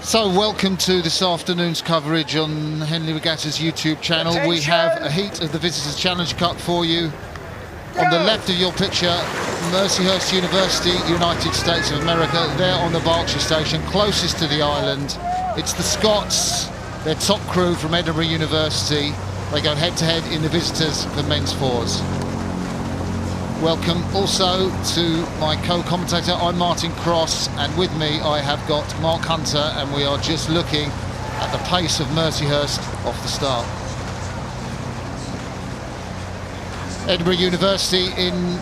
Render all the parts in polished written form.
So welcome to this afternoon's coverage on Henley Regatta's YouTube channel. Attention. We have a heat of the Visitors Challenge Cup for you. On the left of your picture, Mercyhurst University, United States of America. They're on the Berkeley station, closest to the island. It's the Scots, their top crew from Edinburgh University. They go head-to-head in the Visitors for men's fours. Welcome also to my co-commentator. I'm Martin Cross, and with me I have got Mark Hunter, and we are just looking at the pace of Mercyhurst off the start. Edinburgh University in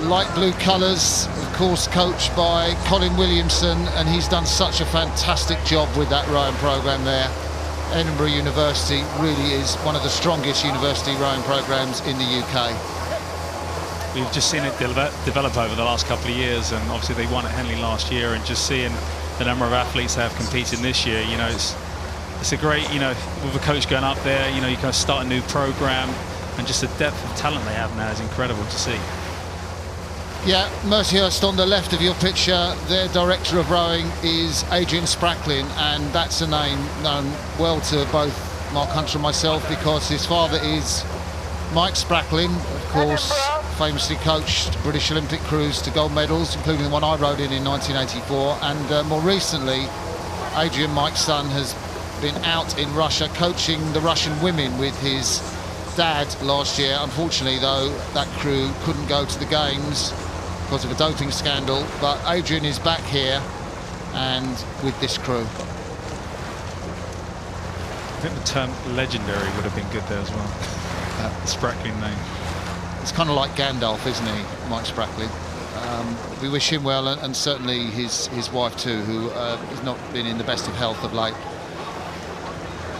light blue colours, of course coached by Colin Williamson, and he's done such a fantastic job with that rowing programme there. Edinburgh University really is one of the strongest university rowing programmes in the UK. We've just seen it develop over the last couple of years, and obviously they won at Henley last year, and just seeing the number of athletes that have competed this year, you know, it's a great, you know, with a coach going up there, you know, you kind of start a new program, and just the depth of talent they have now is incredible to see. Yeah, Mercyhurst on the left of your picture, their director of rowing is Adrian Spracklin, and that's a name known well to both Mark Hunter and myself because his father is Mike Spracklin, of course, famously coached British Olympic crews to gold medals, including the one I rowed in 1984, and more recently, Adrian, Mike's son, has been out in Russia coaching the Russian women with his dad last year. Unfortunately, though, that crew couldn't go to the games because of a doping scandal, but Adrian is back here and with this crew. I think the term legendary would have been good there as well. The Spracklin name. It's kind of like Gandalf, isn't he, Mike Spracklin? We wish him well, and certainly his wife too, who has not been in the best of health of late.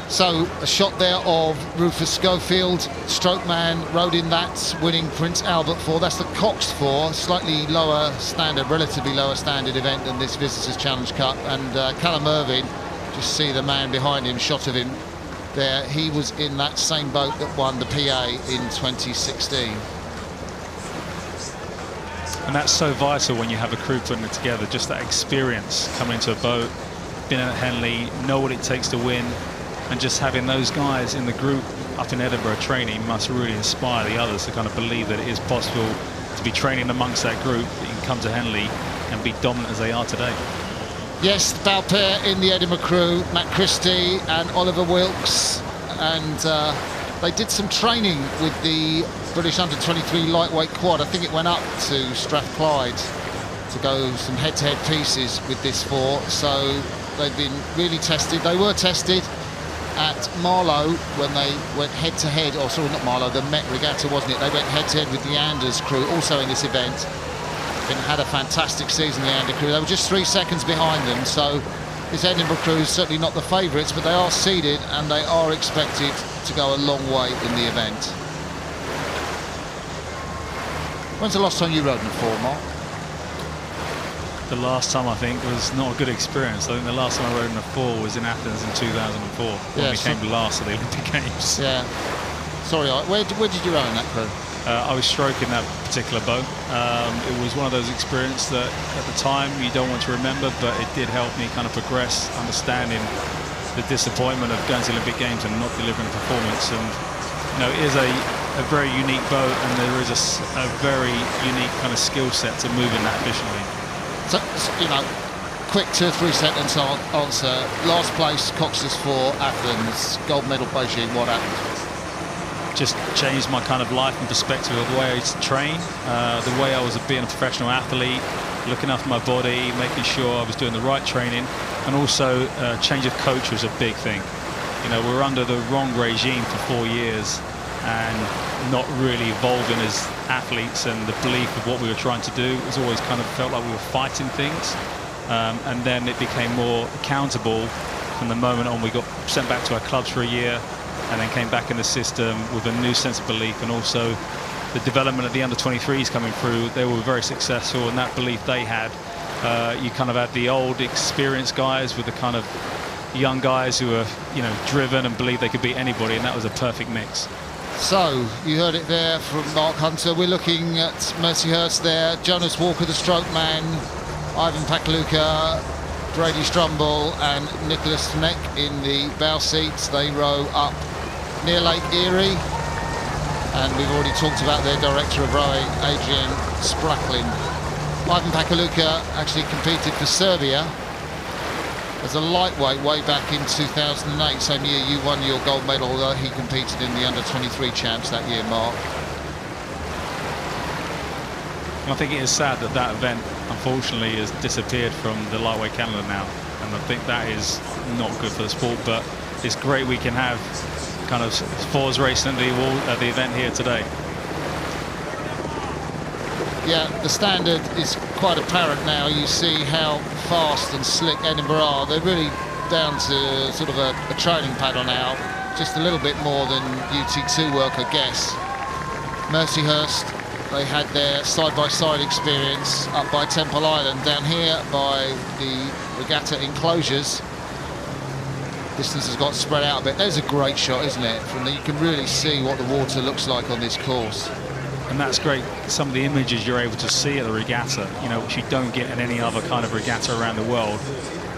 So a shot there of Rufus Schofield, stroke man, rowed in that, winning Prince Albert 4. That's the Cox 4, slightly lower standard, relatively lower standard event than this Visitors Challenge Cup. And Callum Irvine, just see the man behind him, shot of him there. He was in that same boat that won the PA in 2016. And that's so vital when you have a crew putting it together, just that experience coming into a boat, been at Henley, know what it takes to win, and just having those guys in the group up in Edinburgh training must really inspire the others to kind of believe that it is possible to be training amongst that group, that you can come to Henley and be dominant as they are today. Yes, the bow pair in the Edinburgh crew, Matt Christie and Oliver Wilkes, and they did some training with the British under-23 lightweight quad. I think it went up to Strathclyde to go some head-to-head pieces with this 4, so they've been really tested. They were tested at Marlow when they went head-to-head, or sorry, not Marlow, the Met Regatta, wasn't it? They went head-to-head with the Anders crew, also in this event. And had a fantastic season, the Anders crew. They were just 3 seconds behind them, so this Edinburgh crew is certainly not the favourites, but they are seeded and they are expected to go a long way in the event. When's the last time you rode in a 4, Mark? The last time, I think, was not a good experience. I think the last time I rode in a 4 was in Athens in 2004, when we came last at the Olympic Games. Yeah. Sorry, where did you row in that crew? I was stroking that particular boat. It was one of those experiences that at the time you don't want to remember, but it did help me kind of progress, understanding the disappointment of going to the Olympic Games and not delivering a performance. And you know, it is a very unique boat, and there is a very unique kind of skill set to moving that efficiently. So, you know, quick 2 or 3 sentence answer. Last place, Cox's 4, Athens, gold medal Beijing. What happened? Just changed my kind of life and perspective of the way I used to train, the way I was being a professional athlete, looking after my body, making sure I was doing the right training, and also change of coach was a big thing. You know, we were under the wrong regime for 4 years and not really evolving as athletes, and the belief of what we were trying to do was always kind of felt like we were fighting things. And then it became more accountable from the moment on we got sent back to our clubs for a year, and then came back in the system with a new sense of belief, and also the development of the under-23s coming through. They were very successful, and that belief they had, you kind of had the old experienced guys with the kind of young guys who were, you know, driven and believed they could beat anybody, and that was a perfect mix. So you heard it there from Mark Hunter. We're looking at Mercyhurst there. Jonas Walker, the stroke man, Ivan Pakaluka, Brady Strumble and Nicholas Neck in the bow seats. They row up near Lake Erie, and we've already talked about their director of rowing, Adrian Spraklin. Ivan Pakaluka actually competed for Serbia as a lightweight way back in 2008, same year you won your gold medal, although he competed in the under-23 champs that year, Mark. I think it is sad that that event, unfortunately, has disappeared from the lightweight calendar now, and I think that is not good for the sport. But it's great we can have kind of fours racing at the event here today. Yeah, the standard is quite apparent now. You see how fast and slick Edinburgh are. They're really down to sort of a training paddle now, just a little bit more than UT2 work, I guess. Mercyhurst, they had their side-by-side experience up by Temple Island. Down here by the regatta enclosures, distance has got spread out a bit. There's a great shot, isn't it? You can really see what the water looks like on this course. And that's great, some of the images you're able to see at the regatta, you know, which you don't get in any other kind of regatta around the world.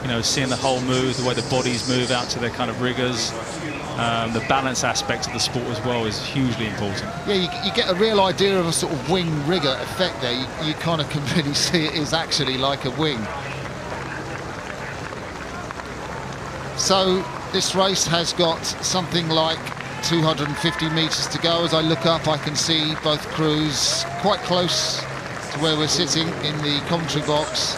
You know, seeing the whole move, the way the bodies move out to their kind of riggers, the balance aspect of the sport as well is hugely important. Yeah, you get a real idea of a sort of wing rigger effect there. You kind of can really see it is actually like a wing. So this race has got something like 250 metres to go. As I look up, I can see both crews quite close to where we're sitting in the commentary box.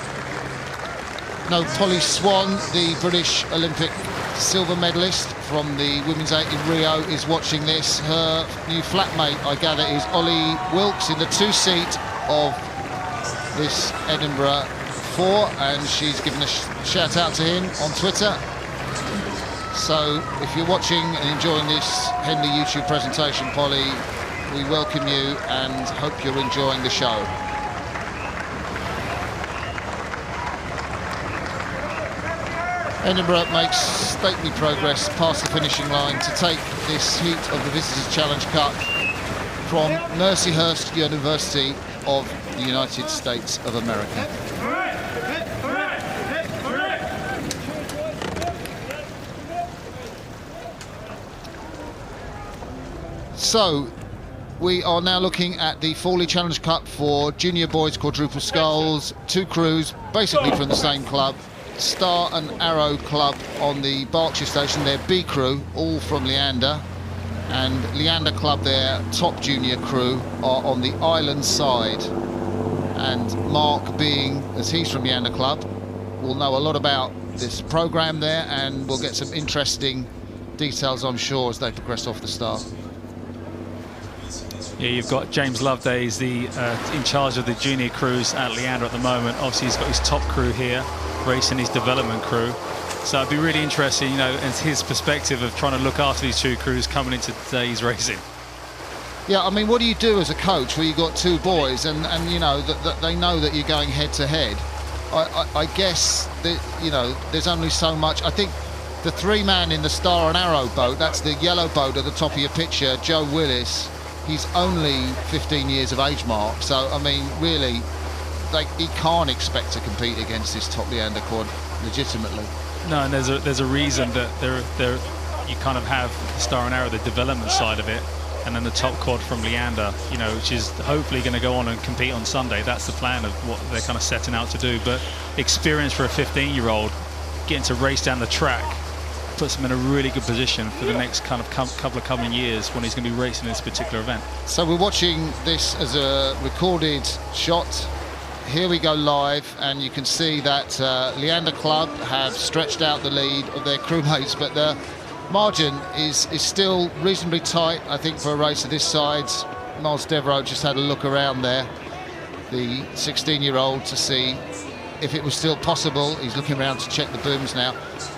No, Polly Swan, the British Olympic silver medalist from the women's 8 in Rio, is watching this. Her new flatmate, I gather, is Ollie Wilkes in the two-seat of this Edinburgh 4, and she's given a shout out to him on Twitter. So if you're watching and enjoying this Henley YouTube presentation, Polly, we welcome you and hope you're enjoying the show. Edinburgh makes stately progress past the finishing line to take this heat of the Visitors' Challenge Cup from Mercyhurst University of the United States of America. So we are now looking at the Fawley Challenge Cup for junior boys quadruple sculls. Two crews basically from the same club. Star and Arrow Club on the Berkshire station, their B crew, all from Leander, and Leander Club, their top junior crew, are on the island side. And Mark, being as he's from Leander Club, will know a lot about this programme there, and we'll get some interesting details, I'm sure, as they progress off the start. Yeah, you've got James Loveday, is in charge of the junior crews at Leander at the moment. Obviously, he's got his top crew here, racing his development crew. So it'd be really interesting, you know, and his perspective of trying to look after these two crews coming into today's racing. Yeah, I mean, what do you do as a coach where you've got two boys and you know, that they know that you're going head to head? I guess that, you know, there's only so much. I think the three-man in the Star and Arrow boat, that's the yellow boat at the top of your picture, Joe Willis, he's only 15 years of age, Mark. So, I mean, really, he can't expect to compete against this top Leander quad legitimately. No, and there's a reason that you kind of have the Star and Arrow, the development side of it, and then the top quad from Leander, you know, which is hopefully going to go on and compete on Sunday. That's the plan of what they're kind of setting out to do. But experience for a 15-year-old, getting to race down the track, puts him in a really good position for the next kind of couple of coming years when he's going to be racing this particular event. So we're watching this as a recorded shot. Here we go live, and you can see that Leander Club have stretched out the lead of their crewmates, but the margin is still reasonably tight, I think, for a race of this size. Miles Devereux just had a look around there, the 16-year-old, to see if it was still possible. He's looking around to check the booms now.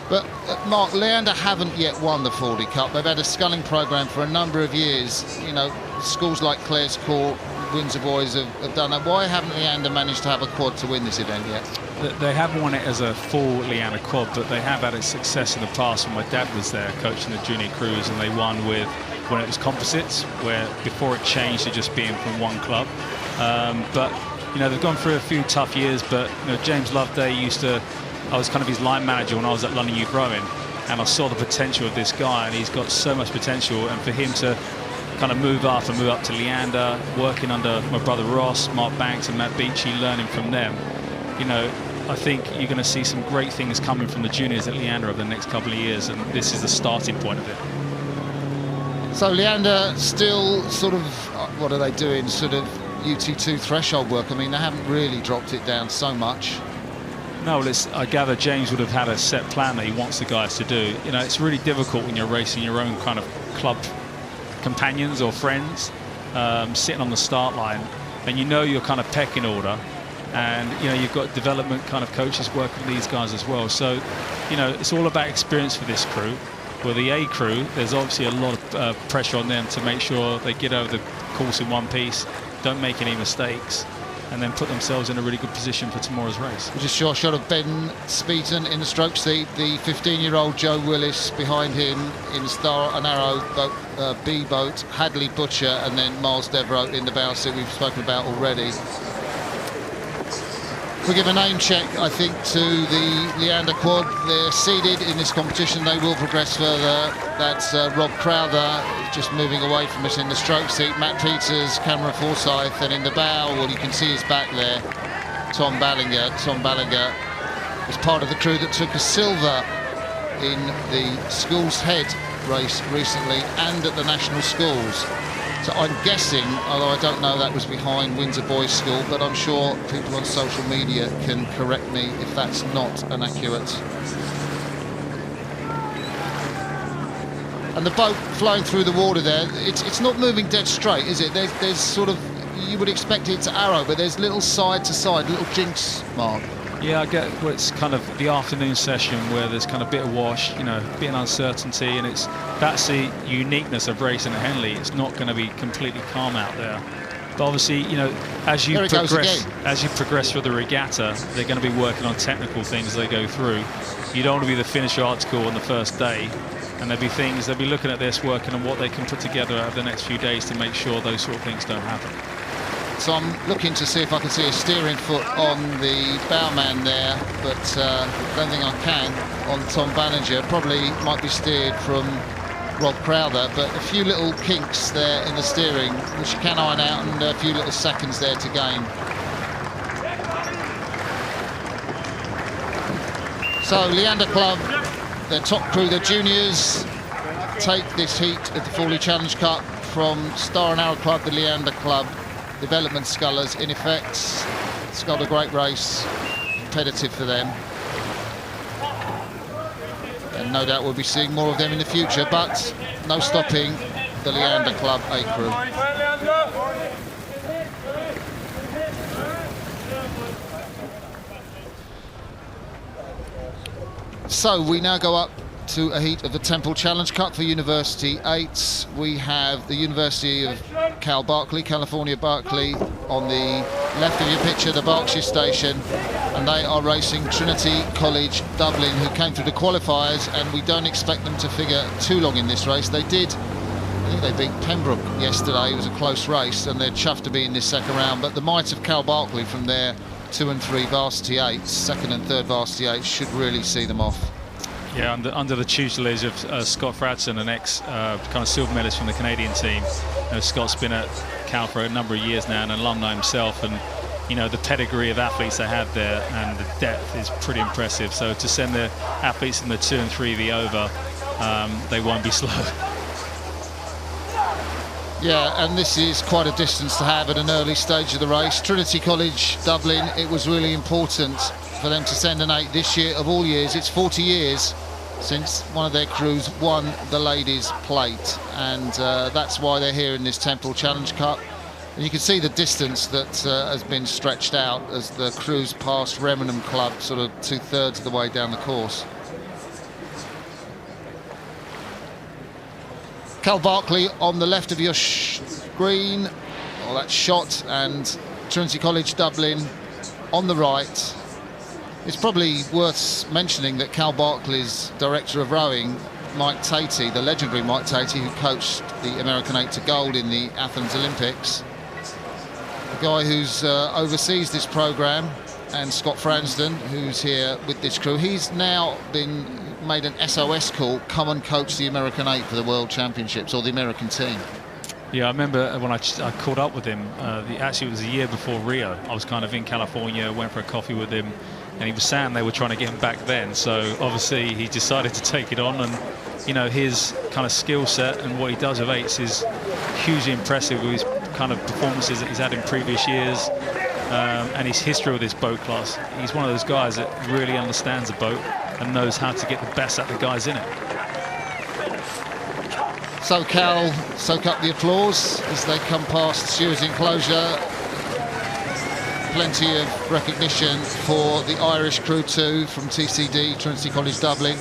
But Mark, Leander haven't yet won the Fawley Cup. They've had a sculling programme for a number of years. You know, schools like Clare's Court, Windsor boys have done that. Why haven't Leander managed to have a quad to win this event yet? They haven't won it as a full Leander quad, but they have had a success in the past when my dad was there coaching the junior crews, and they won with when it was composites, where before it changed to just being from one club. But you know, they've gone through a few tough years, but you know, James Loveday used to I was kind of his line manager when I was at London Youth Rowing, and I saw the potential of this guy, and he's got so much potential. And for him to kind of move up to Leander, working under my brother Ross, Mark Banks and Matt Beachy, learning from them, you know, I think you're going to see some great things coming from the juniors at Leander over the next couple of years, and this is the starting point of it. So Leander still sort of, what are they doing, sort of UT2 threshold work? I mean, they haven't really dropped it down so much. No, well, I gather James would have had a set plan that he wants the guys to do. You know, it's really difficult when you're racing your own kind of club companions or friends, sitting on the start line, and you know your kind of pecking order. And you know, you've got development kind of coaches working with these guys as well. So, you know, it's all about experience for this crew. Well, the A crew, there's obviously a lot of pressure on them to make sure they get over the course in one piece, don't make any mistakes, and then put themselves in a really good position for tomorrow's race. We just saw a shot of Ben Speeton in the stroke seat, the 15-year-old Joe Willis behind him in the Star and Arrow boat, B boat, Hadley Butcher, and then Miles Devereux in the bow seat we've spoken about already. We give a name check, I think, to the Leander quad. They're seeded in this competition. They will progress further. That's Rob Crowther just moving away from us in the stroke seat. Matt Peters, Cameron Forsyth, and in the bow, well, you can see his back there, Tom Ballinger. Tom Ballinger was part of the crew that took a silver in the Schools Head race recently and at the National Schools. So I'm guessing, although I don't know, that was behind Windsor Boys School, but I'm sure people on social media can correct me if that's not an accurate. And the boat flying through the water there, it's not moving dead straight, is it? There's sort of, you would expect it to arrow, but there's little side to side, little jinks, Mark. Yeah, I get well, it's kind of the afternoon session where there's kind of a bit of wash, you know, a bit of uncertainty, and that's the uniqueness of racing at Henley. It's not going to be completely calm out there. But obviously, you know, as you progress through the regatta, they're going to be working on technical things as they go through. You don't want to be the finisher article on the first day, and there'll be things, they'll be looking at this, working on what they can put together over the next few days to make sure those sort of things don't happen. So I'm looking to see if I can see a steering foot on the bowman there, but don't think I can on Tom Ballinger. Probably might be steered from Rob Crowther, but a few little kinks there in the steering, which you can iron out, and a few little seconds there to gain. So Leander Club, their top crew, their juniors, take this heat at the Fawley Challenge Cup from Star and Arrow Club, the Leander Club. Development scullers in effect. It's got a great race, competitive for them, and no doubt we'll be seeing more of them in the future, but no stopping the Leander Club A crew. So we now go up to a heat of the Temple Challenge Cup for University 8s. We have the University of California Berkeley on the left of your picture, the Berkshire station, and they are racing Trinity College Dublin, who came through the qualifiers, and we don't expect them to figure too long in this race. They did, I think they beat Pembroke yesterday. It was a close race, and they're chuffed to be in this second round, but the might of Cal Berkeley from their 2 and 3 varsity 8s, second and third varsity 8s, should really see them off. Yeah, under the tutelage of Scott Fradson, an ex kind of silver medalist from the Canadian team. You know, Scott's been at Cal for a number of years now, and an alumni himself, and you know, the pedigree of athletes they have there and the depth is pretty impressive. So to send the athletes in the 2 and 3V over, they won't be slow. Yeah, and this is quite a distance to have at an early stage of the race. Trinity College Dublin, it was really important for them to send an 8 this year. Of all years, it's 40 years since one of their crews won the ladies' plate, and that's why they're here in this Temple Challenge Cup. And you can see the distance that has been stretched out as the crews passed Remenham Club sort of 2/3 of the way down the course. Cal Berkeley on the left of your screen, well, that's shot, and Trinity College Dublin on the right. It's probably worth mentioning that Cal Berkeley's director of rowing, Mike Tatey, the legendary Mike Tatey, who coached the American 8 to gold in the Athens Olympics, the guy who's oversees this program, and Scott Fransden, who's here with this crew. He's now been made an SOS call, come and coach the American 8 for the World Championships, or the American team. Yeah, I remember when I caught up with him, actually it was a year before Rio. I was kind of in California, went for a coffee with him, and he was saying they were trying to get him back then. So obviously he decided to take it on, and you know, his kind of skill set and what he does with 8s is hugely impressive with his kind of performances that he's had in previous years, and his history with this boat class. He's one of those guys that really understands the boat and knows how to get the best out of the guys in it. So Cal soak up the applause as they come past Stewart's enclosure. Plenty of recognition for the Irish crew too, from TCD, Trinity College Dublin.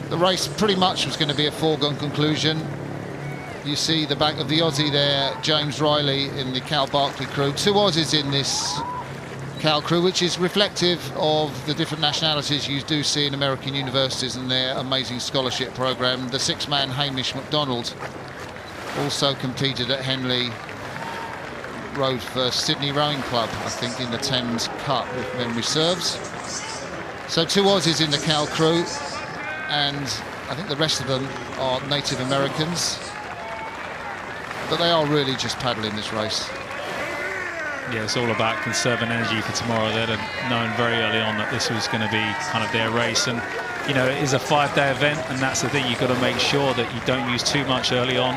The race pretty much was going to be a foregone conclusion. You see the back of the Aussie there, James Riley in the Cal Berkeley crew. 2 Aussies in this Cal crew, which is reflective of the different nationalities you do see in American universities and their amazing scholarship program. The 6-man Hamish MacDonald also competed at Henley, rowed for Sydney Rowing Club, I think, in the Thames Cup, if memory serves. So 2 Aussies in the Cal crew, and I think the rest of them are native Americans, but they are really just paddling this race. Yeah, it's all about conserving energy for tomorrow. They'd have known very early on that this was going to be kind of their race, and you know, it is a 5-day event, and that's the thing, you've got to make sure that you don't use too much early on,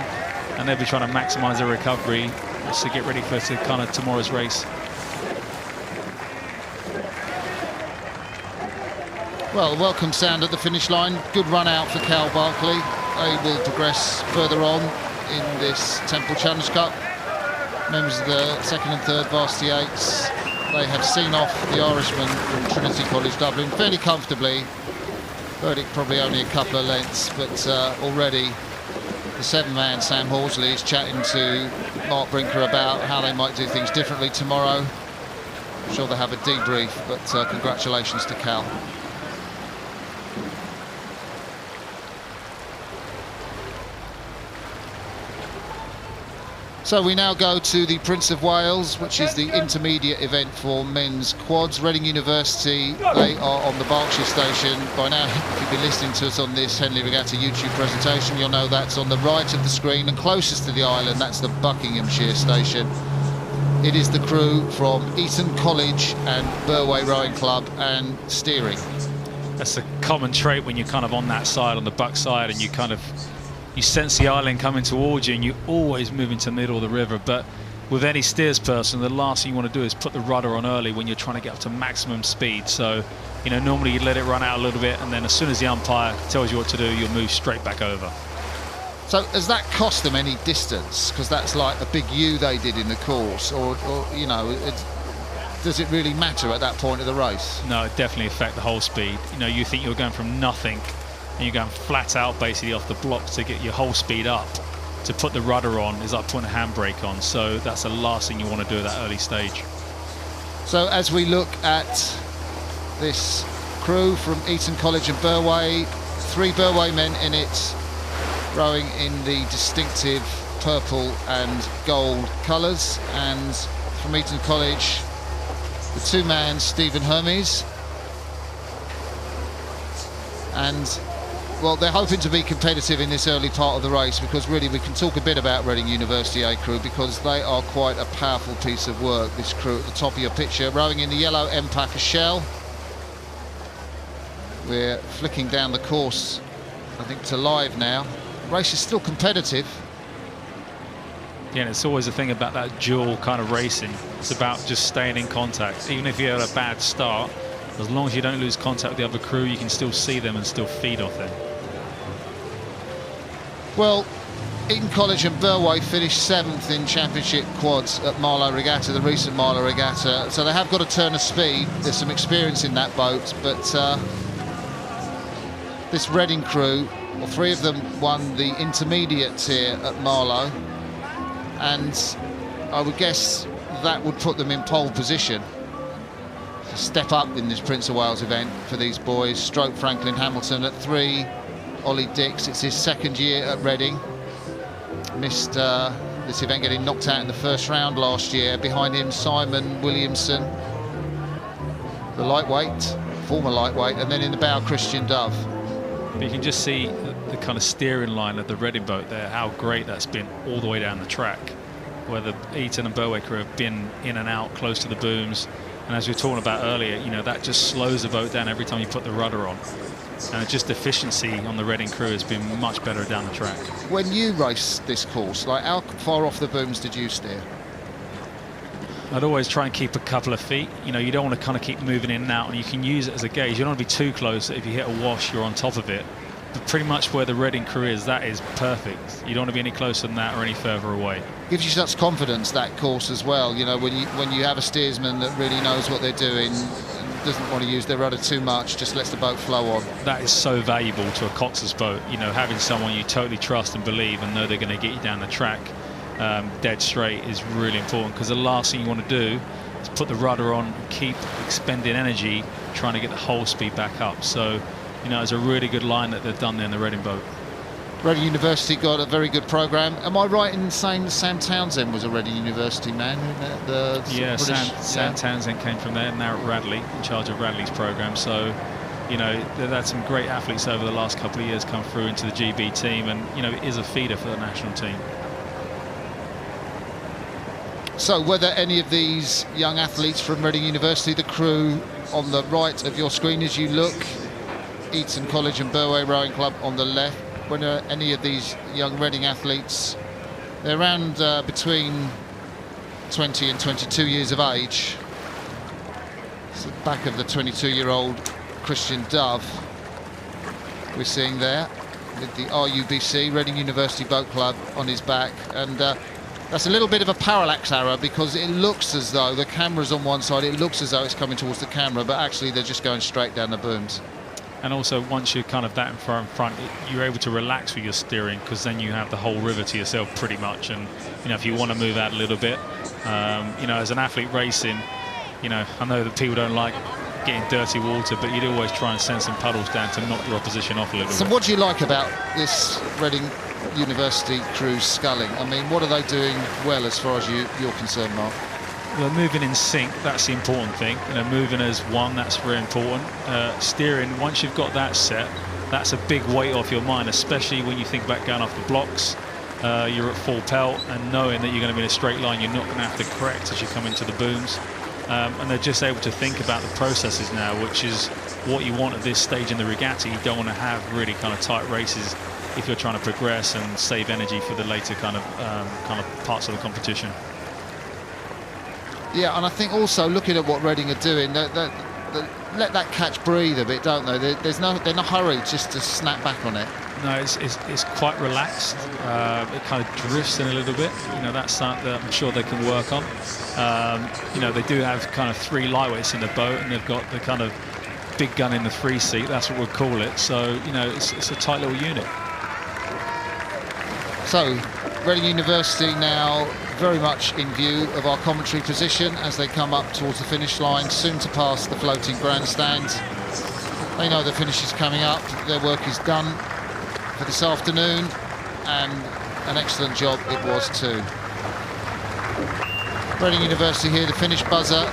and they'll be trying to maximise their recovery to get ready for kind of tomorrow's race. Well, welcome sound at the finish line. Good run out for Cal Berkeley. They will progress further on in this Temple Challenge Cup. Members of the 2nd and 3rd Varsity 8s, they have seen off the Irishmen from Trinity College Dublin fairly comfortably. Verdict probably only a couple of lengths, but already the 7-man Sam Horsley is chatting to Mark Brinker about how they might do things differently tomorrow. I'm sure they'll have a debrief, but congratulations to Cal. So we now go to the Prince of Wales, which is the intermediate event for men's quads. Reading University, they are on the Berkshire station. By now, if you've been listening to us on this Henley Regatta YouTube presentation, you'll know that's on the right of the screen, and closest to the island, that's the Buckinghamshire station. It is the crew from Eton College and Burway Rowing Club and steering. That's a common trait when you're kind of on that side, on the buck side, and you sense the island coming towards you, and you always move into the middle of the river. But with any steers person, the last thing you want to do is put the rudder on early when you're trying to get up to maximum speed. So, you know, normally you let it run out a little bit, and then as soon as the umpire tells you what to do, you'll move straight back over. So has that cost them any distance? Because that's like a big U they did in the course, or you know, does it really matter at that point of the race? No, it definitely affects the whole speed. You know, you think you're going from nothing, and you're going flat out basically off the blocks to get your whole speed up. To put the rudder on is like putting a handbrake on, so that's the last thing you want to do at that early stage. So as we look at this crew from Eton College and Burway, 3 Burway men in it, rowing in the distinctive purple and gold colours, and from Eton College, the 2-man Stephen Hermes. And well, they're hoping to be competitive in this early part of the race, because really we can talk a bit about Reading University A crew, because they are quite a powerful piece of work, this crew at the top of your picture, rowing in the yellow Empacher shell. We're flicking down the course, I think, to live now. The race is still competitive. Yeah, and it's always the thing about that dual kind of racing. It's about just staying in contact. Even if you had a bad start, as long as you don't lose contact with the other crew, you can still see them and still feed off them. Well, Eton College and Burway finished 7th in championship quads at Marlow Regatta, the recent Marlow Regatta, so they have got a turn of speed. There's some experience in that boat, but this Reading crew, well, 3 of them won the intermediates here at Marlow, and I would guess that would put them in pole position. Step up in this Prince of Wales event for these boys. Stroke Franklin Hamilton at 3. Ollie Dix, it's his 2nd year at Reading. Missed this event, getting knocked out in the first round last year. Behind him, Simon Williamson, the lightweight, former lightweight, and then in the bow, Christian Dove. But you can just see the kind of steering line of the Reading boat there, how great that's been all the way down the track, where the Eton and Burway crew have been in and out close to the booms. And as we were talking about earlier, you know, that just slows the boat down every time you put the rudder on. And just efficiency on the Reading crew has been much better down the track. When you race this course, like how far off the booms did you steer? I'd always try and keep a couple of feet. You know, you don't want to kind of keep moving in and out, and you can use it as a gauge. You don't want to be too close that if you hit a wash, you're on top of it. But pretty much where the Reading crew is, that is perfect. You don't want to be any closer than that or any further away. Gives you such confidence, that course as well. You know, when you have a steersman that really knows what they're doing, doesn't want to use their rudder too much, just lets the boat flow on. That is so valuable to a coxswain's boat. You know, having someone you totally trust and believe and know they're going to get you down the track dead straight is really important, because the last thing you want to do is put the rudder on and keep expending energy trying to get the whole speed back up. So, you know, it's a really good line that they've done there in the Reading boat. Reading University got a very good programme. Am I right in saying that Sam Townsend was a Reading University man? Yeah, Sam Townsend came from there, now at Radley, in charge of Radley's programme. So, you know, they've had some great athletes over the last couple of years come through into the GB team, and, you know, it is a feeder for the national team. So were there any of these young athletes from Reading University, the crew on the right of your screen as you look, Eton College and Burway Rowing Club on the left, were there any of these young Reading athletes? They're around between 20 and 22 years of age. It's the back of the 22-year-old Christian Dove we're seeing there, with the RUBC, Reading University Boat Club, on his back. And that's a little bit of a parallax error, because it looks as though the camera's on one side, it looks as though it's coming towards the camera, but actually they're just going straight down the booms. And also, once you're kind of that in front, you're able to relax with your steering, because then you have the whole river to yourself pretty much. And, you know, if you want to move out a little bit, you know, as an athlete racing, you know, I know that people don't like getting dirty water, but you'd always try and send some puddles down to knock your opposition off a little bit. So what do you like about this Reading University crew sculling? I mean, what are they doing well as far as you're concerned, Mark? Well, moving in sync, that's the important thing. You know, moving as one, that's very important. Steering, once you've got that set, that's a big weight off your mind, especially when you think about going off the blocks. You're at full pelt, and knowing that you're going to be in a straight line, you're not going to have to correct as you come into the booms. And they're just able to think about the processes now, which is what you want at this stage in the regatta. You don't want to have really kind of tight races if you're trying to progress and save energy for the later kind of parts of the competition. Yeah, and I think also looking at what Reading are doing, let that catch breathe a bit, don't they? They're not hurried just to snap back on it. No, it's quite relaxed. It kind of drifts in a little bit. You know, that's something that I'm sure they can work on. You know, they do have kind of 3 lightweights in the boat, and they've got the kind of big gun in the free seat. That's what we'll call it. So, you know, it's a tight little unit. So, Reading University now very much in view of our commentary position as they come up towards the finish line, soon to pass the floating grandstand. They know the finish is coming up. Their work is done for this afternoon, and an excellent job it was too. Reading University here, the finish buzzer.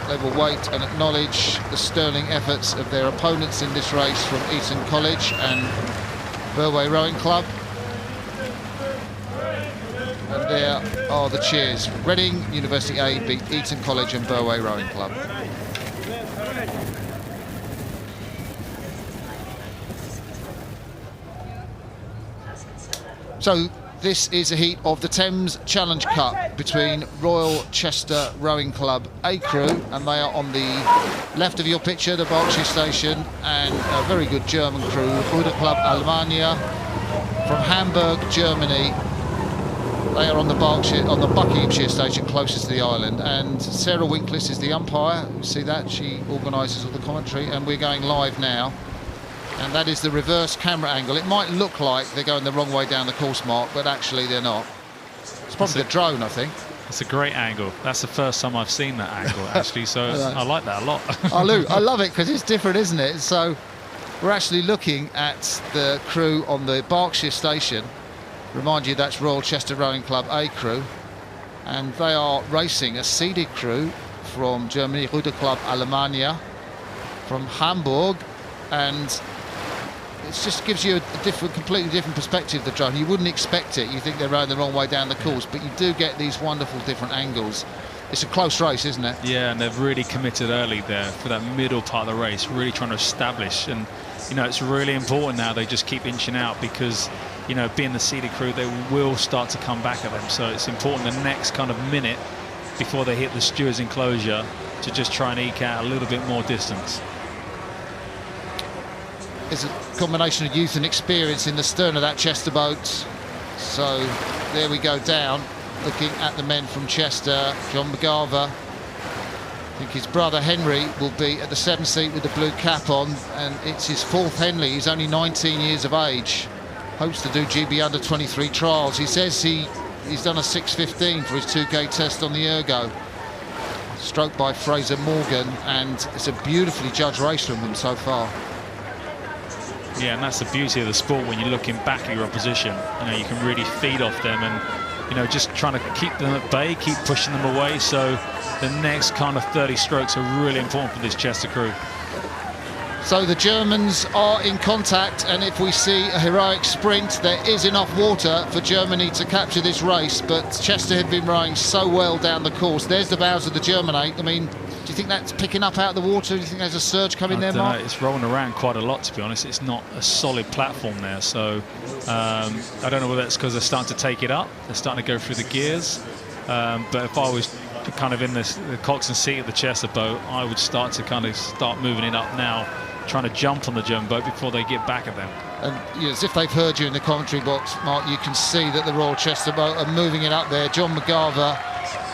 They will wait and acknowledge the sterling efforts of their opponents in this race from Eton College and Burway Rowing Club. And there are the cheers. Reading University A beat Eton College and Burway Rowing Club. So this is a heat of the Thames Challenge Cup between Royal Chester Rowing Club A crew, and they are on the left of your picture, the Berkeley station, and a very good German crew, Ruder Club Almania from Hamburg, Germany. They are on the Buckinghamshire station closest to the island, and Sarah Winklis is the umpire. You see that? She organises all the commentary, and we're going live now. And that is the reverse camera angle. It might look like they're going the wrong way down the course mark, but actually they're not. It's probably the drone, I think. It's a great angle. That's the first time I've seen that angle, actually, so I like that a lot. I love it because it's different, isn't it? So we're actually looking at the crew on the Berkshire station, Remind you, that's Royal Chester Rowing Club A crew, and they are racing a seeded crew from Germany, Ruder Club Almania, from Hamburg, and it just gives you a different, completely different perspective of the drone. You wouldn't expect it. You think they're rowing the wrong way down the course, but you do get these wonderful different angles. It's a close race, isn't it? Yeah, and they've really committed early there for that middle part of the race, really trying to establish. And, you know, it's really important now they just keep inching out because, you know, being the seeded crew, they will start to come back at them. So it's important the next kind of minute before they hit the steward's enclosure to just try and eke out a little bit more distance. It's a combination of youth and experience in the stern of that Chester boat. So there we go down. Looking at the men from Chester, John McGarver. I think his brother Henry will be at the 7th seat with the blue cap on, and it's his 4th Henley. He's only 19 years of age. Hopes to do GB under 23 trials. He says he's done a 6:15 for his 2K test on the ergo. Stroked by Fraser Morgan, and it's a beautifully judged race from them so far. Yeah, and that's the beauty of the sport when you're looking back at your opposition. You know, you can really feed off them and, you know, just trying to keep them at bay, keep pushing them away. So the next kind of 30 strokes are really important for this Chester crew. So the Germans are in contact, and if we see a heroic sprint, there is enough water for Germany to capture this race. But Chester have been rowing so well down the course. There's the bows of the Germanate. I mean, do you think that's picking up out of the water? Do you think there's a surge coming there, Mark? It's rolling around quite a lot, to be honest. It's not a solid platform there, so I don't know whether it's because they're starting to take it up. They're starting to go through the gears. But if I was kind of in the coxswain seat of the Chester boat, I would start moving it up now, trying to jump on the German boat before they get back at them. And as if they've heard you in the commentary box, Mark, you can see that the Royal Chester boat are moving it up there. John McGarver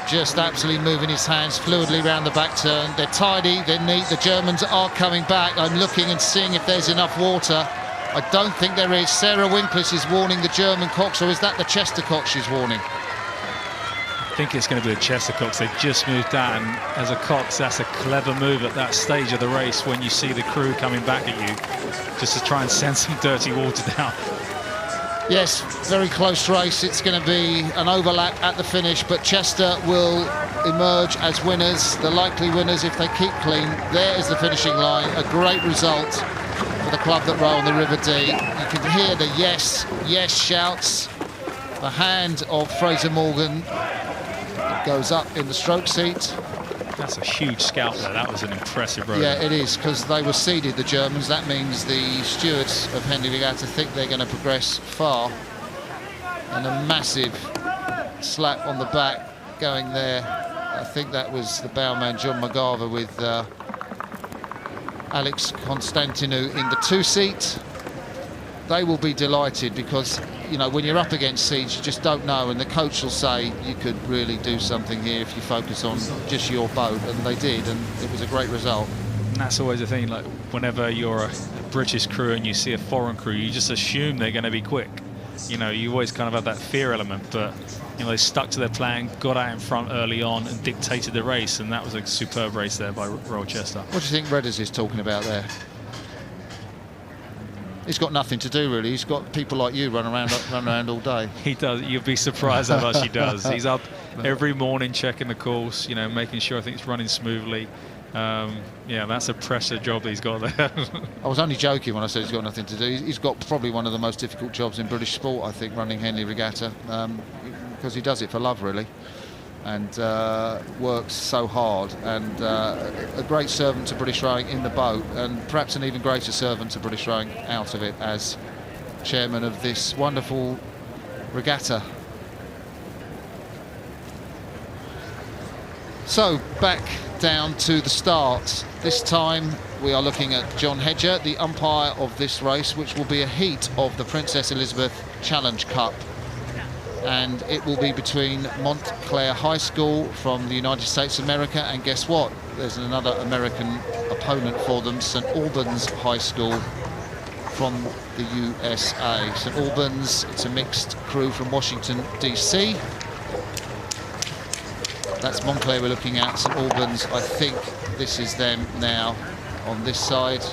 just absolutely moving his hands fluidly around the back turn. They're tidy, they're neat. The Germans are coming back. I'm looking and seeing if there's enough water. I don't think there is. Sarah Winklis is warning the German cocks, or is that the Chester cocks she's warning? I think it's going to be the Chester cocks. They just moved out, and as a cox, that's a clever move at that stage of the race when you see the crew coming back at you, just to try and send some dirty water down. Yes, very close race. It's going to be an overlap at the finish, but Chester will emerge as winners, the likely winners if they keep clean. There is the finishing line. A great result for the club that row on the River Dee. You can hear the yes, yes shouts. The hand of Fraser Morgan goes up in the stroke seat. That's a huge scalp there. That was an impressive row. Yeah, it is, because they were seeded, the Germans. That means the stewards of Henley Regatta think they're going to progress far. And a massive slap on the back going there. I think that was the bowman, John McGarver, with Alex Constantinou in the 2 seat. They will be delighted because, you know, when you're up against seeds, you just don't know, and the coach will say you could really do something here if you focus on just your boat, and they did, and it was a great result. And that's always the thing, like whenever you're a British crew and you see a foreign crew, you just assume they're going to be quick. You know, you always kind of have that fear element, but, you know, they stuck to their plan, got out in front early on and dictated the race, and that was a superb race there by Royal Chester. What do you think Redders is talking about there? He's got nothing to do, really. He's got people like you run around all day. He does. You'll be surprised how much he does. He's up every morning checking the course, you know, making sure everything's running smoothly. Yeah, that's a pressure job he's got there. I was only joking when I said he's got nothing to do. He's got probably one of the most difficult jobs in British sport, I think, running Henley Regatta, because he does it for love, really, and works so hard, and a great servant to British rowing in the boat, and perhaps an even greater servant to British rowing out of it as chairman of this wonderful regatta. So back down to the start. This time we are looking at John Hedger, the umpire of this race, which will be a heat of the Princess Elizabeth Challenge Cup. And it will be between Montclair High School from the United States of America, and guess what? There's another American opponent for them, St Albans High School from the USA. St Albans, it's a mixed crew from Washington, DC. That's Montclair we're looking at. St Albans, I think this is them now on this side.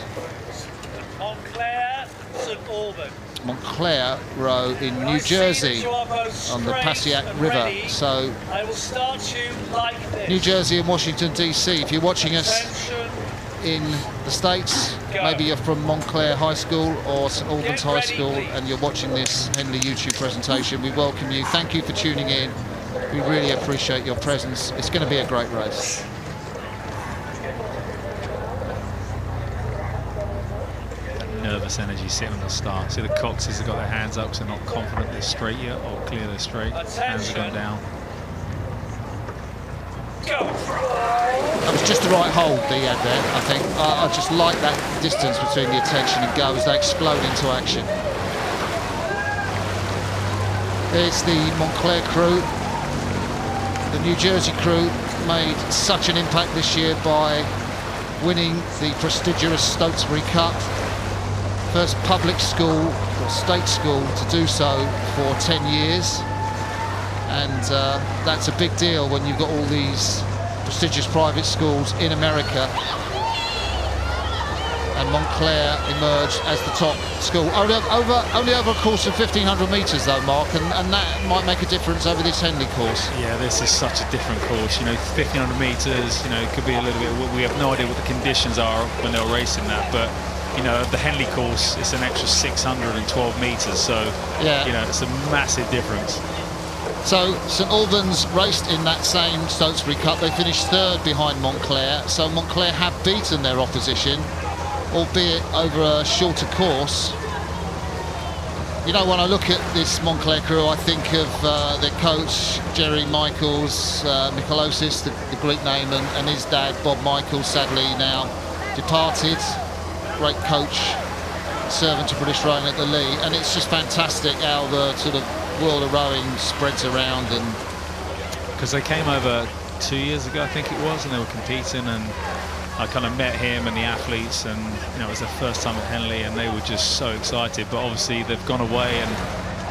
Montclair, St Albans. Montclair row in New Jersey on the Passaic River. So New Jersey and Washington DC, if you're watching us in the States, maybe you're from Montclair High School or St Albans High School and you're watching this Henley YouTube presentation, we welcome you. Thank you for tuning in. We really appreciate your presence. It's going to be a great race. Nervous energy sitting on the start. See the coxes have got their hands up, so they're not confident they're straight yet, or clear they're straight. Hands are going down. That was just the right hold that he had there, I think. I just like that distance between the attention and go as they explode into action. There's the Montclair crew. The New Jersey crew made such an impact this year by winning the prestigious Stotesbury Cup. First public school or state school to do so for 10 years. And that's a big deal when you've got all these prestigious private schools in America. And Montclair emerged as the top school. Only over a course of 1,500 metres though, Mark, and that might make a difference over this Henley course. Yeah, this is such a different course. You know, 1,500 metres, you know, it could be a little bit, we have no idea what the conditions are when they're racing that, but you know, the Henley course, it's an extra 612 metres, so yeah, you know, it's a massive difference. So St Albans raced in that same Stotesbury Cup. They finished third behind Montclair, so Montclair have beaten their opposition, albeit over a shorter course. You know, when I look at this Montclair crew, I think of their coach, Jerry Michaels, Michalosis, the Greek name, and his dad, Bob Michaels, sadly now departed. Great coach, servant to British rowing at the Lee, and it's just fantastic how the sort of world of rowing spreads around. And because they came over 2 years ago, I think it was, and they were competing, and I kind of met him and the athletes, and you know, it was their first time at Henley, and they were just so excited. But obviously they've gone away, and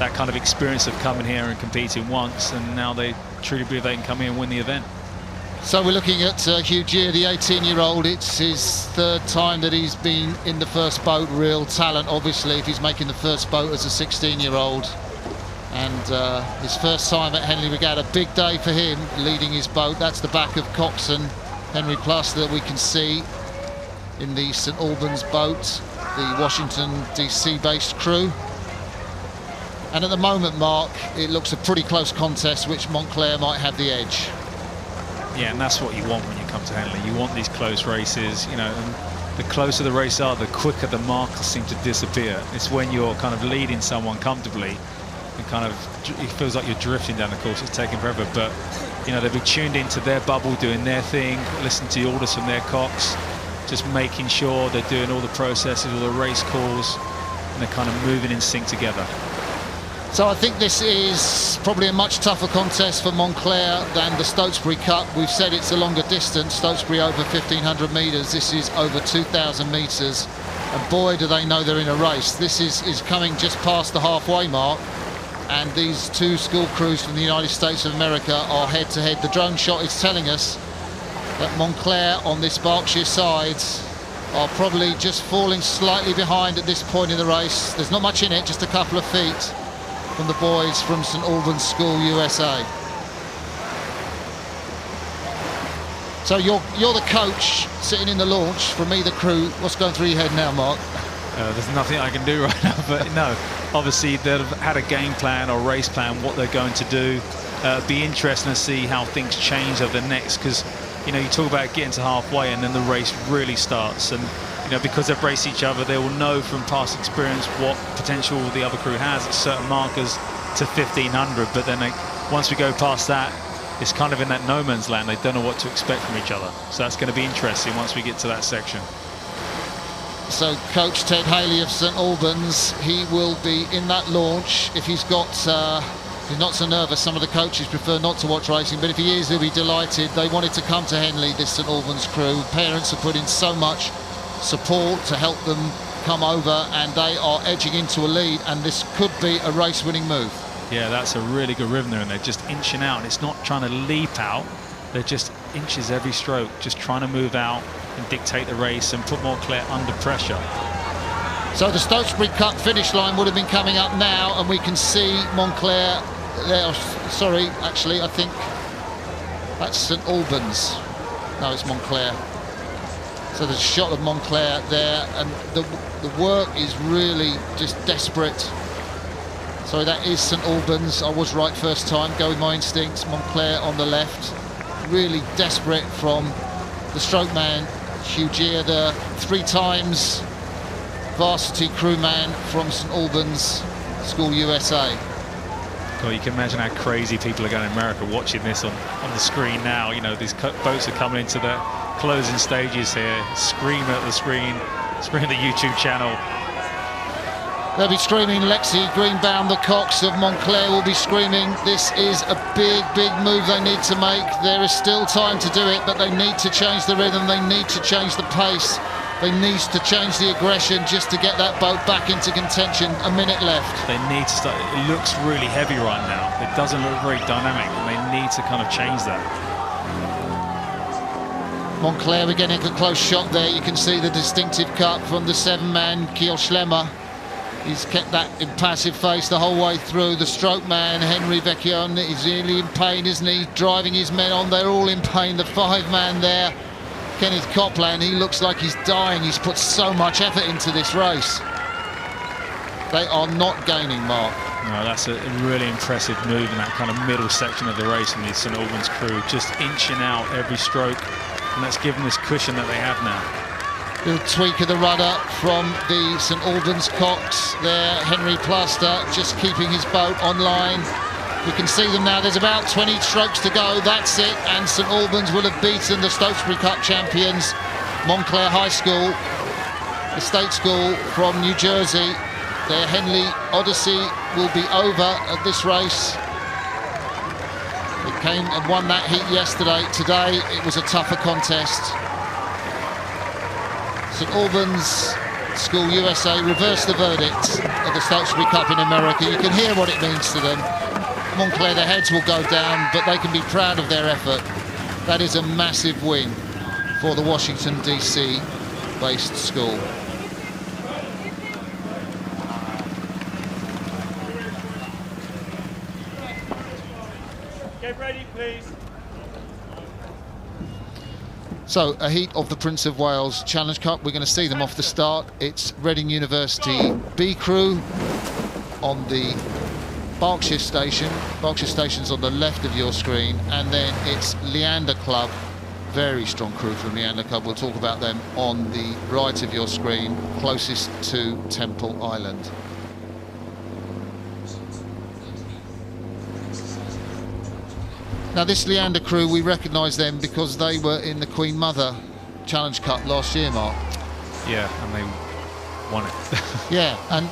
that kind of experience of coming here and competing once, and now they truly believe they can come here and win the event. So we're looking at Hugh Gear, the 18-year-old. It's his third time that he's been in the first boat. Real talent, obviously, if he's making the first boat as a 16-year-old. And his first time at Henley Regatta, big day for him, leading his boat. That's the back of Coxon, Henry Plus, that we can see in the St Albans boat, the Washington DC-based crew. And at the moment, Mark, it looks a pretty close contest, which Montclair might have the edge. Yeah, and that's what you want when you come to Henley. You want these close races, you know, and the closer the races are, the quicker the markers seem to disappear. It's when you're kind of leading someone comfortably and kind of, it feels like you're drifting down the course. It's taking forever, but, you know, they'll be tuned into their bubble, doing their thing, listening to the orders from their cocks, just making sure they're doing all the processes, all the race calls, and they're kind of moving in sync together. So I think this is probably a much tougher contest for Montclair than the Stotesbury Cup. We've said it's a longer distance, Stotesbury over 1,500 metres, this is over 2,000 metres, and boy do they know they're in a race. This is coming just past the halfway mark, and these two school crews from the United States of America are head to head. The drone shot is telling us that Montclair on this Berkshire side are probably just falling slightly behind at this point in the race. There's not much in it, just a couple of feet from the boys from St Albans School, USA. So you're the coach sitting in the launch. For me, the crew. What's going through your head now, Mark? There's nothing I can do right now, but no, obviously they've had a game plan or race plan, what they're going to do. Be interesting to see how things change over the next, because you know, you talk about getting to halfway and then the race really starts, and you know, because they've raced each other, they will know from past experience what potential the other crew has at certain markers to 1,500, but then once we go past that, it's kind of in that no man's land. They don't know what to expect from each other, so that's going to be interesting once we get to that section. So Coach Ted Haley of St Albans, he will be in that launch. If he's got he's not so nervous, some of the coaches prefer not to watch racing, but if he is, he'll be delighted. They wanted to come to Henley, this St Albans crew. Parents have put in so much support to help them come over, and they are edging into a lead, and this could be a race-winning move. Yeah, that's a really good rhythm there, and they're just inching out, and it's not trying to leap out, they're just inches every stroke, just trying to move out and dictate the race and put Montclair under pressure. So the Stotesbury Cup finish line would have been coming up now, and we can see Montclair there. Sorry, actually, I think that's St Albans. No, it's Montclair. So there's a shot of Montclair there, and the work is really just desperate. Sorry, that is St Albans. I was right first time. Go with my instincts. Montclair on the left. Really desperate from the stroke man, Hugh Gear, the 3 times varsity crewman from St Albans School USA. Well, you can imagine how crazy people are going in America watching this on the screen now. You know, these boats are coming into the closing stages here, screaming at the screen the YouTube channel. They'll be screaming. Lexi Greenbaum, the Cox of Montclair, will be screaming. This is a big, big move they need to make. There is still time to do it, but they need to change the rhythm. They need to change the pace. They need to change the aggression just to get that boat back into contention. A minute left. They need to start. It looks really heavy right now. It doesn't look very dynamic, and they need to kind of change that. Montclair, we're getting a close shot there. You can see the distinctive cut from the 7-man Kiel Schlemmer. He's kept that impassive face the whole way through. The stroke man, Henry Vecchione, is really in pain, isn't he? Driving his men on, they're all in pain. The 5-man there, Kenneth Copland, he looks like he's dying. He's put so much effort into this race. They are not gaining, Mark. No, that's a really impressive move in that kind of middle section of the race in the St Albans crew, just inching out every stroke, and that's given this cushion that they have now. Little tweak of the rudder from the St Albans Cox there. Henry Plaster just keeping his boat online. We can see them now. There's about 20 strokes to go. That's it. And St Albans will have beaten the Stotesbury Cup champions, Montclair High School, the state school from New Jersey. Their Henley Odyssey will be over at this race. It came and won that heat yesterday. Today it was a tougher contest. St Albans School USA reversed the verdict at the Stotesbury Cup in America. You can hear what it means to them. Montclair, their heads will go down, but they can be proud of their effort. That is a massive win for the Washington DC based school. Get ready, please. So, a heat of the Prince of Wales Challenge Cup. We're going to see them off the start. It's Reading University B crew on the Berkshire station. Berkshire station's on the left of your screen, and then it's Leander Club. Very strong crew from Leander Club. We'll talk about them on the right of your screen, closest to Temple Island. Now this Leander crew, we recognise them because they were in the Queen Mother Challenge Cup last year, Mark. Yeah, and they won it. Yeah, and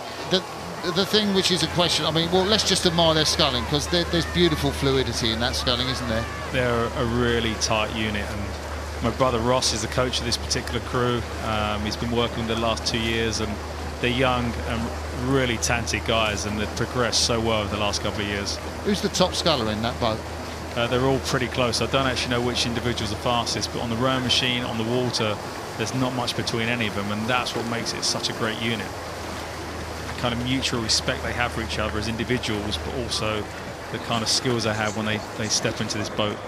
the thing which is a question, I mean, well, let's just admire their sculling, because there's beautiful fluidity in that sculling, isn't there? They're a really tight unit, and my brother Ross is the coach of this particular crew. He's been working the last 2 years, and they're young and really talented guys, and they've progressed so well over the last couple of years. Who's the top sculler in that boat? They're all pretty close. I don't actually know which individual's the fastest, but on the rowing machine, on the water, there's not much between any of them, and that's what makes it such a great unit. The kind of mutual respect they have for each other as individuals, but also the kind of skills they have when they step into this boat.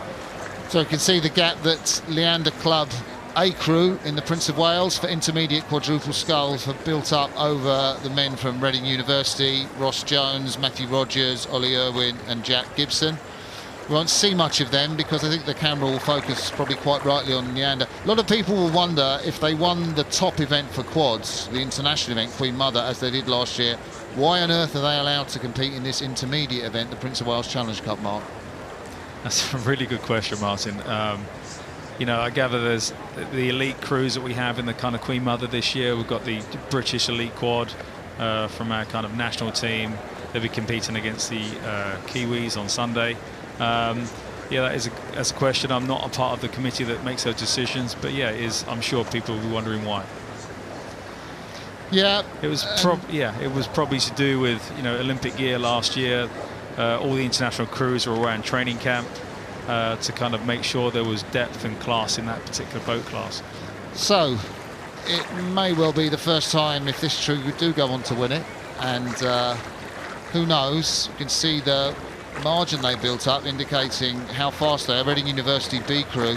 So you can see the gap that Leander Club A crew in the Prince of Wales for intermediate quadruple sculls have built up over the men from Reading University, Ross Jones, Matthew Rogers, Ollie Irwin and Jack Gibson. We won't see much of them because I think the camera will focus probably quite rightly on Leander. A lot of people will wonder if they won the top event for quads, the international event, Queen Mother, as they did last year, why on earth are they allowed to compete in this intermediate event, the Prince of Wales Challenge Cup, Mark? That's a really good question, Martin. You know, I gather there's the elite crews that we have in the kind of Queen Mother this year. We've got the British elite quad from our kind of national team. They'll be competing against the Kiwis on Sunday. Yeah, that's a question. I'm not a part of the committee that makes those decisions, but yeah, I'm sure people will be wondering why. Yeah, it was probably to do with, you know, Olympic year last year. All the international crews were around training camp to kind of make sure there was depth and class in that particular boat class. So it may well be the first time if this crew do go on to win it, and who knows, you can see the margin they built up indicating how fast they are. Reading University B crew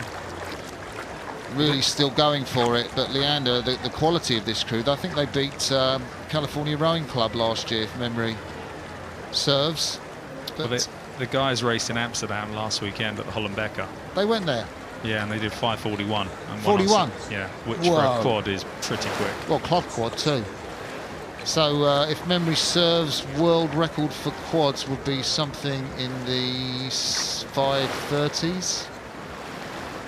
really still going for it, but Leander, the quality of this crew, I think they beat California Rowing Club last year if memory serves. But well, the guys raced in Amsterdam last weekend at the Hollenbecker. They went there? Yeah, and they did 5:41. 41? Yeah, which for a quad is pretty quick. Well, club quad too. So if memory serves, world record for quads would be something in the 5:30s,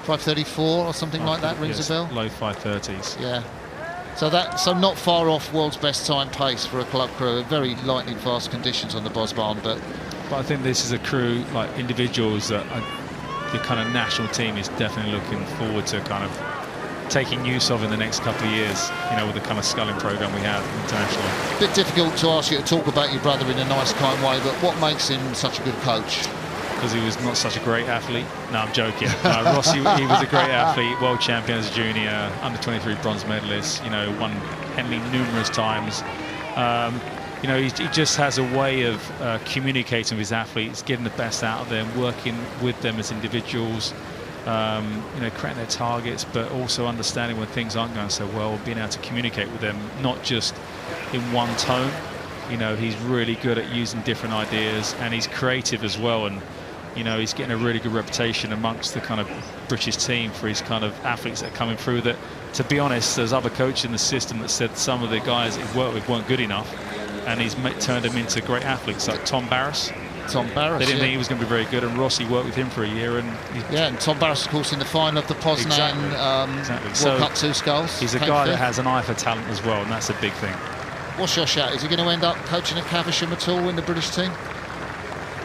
5:34 or something like that. Rings a bell. Low 5:30s. Yeah. So not far off world's best time pace for a club crew. Very lightning fast conditions on the Bosbahn, but I think this is a crew, like individuals, that the kind of national team is definitely looking forward to kind of taking use of in the next couple of years, you know, with the kind of sculling program we have internationally. A bit difficult to ask you to talk about your brother in a nice, kind way, but what makes him such a good coach? Because he was not such a great athlete. No, I'm joking. Rossi, he was a great athlete, world champion as a junior, under-23 bronze medalist, you know, won Henley numerous times. You know, he just has a way of communicating with his athletes, getting the best out of them, working with them as individuals, you know, creating their targets, but also understanding when things aren't going so well, being able to communicate with them, not just in one tone. You know, he's really good at using different ideas, and he's creative as well. And, you know, he's getting a really good reputation amongst the kind of British team for his kind of athletes that are coming through that, to be honest, there's other coaches in the system that said some of the guys that he worked with weren't good enough, and he's turned them into great athletes, like Tom Barras. Tom Barras, they didn't think he was going to be very good, and Rossi worked with him for a year. And and Tom Barras, of course, in the final of the Poznan World Cup 2 Sculls. He's a guy that has an eye for talent as well, and that's a big thing. What's your shout? Is he going to end up coaching at Caversham at all in the British team?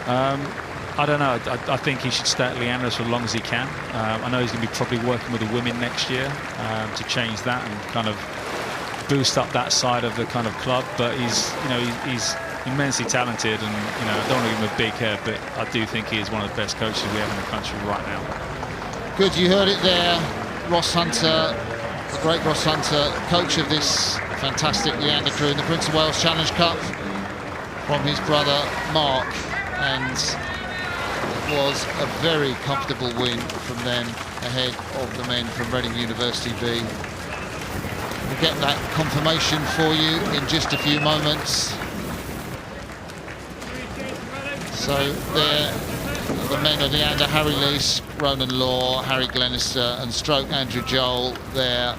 I don't know. I think he should stay at Leander for as long as he can. I know he's going to be probably working with the women next year to change that and kind of boost up that side of the kind of club. But he's immensely talented, and you know, I don't want to give him a big head, but I do think he is one of the best coaches we have in the country right now. Good, you heard it there. Ross Hunter, the great Ross Hunter, coach of this fantastic Leander crew in the Prince of Wales Challenge Cup from his brother Mark, and it was a very comfortable win from them ahead of the men from Reading University B. We'll get that confirmation for you in just a few moments. So there are the men of Leander: Harry Lease, Ronan Law, Harry Glenister and Stroke Andrew Joel there,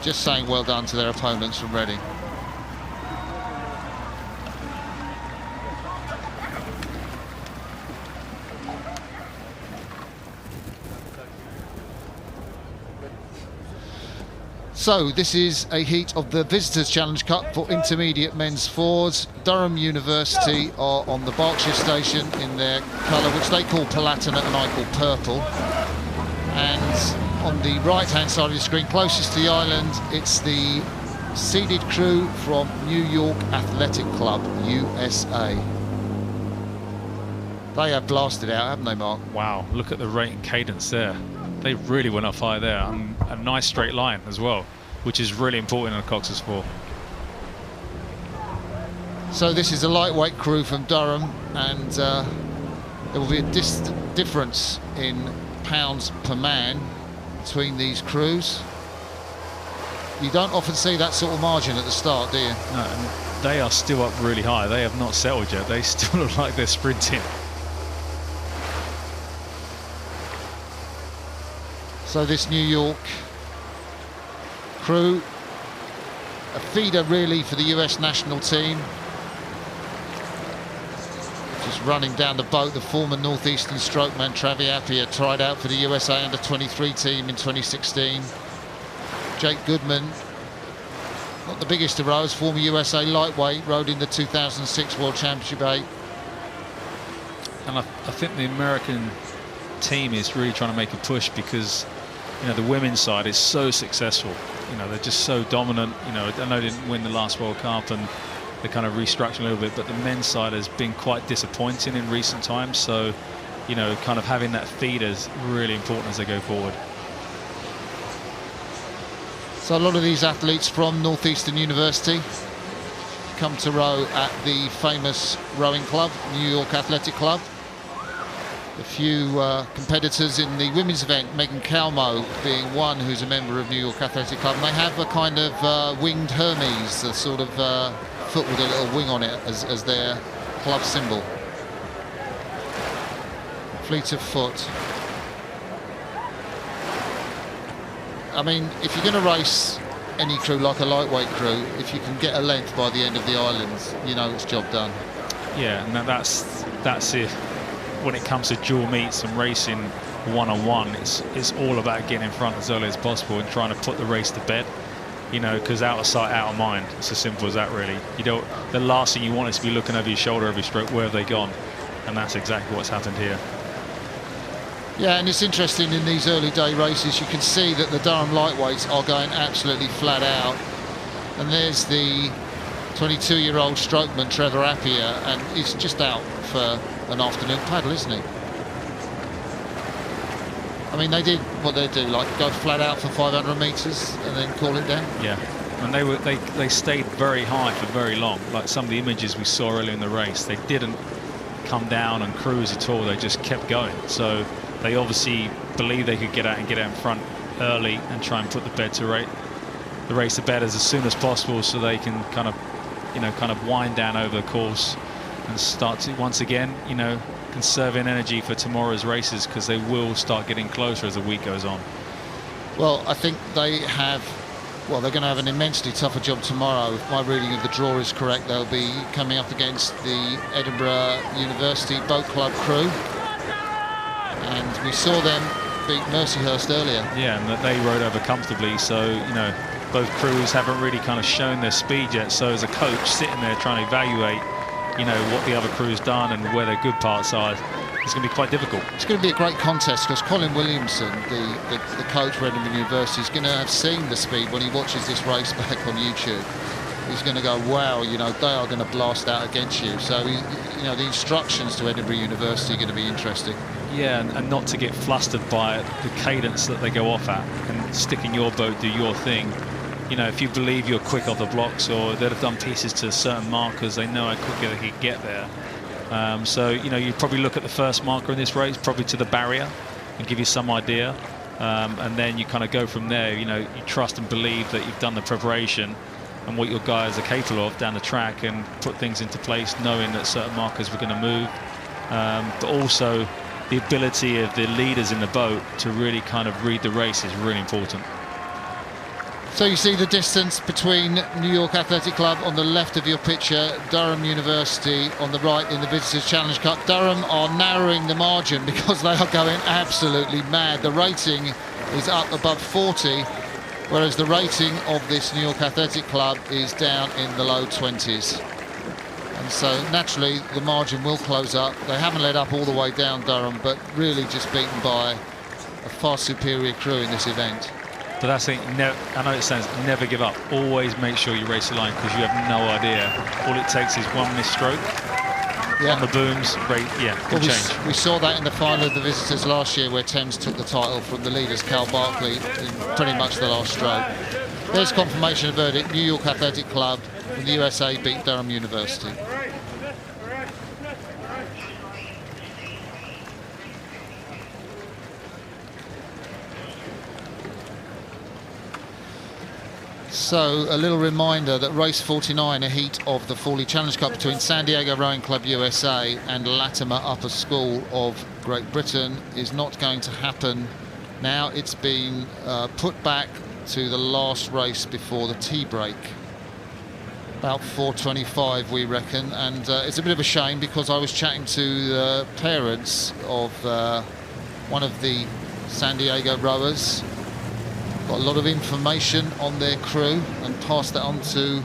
just saying well done to their opponents from Reading. So this is a heat of the Visitors Challenge Cup for intermediate men's forwards. Durham University are on the Berkshire station in their colour, which they call Palatinate and I call purple. And on the right-hand side of the screen, closest to the island, it's the seeded crew from New York Athletic Club, USA. They have blasted out, haven't they, Mark? Wow, look at the rate and cadence there. They really went up high there. A nice straight line as well, which is really important in a Cox's 4. So this is a lightweight crew from Durham, and there will be a difference in pounds per man between these crews. You don't often see that sort of margin at the start, do you? No, and they are still up really high. They have not settled yet. They still look like they're sprinting. So this New York crew, a feeder really for the US national team. Just running down the boat, the former Northeastern strokeman Travi Appiah tried out for the USA under-23 team in 2016. Jake Goodman, not the biggest of rowers, former USA lightweight, rowed in the 2006 World Championship 8. And I think the American team is really trying to make a push because, you know, the women's side is so successful. You know, they're just so dominant. You know, I know they didn't win the last World Cup and they're kind of restructuring a little bit, but the men's side has been quite disappointing in recent times. So, you know, kind of having that feeder is really important as they go forward. So a lot of these athletes from Northeastern University come to row at the famous rowing club, New York Athletic Club. A few competitors in the women's event, Megan Calmo being one who's a member of New York Athletic Club. And they have a kind of winged Hermes, a sort of foot with a little wing on it as their club symbol. Fleet of foot. I mean, if you're going to race any crew like a lightweight crew, if you can get a length by the end of the islands, you know it's job done. Yeah, and that's it. When it comes to dual meets and racing one-on-one, it's all about getting in front as early as possible and trying to put the race to bed. You know, because out of sight, out of mind. It's as simple as that, really. You don't. The last thing you want is to be looking over your shoulder every stroke. Where have they gone? And that's exactly what's happened here. Yeah, and it's interesting in these early day races, you can see that the Durham lightweights are going absolutely flat out. And there's the 22-year-old strokeman, Trevor Appiah, and he's just out for an afternoon paddle, isn't he? I mean, they did what they do, like go flat out for 500 metres and then call it down. Yeah, and they stayed very high for very long. Like some of the images we saw earlier in the race, they didn't come down and cruise at all. They just kept going. So they obviously believed they could get out in front early and try and put the race to bed as soon as possible, so they can kind of wind down over the course and start to once again, conserving energy for tomorrow's races, because they will start getting closer as the week goes on. Well, I think they're going to have an immensely tougher job tomorrow. If my reading of the draw is correct, they'll be coming up against the Edinburgh University Boat Club crew. And we saw them beat Mercyhurst earlier. Yeah, and that they rode over comfortably, so, both crews haven't really kind of shown their speed yet. So as a coach sitting there trying to evaluate what the other crew's done and where their good parts are, it's going to be quite difficult. It's going to be a great contest, because Colin Williamson, the coach for Edinburgh University, is going to have seen the speed when he watches this race back on YouTube. He's going to go, wow, they are going to blast out against you. So, the instructions to Edinburgh University are going to be interesting. Yeah, and not to get flustered by the cadence that they go off at, and stick in your boat, do your thing. If you believe you're quick off the blocks, or they'd have done pieces to certain markers, they know how quickly they could get there. So, you probably look at the first marker in this race, probably to the barrier, and give you some idea. And then you kind of go from there. You trust and believe that you've done the preparation and what your guys are capable of down the track, and put things into place, knowing that certain markers were going to move. But also the ability of the leaders in the boat to really kind of read the race is really important. So you see the distance between New York Athletic Club on the left of your picture, Durham University on the right in the Visitors Challenge Cup. Durham are narrowing the margin because they are going absolutely mad. The rating is up above 40, whereas the rating of this New York Athletic Club is down in the low 20s. And so naturally the margin will close up. They haven't led up all the way down, Durham, but really just beaten by a far superior crew in this event. But that's it. I know it sounds never give up. Always make sure you race the line, because you have no idea. All it takes is one misstroke on the booms. Can change. We saw that in the final of the Visitors last year, where Thames took the title from the leaders, Cal Barkley, in pretty much the last stroke. There's confirmation of verdict. New York Athletic Club from the USA beat Durham University. So a little reminder that race 49, a heat of the Fawley Challenge Cup between San Diego Rowing Club USA and Latimer Upper School of Great Britain, is not going to happen now. It's been put back to the last race before the tea break, about 4:25 we reckon, and it's a bit of a shame, because I was chatting to the parents of one of the San Diego rowers. Got a lot of information on their crew, and passed that on to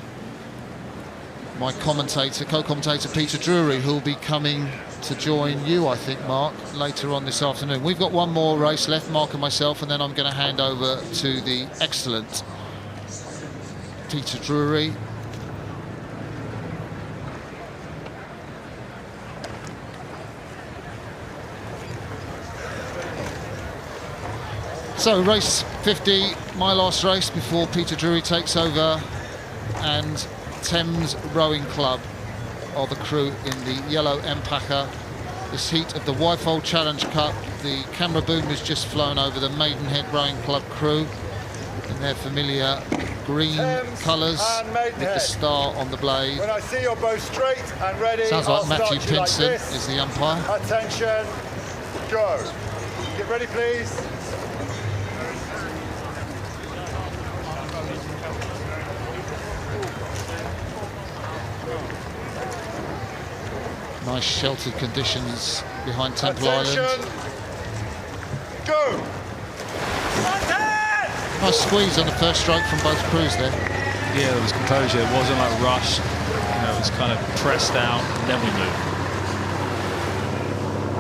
my co-commentator Peter Drury, who'll be coming to join you, I think, Mark, later on this afternoon. We've got one more race left, Mark and myself, and then I'm going to hand over to the excellent Peter Drury. So race 50 my last race before Peter Drury takes over, and Thames Rowing Club are the crew in the yellow Empacher. This heat of the Wifold Challenge Cup. The camera boom has just flown over the Maidenhead Rowing Club crew in their familiar green colours with the star on the blade. When I see your bow straight and ready, sounds like Matthew Pinson like is the umpire. Attention, go. Get ready, please. Nice sheltered conditions behind Temple Island. Go! Nice squeeze on the first stroke from both crews there. Yeah, there was composure. It wasn't like rushed. It was kind of pressed out, and then we moved.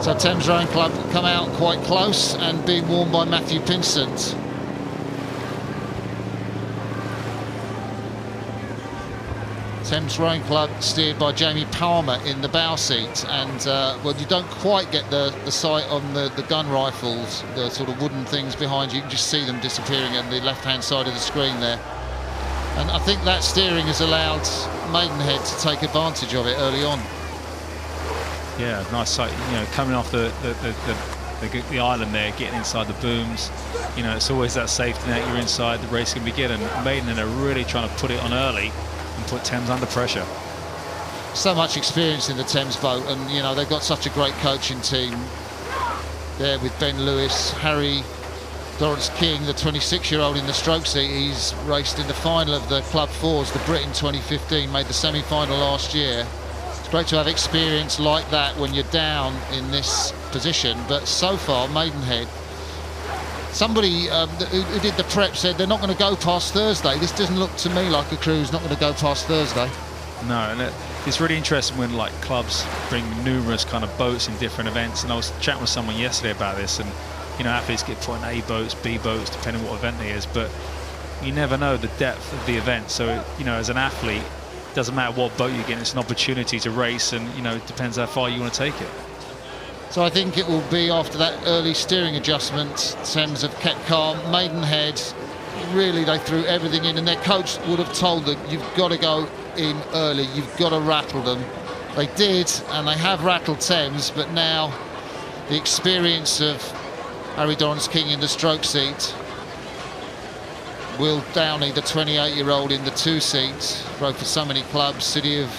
So Thames Rowing Club come out quite close and being warned by Matthew Pinson. Thames Rowing Club steered by Jamie Palmer in the bow seat, and well, you don't quite get the sight on the gun rifles, the sort of wooden things behind you. You can just see them disappearing on the left-hand side of the screen there. And I think that steering has allowed Maidenhead to take advantage of it early on. Yeah, nice sight. Coming off the island there, getting inside the booms. It's always that safety net. You're inside, the race can begin, and Maidenhead are really trying to put it on early and put Thames under pressure. So much experience in the Thames boat, and they've got such a great coaching team there with Ben Lewis, Harry Lawrence King, the 26-year-old in the stroke seat. He's raced in the final of the Club Fours, the Brit in 2015, made the semi-final last year. It's great to have experience like that when you're down in this position, but so far Maidenhead, somebody who did the prep said they're not going to go past Thursday. This doesn't look to me like a crew who's not going to go past Thursday. No, and it's really interesting when clubs bring numerous kind of boats in different events. And I was chatting with someone yesterday about this, and athletes get put in A boats, B boats, depending on what event it is. But you never know the depth of the event. So as an athlete, it doesn't matter what boat you get. It's an opportunity to race, and it depends how far you want to take it. So I think it will be after that early steering adjustment, Thames have kept calm. Maidenhead, really they threw everything in, and their coach would have told them, you've got to go in early, you've got to rattle them. They did, and they have rattled Thames, but now the experience of Harry Lawrence King in the stroke seat, Will Downey, the 28-year-old in the two seats, rode for so many clubs, City of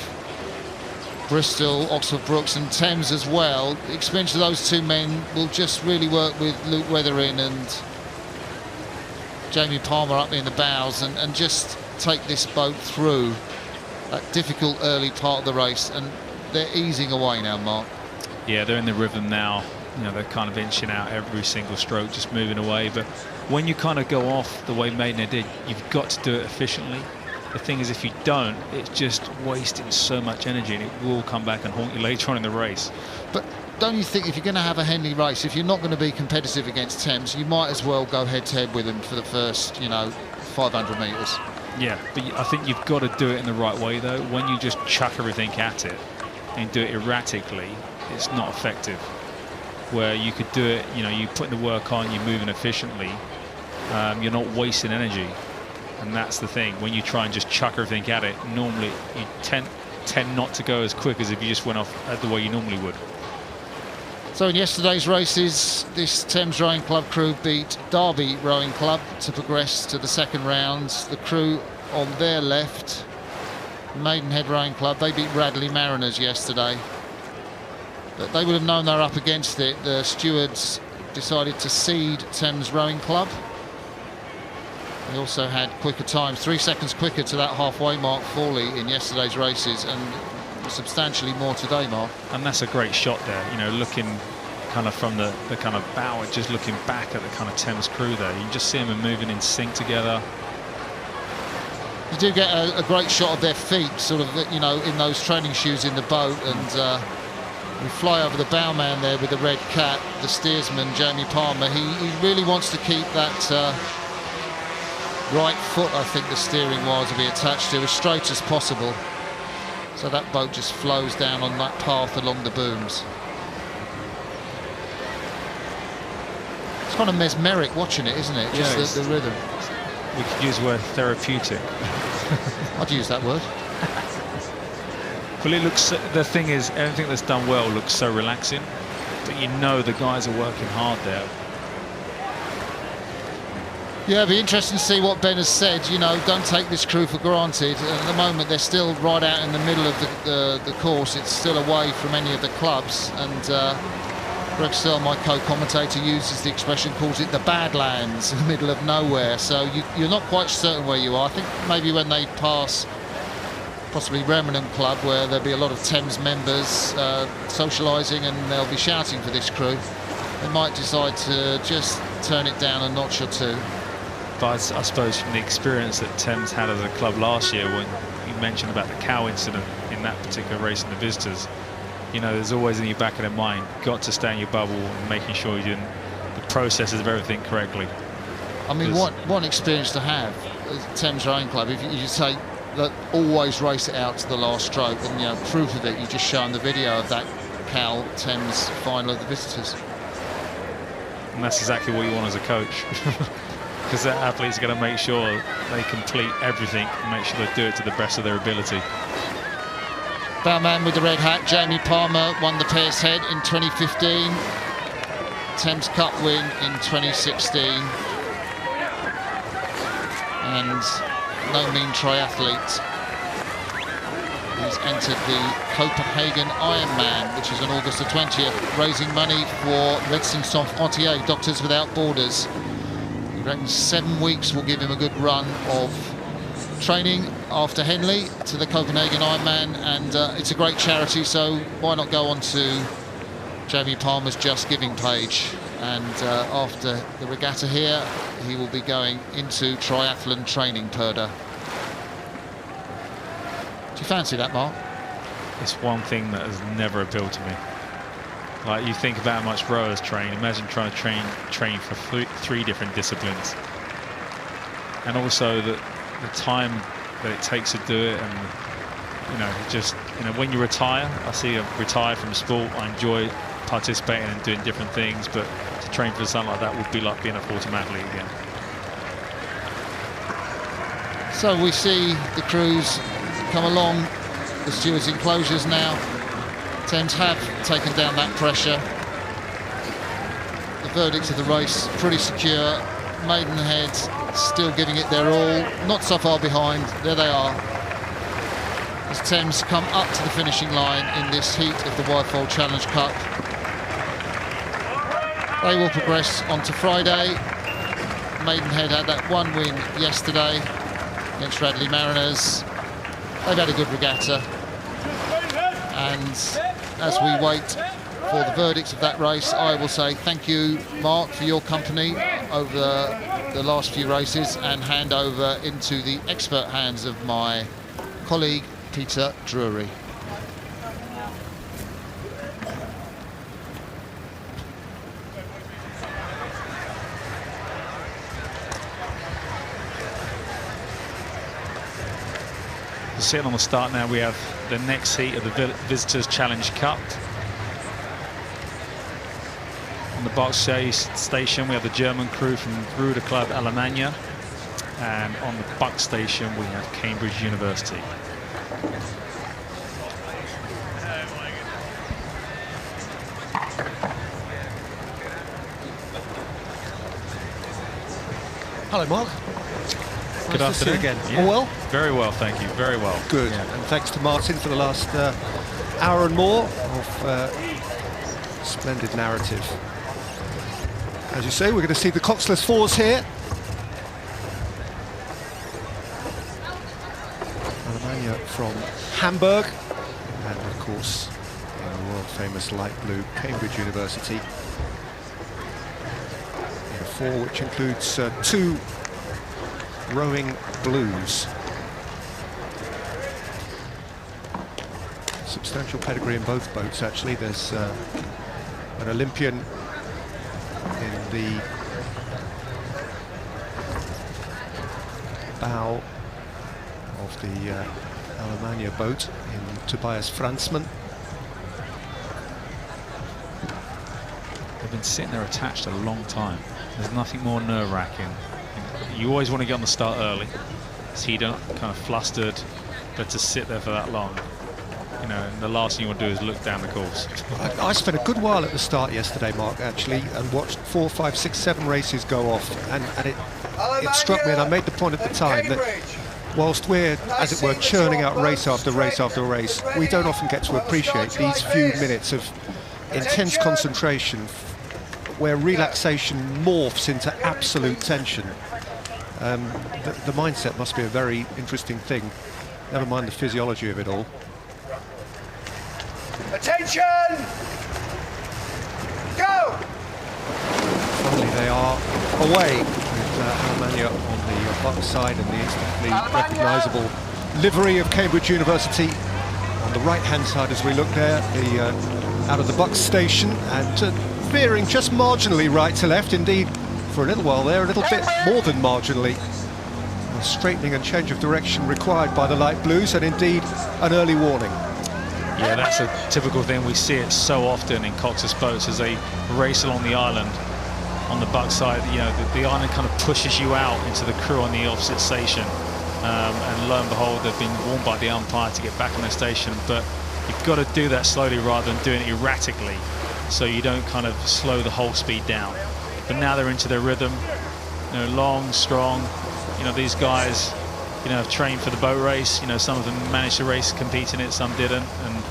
Bristol, Oxford Brooks and Thames as well. The experience of those two men will just really work with Luke Weatherin and Jamie Palmer up in the bows and just take this boat through that difficult early part of the race, and they're easing away now, Mark. Yeah, they're in the rhythm now. They're kind of inching out every single stroke, just moving away. But when you kind of go off the way Maidenhead did, you've got to do it efficiently. The thing is, if you don't, it's just wasting so much energy, and it will come back and haunt you later on in the race. But don't you think if you're going to have a Henley race, if you're not going to be competitive against Thames, you might as well go head-to-head with them for the first, 500 metres? Yeah, but I think you've got to do it in the right way, though. When you just chuck everything at it and do it erratically, it's not effective. Where you could do it, you put the work on, you're moving efficiently, you're not wasting energy. And that's the thing. When you try and just chuck everything at it, normally you tend not to go as quick as if you just went off the way you normally would. So in yesterday's races, this Thames Rowing Club crew beat Derby Rowing Club to progress to the second round. The crew on their left, Maidenhead Rowing Club, they beat Radley Mariners yesterday. But they would have known they're up against it. The stewards decided to seed Thames Rowing Club. They also had quicker times, 3 seconds quicker to that halfway mark Fawley in yesterday's races, and substantially more today, Mark. And that's a great shot there, looking kind of from the kind of bow, just looking back at the kind of Thames crew there. You can just see them moving in sync together. You do get a great shot of their feet, sort of, in those training shoes in the boat, and we fly over the bowman there with the red cap, the steersman, Jamie Palmer. He really wants to keep that right foot, I think the steering wires will be attached to, as straight as possible. So that boat just flows down on that path along the booms. It's kind of mesmeric watching it, isn't it? Just the rhythm. we could use the word therapeutic. I'd use that word. Well, it looks. The thing is, everything that's done well looks so relaxing, but you know the guys are working hard there. Yeah, it'll be interesting to see what Ben has said. You know, don't take this crew for granted. At the moment, they're still right out in the middle of the course. It's still away from any of the clubs. And Greg Still, my co-commentator, uses the expression, calls it the Badlands, in the middle of nowhere. So you're not quite certain where you are. I think maybe when they pass possibly Remnant Club, where there'll be a lot of Thames members socialising, and they'll be shouting for this crew, they might decide to just turn it down a notch or two. But I suppose from the experience that Thames had as a club last year, when you mentioned about the cow incident in that particular race in the visitors, you know, there's always in your back of their mind, got to stay in your bubble and making sure you're doing the processes of everything correctly. I mean, what experience to have as Thames Rowing Club, if you take that, always race it out to the last stroke, and you know, proof of it, you just shown the video of that Cal Thames final of the visitors. And that's exactly what you want as a coach. Because the athletes are going to make sure they complete everything and make sure they do it to the best of their ability. Bowman with the red hat, Jamie Palmer, won the Pearce Head in 2015. Thames Cup win in 2016. And no mean triathlete. He's entered the Copenhagen Ironman, which is on August the 20th, raising money for Médecins Sans Frontières, Doctors Without Borders. He reckons 7 weeks will give him a good run of training after Henley to the Copenhagen Ironman, and it's a great charity, so why not go on to Jamie Palmer's Just Giving page, and after the regatta here he will be going into triathlon training Purda. Do you fancy that, Mark? It's one thing that has never appealed to me. Like, you think about how much rowers train. Imagine trying to train for three different disciplines, and also the time that it takes to do it. And you know, just, you know, when you retire, I see you retire from sport. I enjoy participating and doing different things, but to train for something like that would be like being a full-time athlete again. So we see the crews come along the stewards' enclosures now. Thames have taken down that pressure. The verdict of the race pretty secure. Maidenhead still giving it their all, not so far behind. There they are, as Thames come up to the finishing line in this heat of the Wirefold Challenge Cup. They will progress on to Friday. Maidenhead had that one win yesterday against Radley Mariners. They've had a good regatta, and as we wait for the verdicts of that race, I will say thank you, Mark, for your company over the last few races, and hand over into the expert hands of my colleague Peter Drury. Sitting on the start now, we have the next heat of the Visitors Challenge Cup. On the box station, we have the German crew from Rue de Club Almania, and on the buck station we have Cambridge University. Hello, Mark. Good Nice to see afternoon. you again. Yeah. All well? Very well, thank you. Very well. Good. Yeah. And thanks to Martin for the last hour and more of splendid narrative. As you say, we're going to see the Coxless Fours here. Almania from Hamburg, and of course in the world famous light blue Cambridge University. The four, which includes two rowing blues. Substantial pedigree in both boats, actually. There's an Olympian in the bow of the Almania boat in Tobias Fransman. They've been sitting there attached a long time. There's nothing more nerve-wracking you always want to get on the start early, so you don't kind of flustered, but to sit there for that long, you know, and the last thing you want to do is look down the course. I spent a good while at the start yesterday, Mark, actually, and watched 4, 5, 6, 7 races go off, and it struck me, and I made the point at the time, that whilst we're, as it were, churning out race after race after race, we don't often get to appreciate these few minutes of intense concentration where relaxation morphs into absolute tension. The mindset must be a very interesting thing, never mind the physiology of it all. Attention! Go! Finally they are away with Almania on the buck side and the instantly recognisable livery of Cambridge University on the right hand side as we look there, out of the Bucks station, and veering just marginally right to left, indeed for a little while there, a little bit more than marginally. A straightening and change of direction required by the light blues, and indeed an early warning. Yeah, that's a typical thing. We see it so often in Cox's boats as they race along the island on the Buck side. You know, the island kind of pushes you out into the Curu on the opposite station, and lo and behold, they've been warned by the umpire to get back on their station. But you've got to do that slowly rather than doing it erratically, so you don't kind of slow the whole speed down. But now they're into their rhythm, you know, long, strong. You know, these guys, you know, have trained for the boat race. You know, some of them managed to race, compete in it, some didn't, and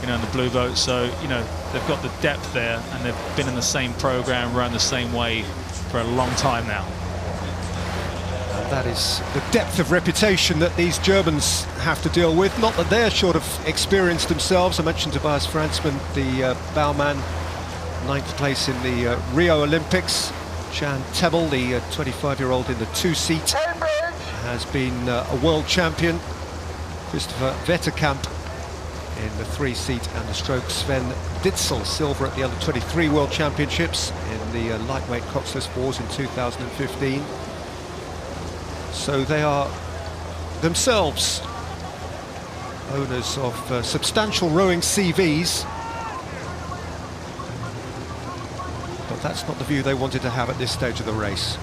you know, in the blue boat. So, you know, they've got the depth there, and they've been in the same program, run the same way for a long time now. And that is the depth of reputation that these Germans have to deal with. Not that they're short of experience themselves. I mentioned Tobias Franzmann, the bowman, 9th place in the Rio Olympics. Jan Tebel, the 25-year-old in the 2-seat, has been a world champion. Christopher Vetterkamp in the 3-seat and the stroke. Sven Ditzel, silver at the Under-23 World Championships in the lightweight coxless fours in 2015. So they are themselves owners of substantial rowing CVs. But that's not the view they wanted to have at this stage of the race.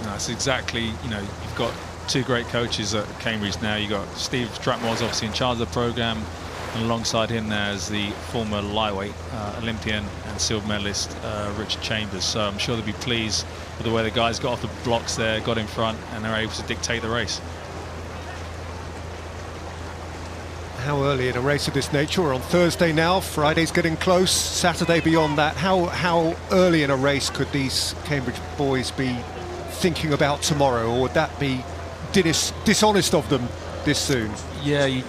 No, it's exactly, you know, you've got two great coaches at Cambridge now. You've got Steve Strackmore's obviously in charge of the programme, and alongside him there is the former lightweight Olympian and silver medalist Richard Chambers. So I'm sure they'll be pleased with the way the guys got off the blocks there, got in front, and they're able to dictate the race. How early in a race of this nature? We're on Thursday now, Friday's getting close, Saturday beyond that. How early in a race could these Cambridge boys be thinking about tomorrow, or would that be dishonest of them this soon? Yeah, you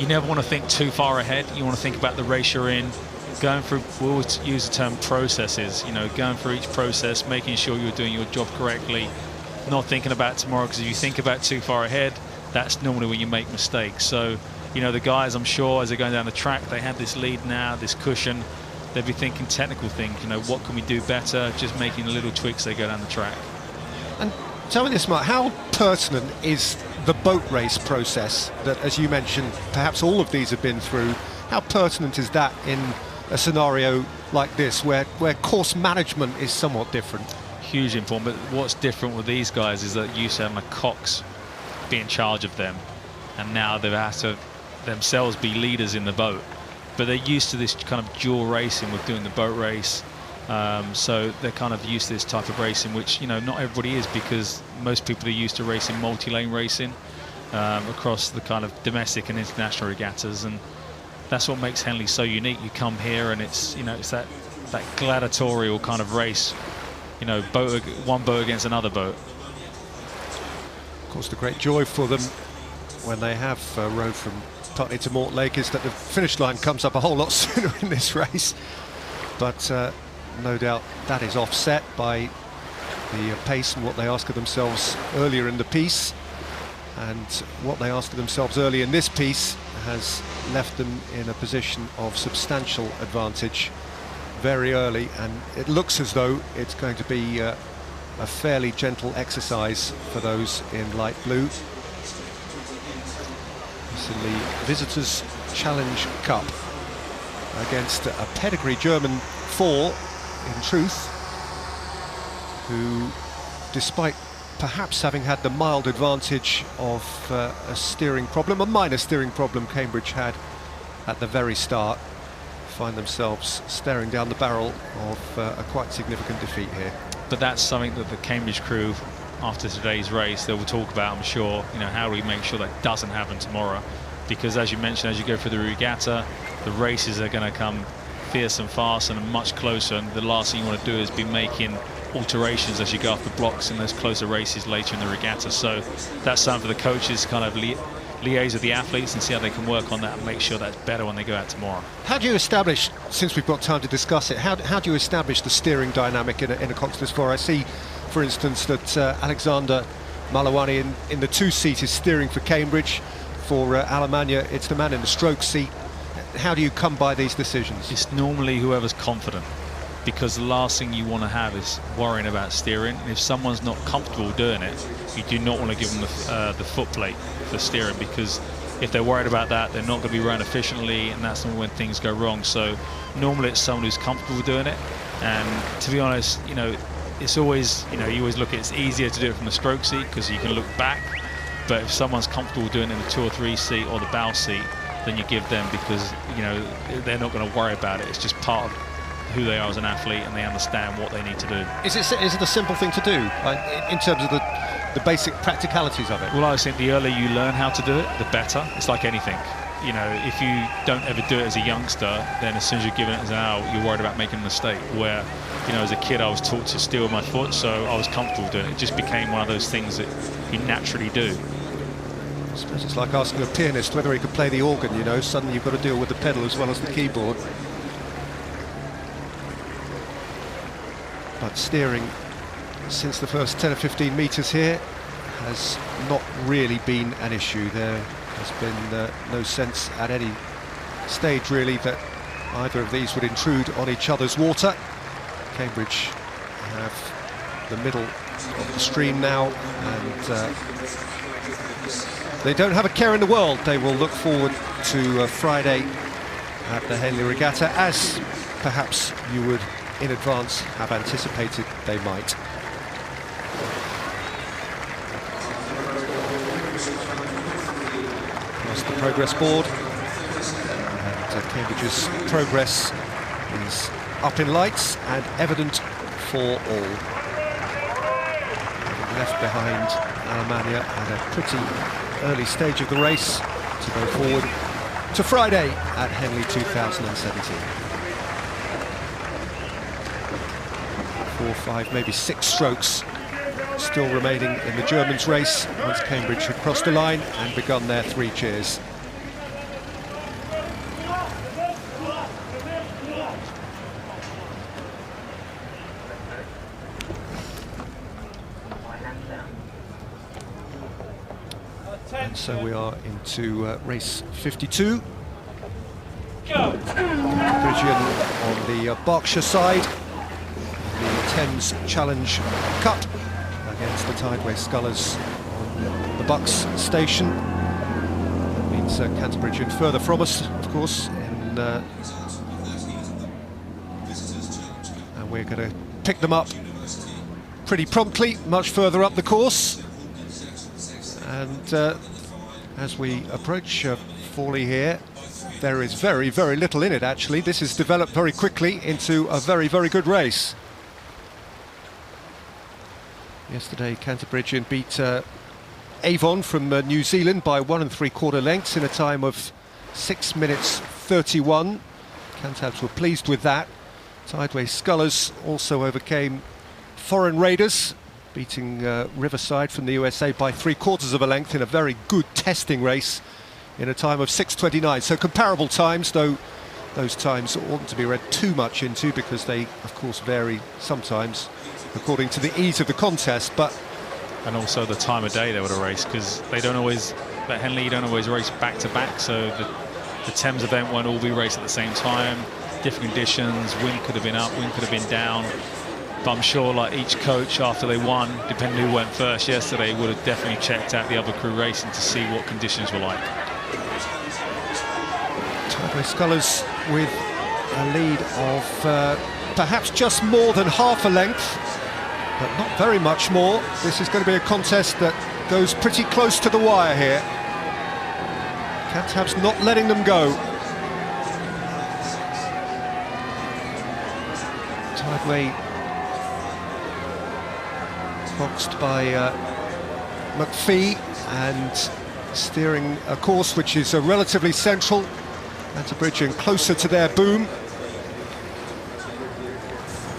never want to think too far ahead. You want to think about the race you're in, going through, we always use the term processes, you know, going through each process, making sure you're doing your job correctly, not thinking about tomorrow, because if you think about too far ahead, that's normally when you make mistakes. So, you know, the guys, I'm sure, as they're going down the track, they have this lead now, this cushion. They'll be thinking technical things, you know, what can we do better, just making little tweaks as they go down the track. And tell me this, Mark, how pertinent is the boat race process that, as you mentioned, perhaps all of these have been through? How pertinent is that in a scenario like this, where course management is somewhat different? Hugely important, but what's different with these guys is that you used to have a cox be in charge of them, and now they've had to themselves be leaders in the boat, but they're used to this kind of dual racing with doing the boat race, so they're kind of used to this type of racing, which, you know, not everybody is, because most people are used to racing multi-lane racing across the kind of domestic and international regattas, and that's what makes Henley so unique. You come here and it's, you know, it's that gladiatorial kind of race, you know, one boat against another boat. Of course, the great joy for them when they have rowed from Putney to Mortlake is that the finish line comes up a whole lot sooner in this race, but no doubt that is offset by the pace and what they ask of themselves earlier in the piece, and what they ask of themselves early in this piece has left them in a position of substantial advantage very early, and it looks as though it's going to be a fairly gentle exercise for those in light blue. It's in the Visitors Challenge Cup against a pedigree German four, in truth, who, despite perhaps having had the mild advantage of a steering problem, a minor steering problem Cambridge had at the very start, find themselves staring down the barrel of a quite significant defeat here. But that's something that the Cambridge crew, after today's race, they will talk about, I'm sure. You know, how do we make sure that doesn't happen tomorrow? Because as you mentioned, as you go through the regatta, the races are going to come fierce and fast and much closer, and the last thing you want to do is be making alterations as you go off the blocks in those closer races later in the regatta. So that's something for the coaches to kind of liaise with the athletes and see how they can work on that and make sure that's better when they go out tomorrow. How do you establish, since we've got time to discuss it, how do you establish the steering dynamic in a Coxless 4? I see, for instance, that Alexander Malawani in the 2-seat is steering for Cambridge. For Almania, it's the man in the stroke seat. How do you come by these decisions? It's normally whoever's confident, because the last thing you want to have is worrying about steering. And if someone's not comfortable doing it, you do not want to give them the foot plate for steering, because if they're worried about that, they're not going to be run efficiently, and that's when things go wrong. So normally it's someone who's comfortable doing it. And to be honest, you know, it's always, you know, you always look at it's easier to do it from the stroke seat because you can look back. But if someone's comfortable doing it in the 2 or 3 seat or the bow seat, then you give them, because, you know, they're not going to worry about it. It's just part of who they are as an athlete, and they understand what they need to do. Is it a simple thing to do in terms of the basic practicalities of it? Well, I think the earlier you learn how to do it, the better. It's like anything. You know, if you don't ever do it as a youngster, then as soon as you're given it as an adult, you're worried about making a mistake. Where, you know, as a kid, I was taught to steer with my foot, so I was comfortable doing it. It just became one of those things that you naturally do. I suppose it's like asking a pianist whether he could play the organ, you know. Suddenly you've got to deal with the pedal as well as the keyboard. But steering, since the first 10 or 15 metres here, has not really been an issue. There has been no sense at any stage, really, that either of these would intrude on each other's water. Cambridge have the middle of the stream now, and they don't have a care in the world. They will look forward to Friday at the Henley Regatta, as perhaps you would in advance have anticipated they might. Across the progress board, and Cambridge's progress is up in lights and evident for all. Left behind Almania at a pretty early stage of the race to go forward to Friday at Henley 2017. 4, 5, maybe 6 strokes still remaining in the Germans' race once Cambridge had crossed the line and begun their 3 cheers. And so we are into race 52. Cantabridgian on the Berkshire side, the Thames Challenge Cup against the Tideway Scullers on the Bucks station. That means Cantabridgian further from us, of course, and we're going to pick them up pretty promptly, much further up the course. And as we approach Fawley here, there is very, very little in it, actually. This has developed very quickly into a very, very good race. Yesterday, Cantabridgian beat Avon from New Zealand by 1 3/4 lengths in a time of 6 minutes 31. Cantabs were pleased with that. Tideway Scullers also overcame Foreign Raiders, beating Riverside from the USA by 3/4 of a length in a very good testing race in a time of 6:29. So comparable times, though those times oughtn't to be read too much into, because they, of course, vary sometimes according to the ease of the contest. And also the time of day they would have raced, because they don't always, at Henley, you don't always race back to back, so the Thames event won't all be raced at the same time. Different conditions, wind could have been up, wind could have been down. But I'm sure, like, each coach, after they won, depending who went first yesterday, would have definitely checked out the other crew racing to see what conditions were like. Tideway Scullers with a lead of perhaps just more than half a length but not very much more. This is going to be a contest that goes pretty close to the wire here. Cantab's not letting them go. Tideway boxed by McPhee and steering a course which is relatively central. Cantabridgian closer to their boom.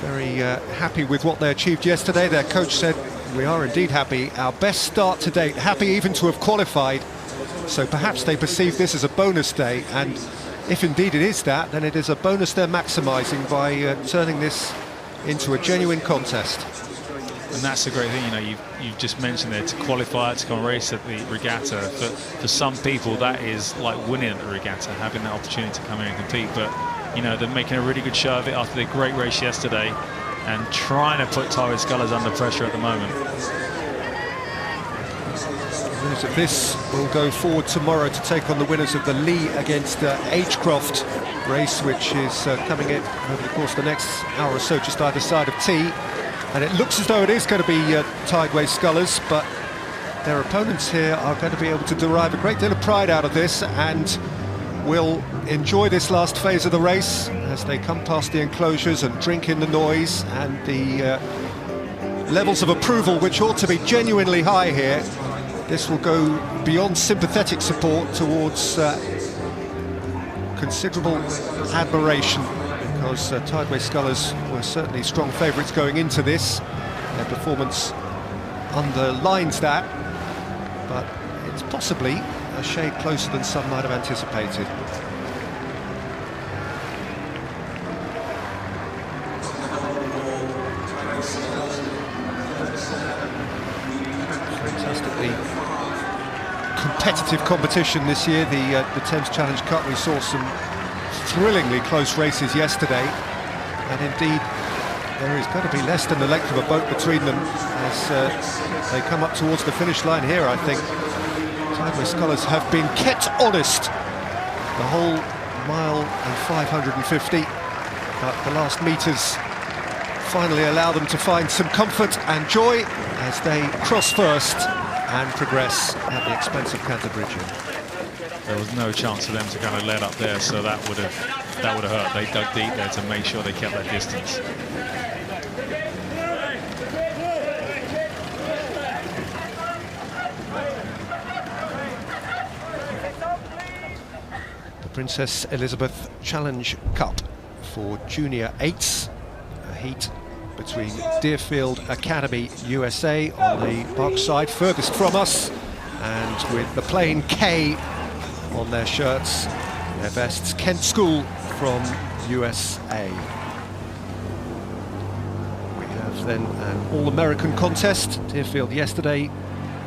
Very happy with what they achieved yesterday. Their coach said, "We are indeed happy. Our best start to date. Happy even to have qualified." So perhaps they perceive this as a bonus day, and if indeed it is that, then it is a bonus they're maximising by turning this into a genuine contest. And that's the great thing, you know, you've just mentioned there, to qualify, to come and race at the regatta. For some people, that is like winning at the regatta, having that opportunity to come in and compete. But, you know, they're making a really good show of it after their great race yesterday and trying to put Tideway Scullers under pressure at the moment. The winners of this will go forward tomorrow to take on the winners of the Lee against Agecroft race, which is coming in over the course of the next hour or so, just either side of Tea. And it looks as though it is going to be Tideway Scullers, but their opponents here are going to be able to derive a great deal of pride out of this and will enjoy this last phase of the race as they come past the enclosures and drink in the noise and the levels of approval, which ought to be genuinely high here. This will go beyond sympathetic support towards considerable admiration, because Tideway Scullers were certainly strong favourites going into this. Their performance underlines that, but it's possibly a shade closer than some might have anticipated. Fantastically competitive competition this year, the Thames Challenge Cup. We saw some thrillingly close races yesterday, and indeed there is going to be less than the length of a boat between them as they come up towards the finish line here. I think Tideway Scullers have been kept honest the whole mile and 550, but the last metres finally allow them to find some comfort and joy as they cross first and progress at the expense of Cantabridgian. There was no chance for them to kind of let up there, so that would have hurt. They dug deep there to make sure they kept that distance. The Princess Elizabeth Challenge Cup for Junior 8s, a heat between Deerfield Academy USA on the park side, furthest from us, and with the plain K on their shirts, their vests, Kent School from USA. We have then an all-American contest. Deerfield yesterday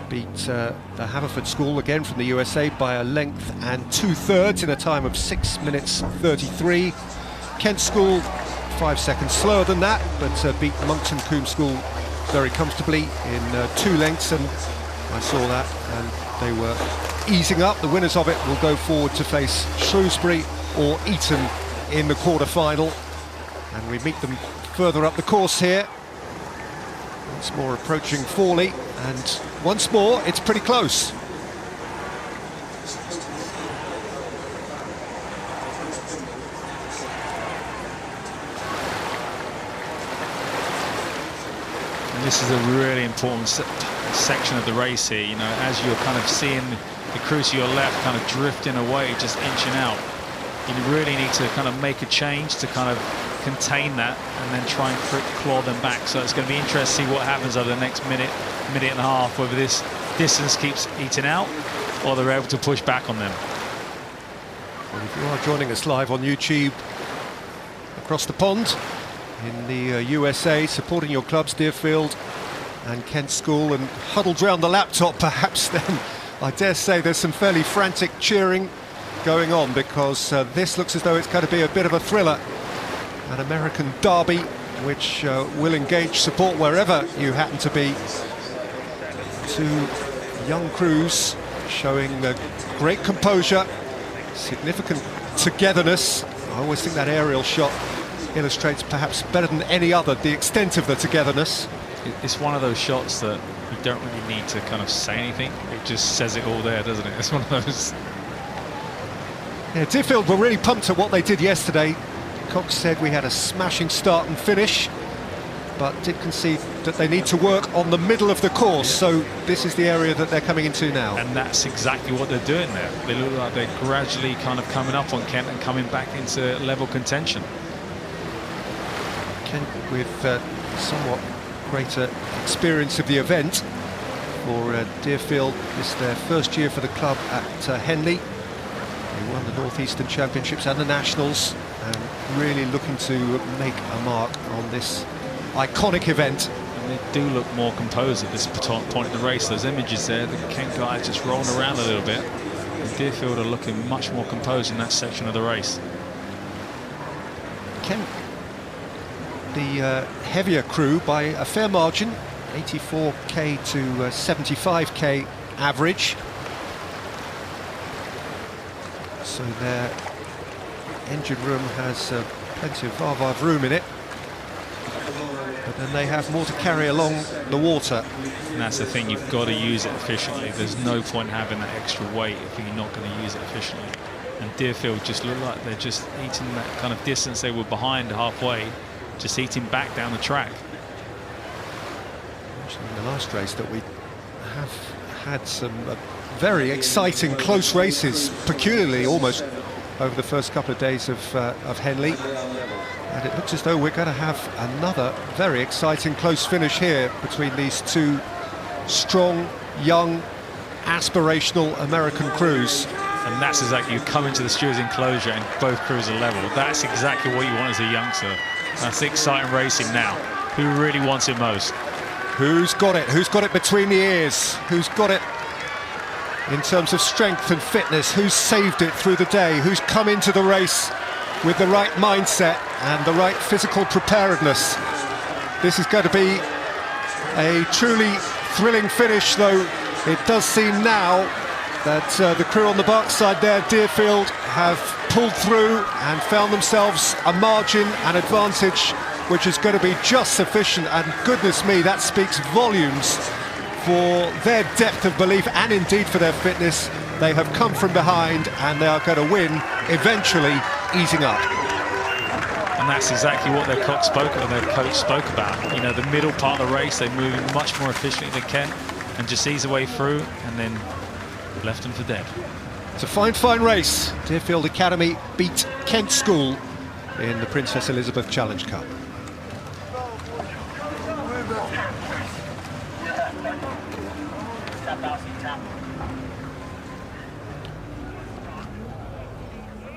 beat the Haverford School, again from the USA, by a length and 2/3 in a time of 6 minutes 33. Kent School 5 seconds slower than that, but beat Moncton Combe School very comfortably in 2 lengths, and I saw that, and they were easing up. The winners of it will go forward to face Shrewsbury or Eton in the quarter-final, and we meet them further up the course here. Once more approaching Forley, and once more it's pretty close. And this is a really important section of the race here, you know, as you're kind of seeing the crew to your left kind of drifting away, just inching out. You really need to kind of make a change to kind of contain that and then try and claw them back. So it's going to be interesting to see what happens over the next minute and a half, whether this distance keeps eating out or they're able to push back on them. Well, if you are joining us live on YouTube across the pond in the USA, supporting your clubs, Deerfield and Kent School, and huddled round the laptop perhaps, then I dare say there's some fairly frantic cheering going on, because this looks as though it's going to be a bit of a thriller. An American derby which will engage support wherever you happen to be. 2 young crews showing great composure, significant togetherness. I always think that aerial shot illustrates perhaps better than any other the extent of the togetherness. It's one of those shots that you don't really need to kind of say anything. It just says it all there, doesn't it? It's one of those. Yeah, Deerfield were really pumped at what they did yesterday. Cox said we had a smashing start and finish, but did concede that they need to work on the middle of the course, so this is the area that they're coming into now. And that's exactly what they're doing there. They look like they're gradually kind of coming up on Kent and coming back into level contention. Kent with somewhat greater experience of the event. For Deerfield, this is their first year for the club at Henley. They won the Northeastern Championships and the Nationals, and really looking to make a mark on this iconic event. And they do look more composed at this point in the race. Those images there, the Kent guys just rolling around a little bit. And Deerfield are looking much more composed in that section of the race. Kent, the heavier crew by a fair margin, 84k to 75k average. So their engine room has plenty of room in it, but then they have more to carry along the water. And that's the thing, you've got to use it efficiently. There's no point having that extra weight if you're not going to use it efficiently. And Deerfield just look like they're just eating that kind of distance they were behind halfway, just eating back down the track. Actually, in the last race that we have had some very exciting close races, peculiarly almost over the first couple of days of Henley, and it looks as though we're going to have another very exciting close finish here between these two strong, young, aspirational American crews. And that's exactly, you come into the stewards enclosure and both crews are level. That's exactly what you want as a youngster. That's exciting racing now. Who really wants it most? Who's got it? Who's got it between the ears? Who's got it in terms of strength and fitness? Who's saved it through the day? Who's come into the race with the right mindset and the right physical preparedness? This is going to be a truly thrilling finish, though it does seem now that the crew on the Berk side there, Deerfield, have pulled through and found themselves a margin, an advantage, which is going to be just sufficient. And goodness me, that speaks volumes for their depth of belief and indeed for their fitness. They have come from behind and they are going to win, eventually easing up. And that's exactly what their coach spoke about. You know, the middle part of the race, they move much more efficiently than Kent and just ease their way through, and then left them for dead. It's a fine race. Deerfield Academy beat Kent School in the Princess Elizabeth Challenge Cup.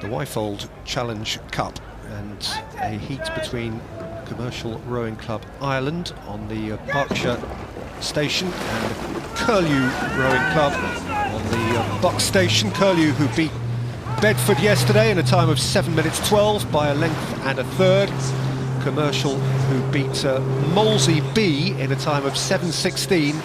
The Wyfold Challenge Cup, and a heat between Commercial Rowing Club Ireland on the Berkshire station and Curu Rowing Club on the Buck station. Curu, who beat Bedford yesterday in a time of 7 minutes 12 by a length and a third. Commercial, who beat Molesey B in a time of 7:16,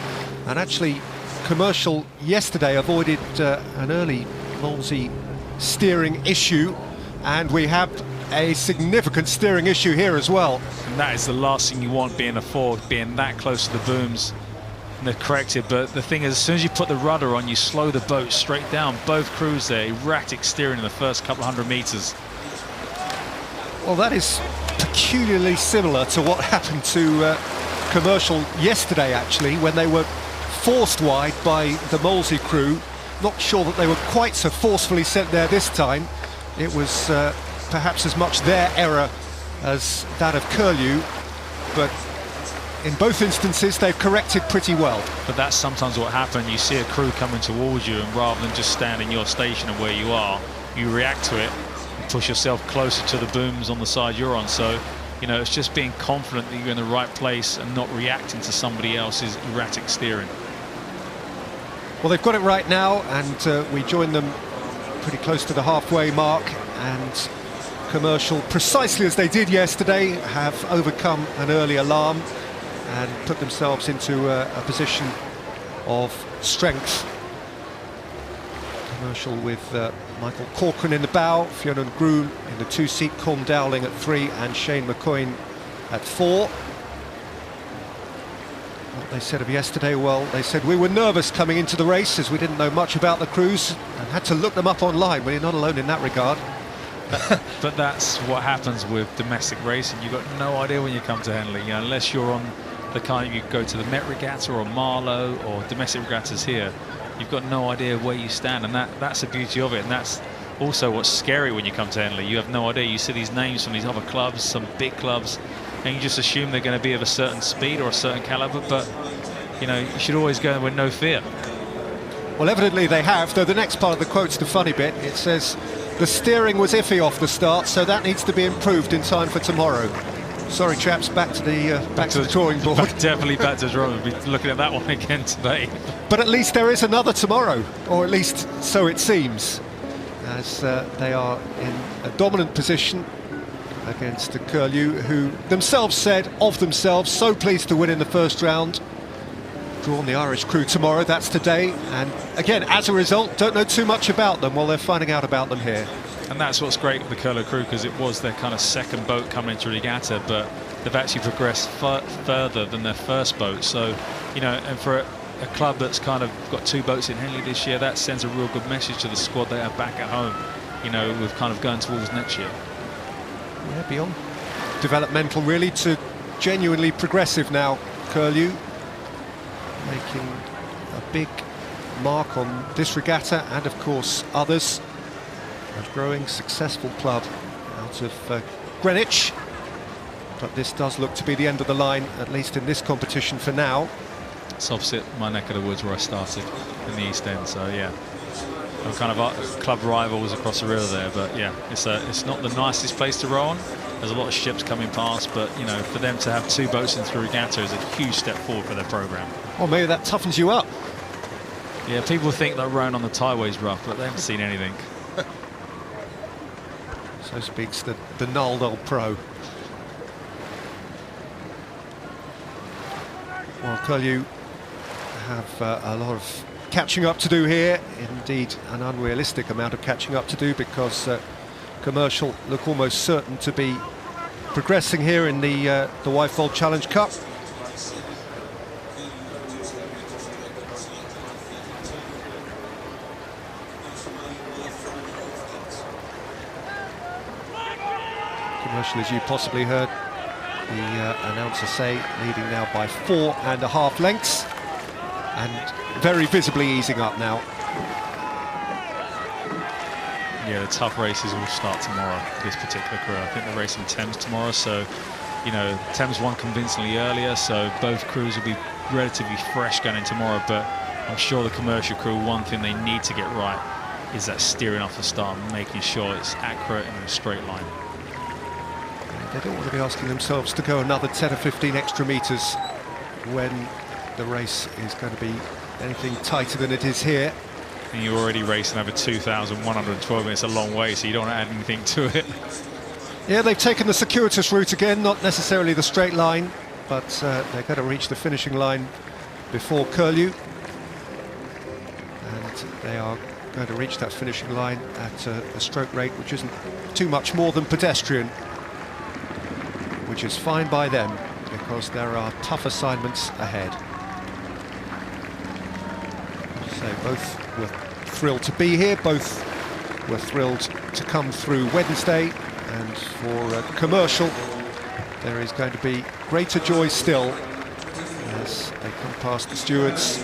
and actually Commercial yesterday avoided an early Molesey steering issue, and we have a significant steering issue here as well. And that is the last thing you want, being a Ford, being that close to the booms. And they're corrected, but the thing is, as soon as you put the rudder on, you slow the boat straight down. Both crews there, erratic steering in the first couple of 100 metres. Well, that is peculiarly similar to what happened to Commercial yesterday, actually, when they were forced wide by the Molesey crew. Not sure that they were quite so forcefully sent there this time. It was perhaps as much their error as that of Curu, but in both instances they've corrected pretty well. But that's sometimes what happens. You see a crew coming towards you, and rather than just stand in your station and where you are, you react to it and push yourself closer to the booms on the side you're on. So, you know, it's just being confident that you're in the right place and not reacting to somebody else's erratic steering. Well, they've got it right now, and we join them pretty close to the halfway mark, and Commercial, precisely as they did yesterday, have overcome an early alarm and put themselves into a position of strength. Commercial with Michael Corcoran in the bow, Fionn Groom in the two-seat, Colm Dowling at 3 and Shane McCoyne at 4. What they said of yesterday, well, they said we were nervous coming into the race as we didn't know much about the crews and had to look them up online. Well, you're not alone in that regard. But that's what happens with domestic racing. You've got no idea when you come to Henley, you know, unless you're on the kind you go to the Met Regatta or Marlow or domestic regattas here. You've got no idea where you stand, and that's the beauty of it. And that's also what's scary when you come to Henley. You have no idea. You see these names from these other clubs, some big clubs, and you just assume they're going to be of a certain speed or a certain caliber. But you know, you should always go with no fear. Well, evidently they have, though the next part of the quote's the funny bit. It says, the steering was iffy off the start, so that needs to be improved in time for tomorrow. Sorry, chaps, back to the drawing board. Definitely back to the drawing board. We'll be looking at that one again today. But at least there is another tomorrow, or at least so it seems, as they are in a dominant position against the Curu, who themselves said of themselves, so pleased to win in the first round. Drawn the Irish crew tomorrow, that's today, and again, as a result, don't know too much about them. Well, they're finding out about them here. And that's what's great with the Curu crew, because it was their kind of second boat coming into regatta, but they've actually progressed further than their first boat. So, you know, and for a club that's kind of got two boats in Henley this year, that sends a real good message to the squad they have back at home, you know, with kind of going towards next year. Yeah, beyond developmental really to genuinely progressive now, Curu, making a big mark on this regatta and of course others. A growing successful club out of Greenwich, but this does look to be the end of the line, at least in this competition for now. It's opposite my neck of the woods where I started in the East End, so yeah, I'm kind of club rivals across the river there. But yeah, it's not the nicest place to row on. There's a lot of ships coming past, but you know, for them to have two boats into the regatta is a huge step forward for their programme. Well, maybe that toughens you up. Yeah, people think that rowing on the Tideway is rough, but they haven't seen anything. So speaks the gnarled old pro. Well, Curu have a lot of catching up to do here. Indeed, an unrealistic amount of catching up to do, because Commercial look almost certain to be progressing here in the Wyfold Challenge Cup. Commercial, as you possibly heard the announcer say, leading now by 4.5 lengths, and very visibly easing up now. Yeah, the tough races will start tomorrow for this particular crew. I think they're racing Thames tomorrow, so you know, Thames won convincingly earlier, so both crews will be relatively fresh going in tomorrow. But I'm sure the Commercial crew, one thing they need to get right is that steering off the start, making sure it's accurate and in a straight line. They don't want to be asking themselves to go another 10 or 15 extra metres when the race is going to be anything tighter than it is here. And you're already racing over 2,112 minutes, a long way, so you don't want to add anything to it. Yeah, they've taken the circuitous route again, not necessarily the straight line, but they're going to reach the finishing line before Curu. And they are going to reach that finishing line at a stroke rate which isn't too much more than pedestrian, which is fine by them, because there are tough assignments ahead. So both were thrilled to be here, both were thrilled to come through Wednesday, and for Commercial there is going to be greater joy still as they come past the stewards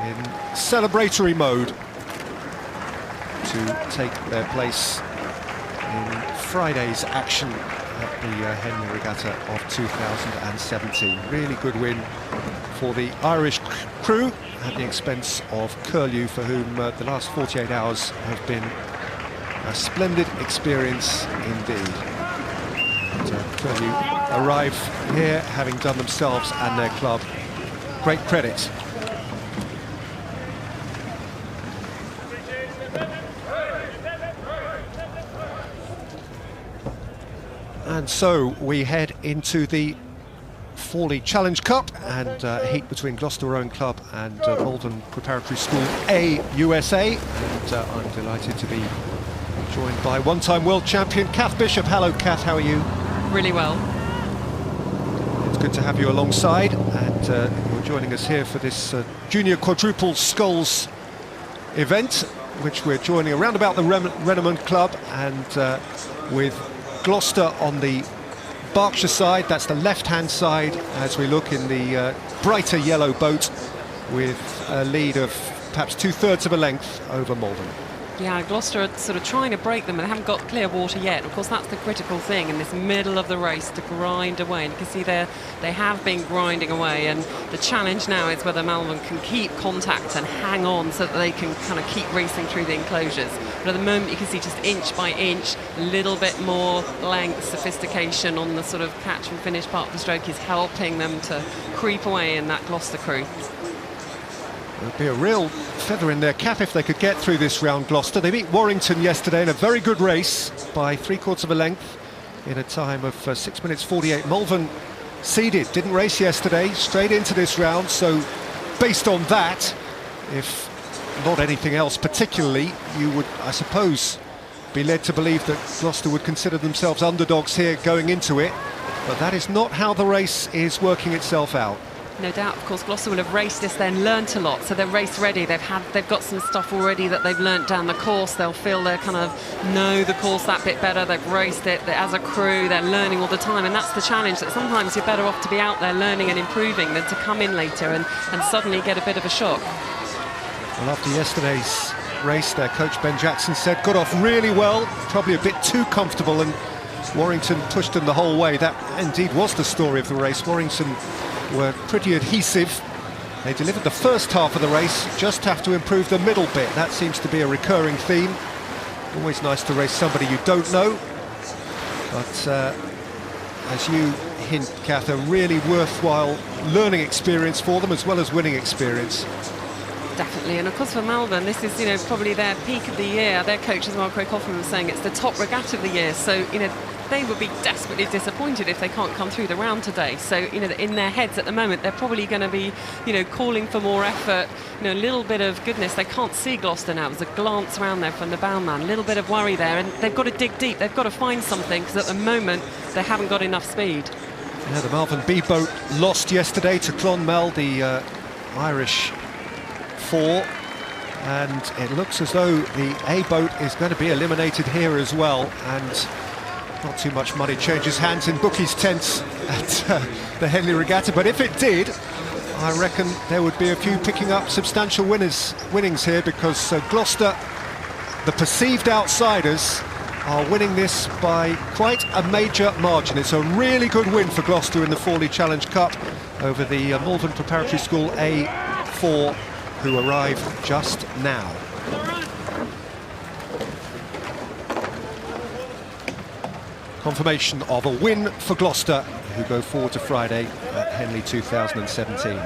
in celebratory mode to take their place in Friday's action at the Henley Regatta of 2017. Really good win for the Irish crew at the expense of Curu, for whom the last 48 hours have been a splendid experience indeed. And Curu arrive here having done themselves and their club great credit. And so we head into the Forley Challenge Cup and heat between Gloucester Rowing Club and Malvern Preparatory School A USA. And I'm delighted to be joined by one-time world champion Kath Bishop. Hello, Kath, how are you? Really well. good to have you alongside, and you're joining us here for this Junior Quadruple Sculls event, which we're joining around about the Renneman Club, and with Gloucester on the Berkshire side. That's the left-hand side as we look in the brighter yellow boat, with a lead of perhaps 2/3 of a length over Malvern. Yeah, Gloucester are sort of trying to break them, and they haven't got clear water yet. Of course, that's the critical thing in this middle of the race, to grind away. And you can see they have been grinding away, and the challenge now is whether Malvern can keep contact and hang on so that they can kind of keep racing through the enclosures. But at the moment, you can see just inch by inch, a little bit more length, sophistication on the sort of catch and finish part of the stroke is helping them to creep away in that Gloucester crew. It would be a real feather in their cap if they could get through this round, Gloucester. They beat Warrington yesterday in a very good race by 3/4 of a length in a time of 6 minutes 48. Malvern seeded, didn't race yesterday, straight into this round. So based on that, if not anything else particularly, you would, I suppose, be led to believe that Gloucester would consider themselves underdogs here going into it. But that is not how the race is working itself out. No doubt, of course, Gloucester will have raced this, then learnt a lot, so they're race ready. They've got some stuff already that they've learnt down the course. They'll feel they kind of know the course that bit better. They've raced it as a crew. They're learning all the time, and that's the challenge. That sometimes you're better off to be out there learning and improving than to come in later and suddenly get a bit of a shock. Well, after yesterday's race, their coach Ben Jackson said got off really well, probably a bit too comfortable, and Warrington pushed them the whole way. That indeed was the story of the race. Warrington were pretty adhesive. They delivered the first half of the race, just have to improve the middle bit. That seems to be a recurring theme. Always nice to race somebody you don't know, but as you hint, Kath, a really worthwhile learning experience for them as well as winning experience. Definitely, and of course for Malvern, this is, you know, probably their peak of the year. Their coach, as Mark Hoffman was saying, it's the top regatta of the year, so, you know, they would be desperately disappointed if they can't come through the round today. So, you know, in their heads at the moment, they're probably going to be, you know, calling for more effort, you know, a little bit of goodness. They can't see Gloucester now. There's a glance around there from the bowman, a little bit of worry there, and they've got to dig deep. They've got to find something, because at the moment, they haven't got enough speed. Yeah, the Malvern B boat lost yesterday to Clonmel, the Irish 4, and it looks as though the A boat is going to be eliminated here as well, and not too much money changes hands in bookies' tents at the Henley Regatta, but if it did, I reckon there would be a few picking up substantial winnings here, because Gloucester, the perceived outsiders, are winning this by quite a major margin. It's a really good win for Gloucester in the Forley Challenge Cup over the Malvern Preparatory School A4, who arrive just now. Confirmation of a win for Gloucester, who go forward to Friday at Henley 2017.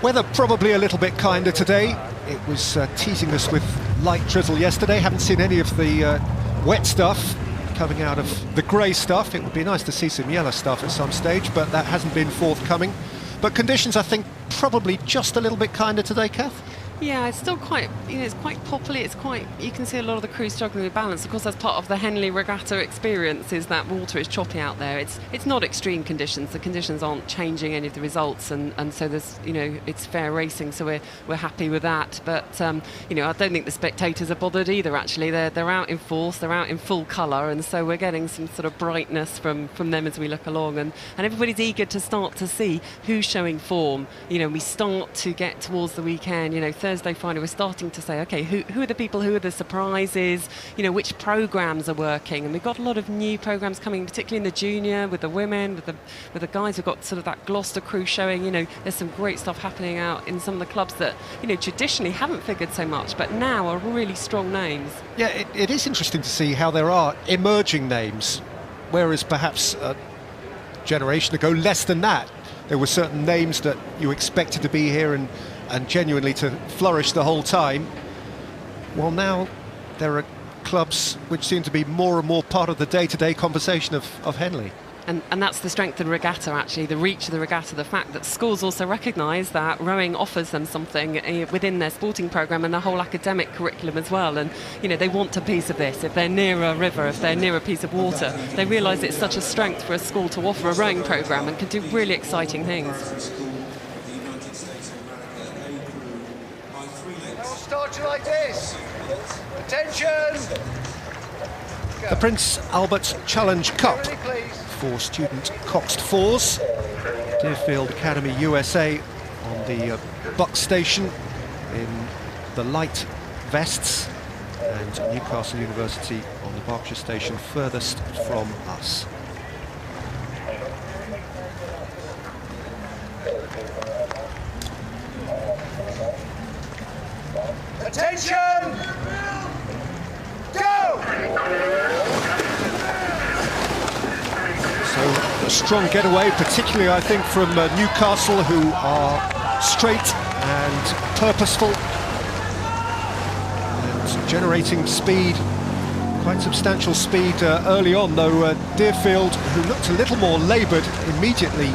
Weather probably a little bit kinder today. It was teasing us with light drizzle yesterday. Haven't seen any of the wet stuff coming out of the grey stuff. It would be nice to see some yellow stuff at some stage, but that hasn't been forthcoming. But conditions, I think, probably just a little bit kinder today, Kath? Yeah, it's still quite, you know, it's quite poppy. It's quite, you can see a lot of the crew struggling with balance. Of course, that's part of the Henley Regatta experience, is that water is choppy out there. It's not extreme conditions. The conditions aren't changing any of the results, and so there's, you know, it's fair racing. So we're happy with that. But you know, I don't think the spectators are bothered either. Actually, they're out in force. They're out in full colour, and so we're getting some sort of brightness from them as we look along, and everybody's eager to start to see who's showing form. You know, we start to get towards the weekend. You know, Thursday, Friday, we're starting to say, okay, who are the people, who are the surprises, you know, which programmes are working, and we've got a lot of new programmes coming, particularly in the junior, with the women, with the guys. We've got sort of that Gloucester crew showing, you know, there's some great stuff happening out in some of the clubs that, you know, traditionally haven't figured so much, but now are really strong names. Yeah, it is interesting to see how there are emerging names, whereas perhaps a generation ago, less than that, there were certain names that you expected to be here and genuinely to flourish the whole time. Well, now there are clubs which seem to be more and more part of the day-to-day conversation of Henley. And that's the strength of the regatta, actually, the reach of the regatta, the fact that schools also recognise that rowing offers them something within their sporting programme and their whole academic curriculum as well. And, you know, they want a piece of this. If they're near a river, if they're near a piece of water, they realise it's such a strength for a school to offer a rowing programme and can do really exciting things. We'll start you like this. Attention! The Prince Albert Challenge Cup Ready, please. for student coxed fours. Deerfield Academy USA on the buck station in the light vests, and Newcastle University on the Berkshire station furthest from us. Attention! So a strong getaway, particularly I think from Newcastle, who are straight and purposeful and generating speed, quite substantial speed early on, though Deerfield, who looked a little more laboured immediately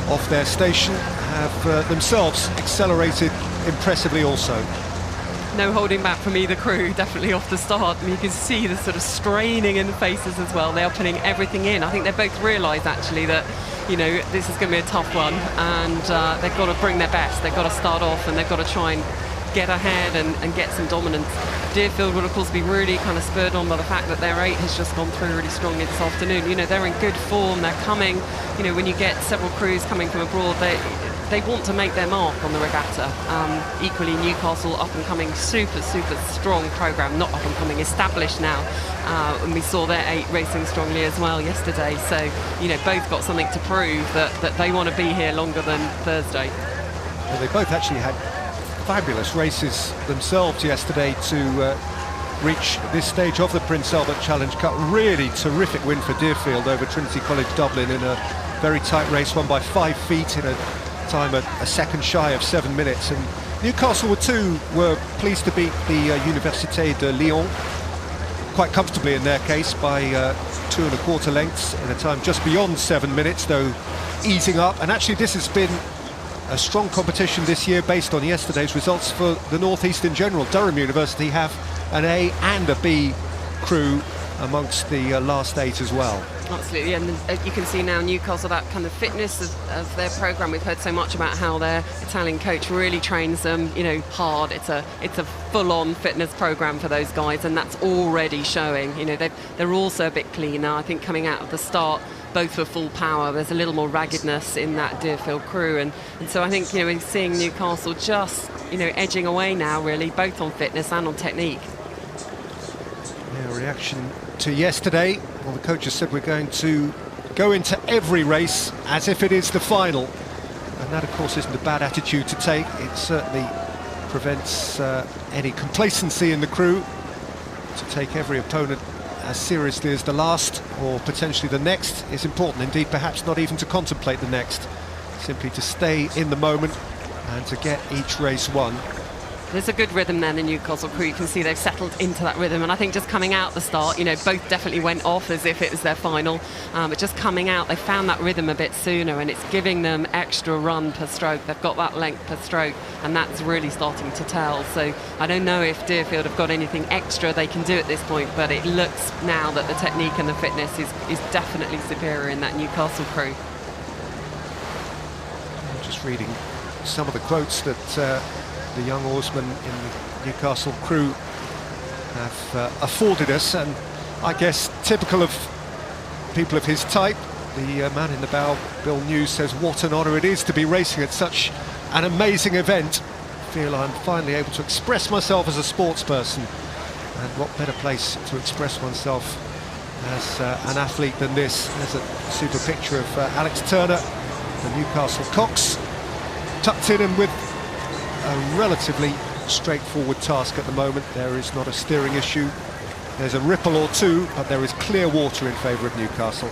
off their station, have themselves accelerated impressively also. No holding back from either crew, definitely off the start, and you can see the sort of straining in the faces as well. They are putting everything in. I think they both realise actually that, you know, this is going to be a tough one, and they've got to bring their best. They've got to start off and they've got to try and get ahead and get some dominance. Deerfield will of course be really kind of spurred on by the fact that their 8 has just gone through really strongly this afternoon. You know, they're in good form, they're coming, you know, when you get several crews coming from abroad, they want to make their mark on the regatta. Equally, Newcastle up and coming, super strong programme, not up and coming, established now. And we saw their 8 racing strongly as well yesterday. So, you know, both got something to prove that they want to be here longer than Thursday. Well, they both actually had fabulous races themselves yesterday to reach this stage of the Prince Albert Challenge Cup. Really terrific win for Deerfield over Trinity College Dublin in a very tight race, won by 5 feet in a time a second shy of 7 minutes. And Newcastle were pleased to beat the Université de Lyon quite comfortably in their case by 2 1/4 lengths in a time just beyond 7 minutes, though easing up. And actually this has been a strong competition this year based on yesterday's results for the North East in general. Durham University have an A and a B crew amongst the last 8 as well. Absolutely, and you can see now Newcastle, that kind of fitness of their programme. We've heard so much about how their Italian coach really trains them, you know, hard. It's a full-on fitness programme for those guys, and that's already showing. You know, they're also a bit cleaner. I think coming out of the start, both were full power. There's a little more raggedness in that Deerfield crew, and so I think, you know, we're seeing Newcastle just, you know, edging away now, really, both on fitness and on technique. Yeah, reaction to yesterday. Well, the coaches said we're going to go into every race as if it is the final, and that of course isn't a bad attitude to take. It certainly prevents any complacency in the crew to take every opponent as seriously as the last, or potentially the next, is important. Indeed, perhaps not even to contemplate the next, simply to stay in the moment and to get each race won. There's a good rhythm there, the Newcastle crew. You can see they've settled into that rhythm, and I think just coming out the start, you know, both definitely went off as if it was their final, but just coming out, they found that rhythm a bit sooner, and it's giving them extra run per stroke. They've got that length per stroke, and that's really starting to tell. So I don't know if Deerfield have got anything extra they can do at this point, but it looks now that the technique and the fitness is definitely superior in that Newcastle crew. I'm just reading some of the quotes that the young oarsmen in the Newcastle crew have afforded us, and I guess typical of people of his type, the man in the bow, Bill News, says what an honour it is to be racing at such an amazing event. I feel I'm finally able to express myself as a sports person, and what better place to express oneself as an athlete than this. There's a super picture of Alex Turner, the Newcastle Cox, tucked in and with a relatively straightforward task at the moment. There is not a steering issue. There's a ripple or two, but there is clear water in favour of Newcastle.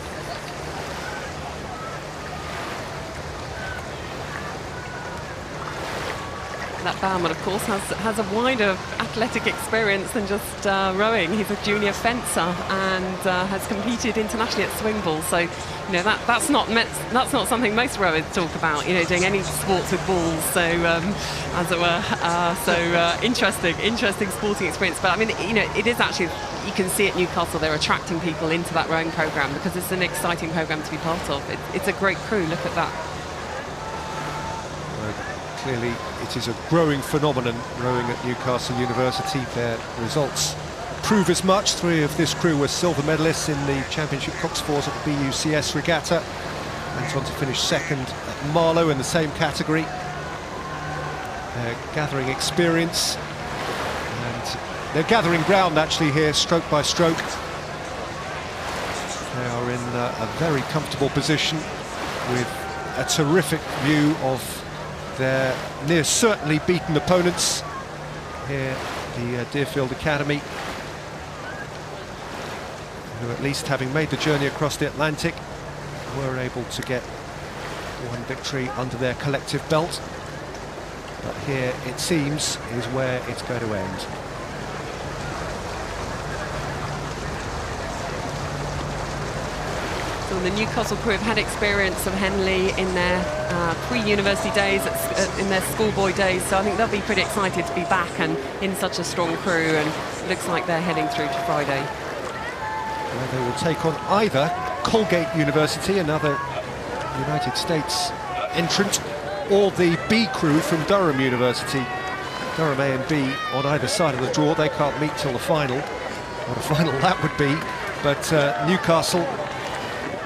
that bowman, of course, has a wider athletic experience than just rowing. He's a junior fencer and has competed internationally at swing ball. So, you know, that's not something most rowers talk about. You know, doing any sports with balls. So, as it were, interesting sporting experience. But I mean, you know, it is actually, you can see at Newcastle they're attracting people into that rowing programme because it's an exciting programme to be part of. It's a great crew. Look at that. Clearly, it is a growing phenomenon, rowing at Newcastle University. Their results prove as much. 3 of this crew were silver medalists in the Championship Coxforce at the BUCS Regatta. Went on to finish second at Marlow in the same category. They're gathering experience, and they're gathering ground actually here, stroke by stroke. They are in a very comfortable position with a terrific view of their near certainly beaten opponents here at the Deerfield Academy, who, at least having made the journey across the Atlantic, were able to get one victory under their collective belt. But here, it seems, is where it's going to end. So the Newcastle crew have had experience of Henley in their pre-university days, in their schoolboy days, so I think they'll be pretty excited to be back and in such a strong crew, and it looks like they're heading through to Friday. Where they will take on either Colgate University, another United States entrant, or the B crew from Durham University. Durham A and B on either side of the draw. They can't meet till the final. What a final that would be. But Newcastle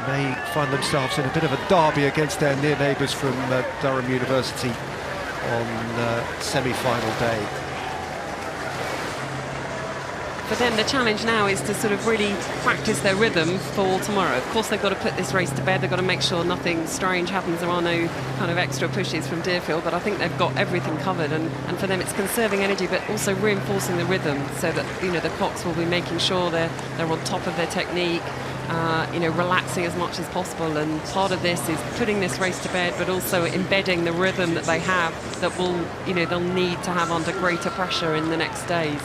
may find themselves in a bit of a derby against their near neighbours from Durham University on semi-final day. For them, the challenge now is to sort of really practice their rhythm for tomorrow. Of course, they've got to put this race to bed. They've got to make sure nothing strange happens. There are no kind of extra pushes from Deerfield, but I think they've got everything covered. And for them, it's conserving energy, but also reinforcing the rhythm so that, you know, the cocks will be making sure they're on top of their technique, you know, relaxing as much as possible. And part of this is putting this race to bed, but also embedding the rhythm that they have that will, you know, they'll need to have under greater pressure in the next days.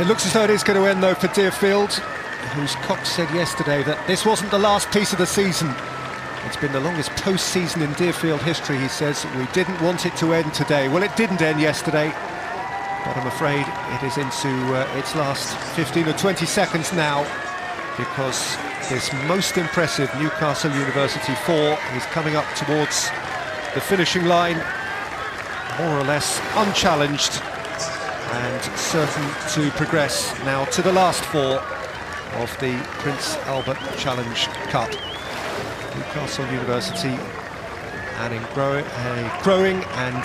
It looks as though it is going to end, though, for Deerfield, whose cock said yesterday that this wasn't the last piece of the season. It's been the longest post-season in Deerfield history, he says. We didn't want it to end today. Well, it didn't end yesterday, but I'm afraid it is into its last 15 or 20 seconds now, because this most impressive Newcastle University 4 is coming up towards the finishing line, more or less unchallenged, and certain to progress now to the last 4 of the Prince Albert Challenge Cup. Newcastle University, and a growing and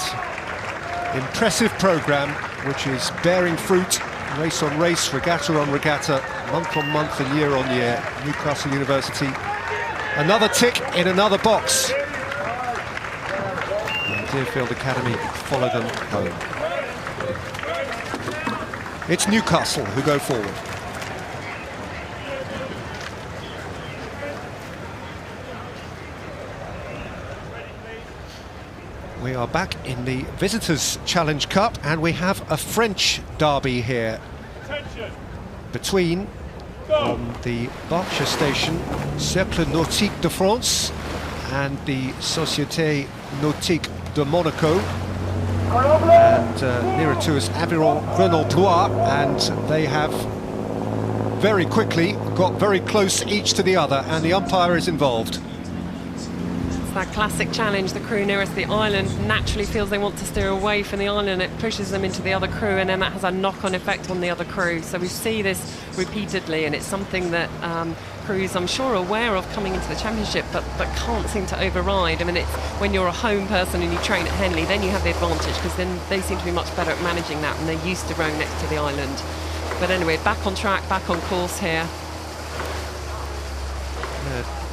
impressive programme which is bearing fruit, race on race, regatta on regatta, month on month and year on year. Newcastle University, another tick in another box. And Deerfield Academy follow them home. It's Newcastle who go forward. We are back in the Visitors' Challenge Cup, and we have a French derby here between, on the Berkshire station, Cercle Nautique de France and the Société Nautique de Monaco. And nearer to us, Aviron Grenoblois, and they have very quickly got very close each to the other, and the umpire is involved. It's that classic challenge. The crew nearest the island naturally feels they want to steer away from the island. It pushes them into the other crew, and then that has a knock-on effect on the other crew. So we see this repeatedly, and it's something that crews, I'm sure, are aware of coming into the championship, but can't seem to override. I mean, it's when you're a home person and you train at Henley, then you have the advantage, because then they seem to be much better at managing that, and they're used to rowing next to the island. But anyway, back on track, back on course here.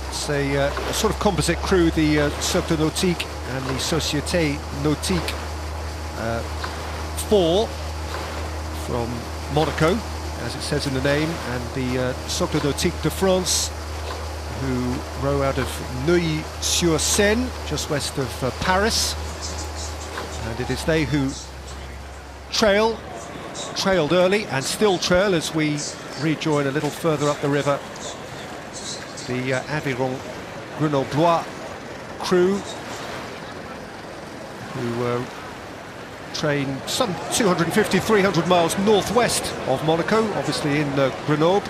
It's a sort of composite crew, the Cercle Nautique and the Société Nautique 4 from Monaco, as it says in the name, and the Cercle Nautique de France, who row out of Neuilly-sur-Seine, just west of Paris. And it is they who trailed early and still trail as we rejoin a little further up the river. The Aviron Grenoblois crew, who train some 250-300 miles northwest of Monaco, obviously in Grenoble,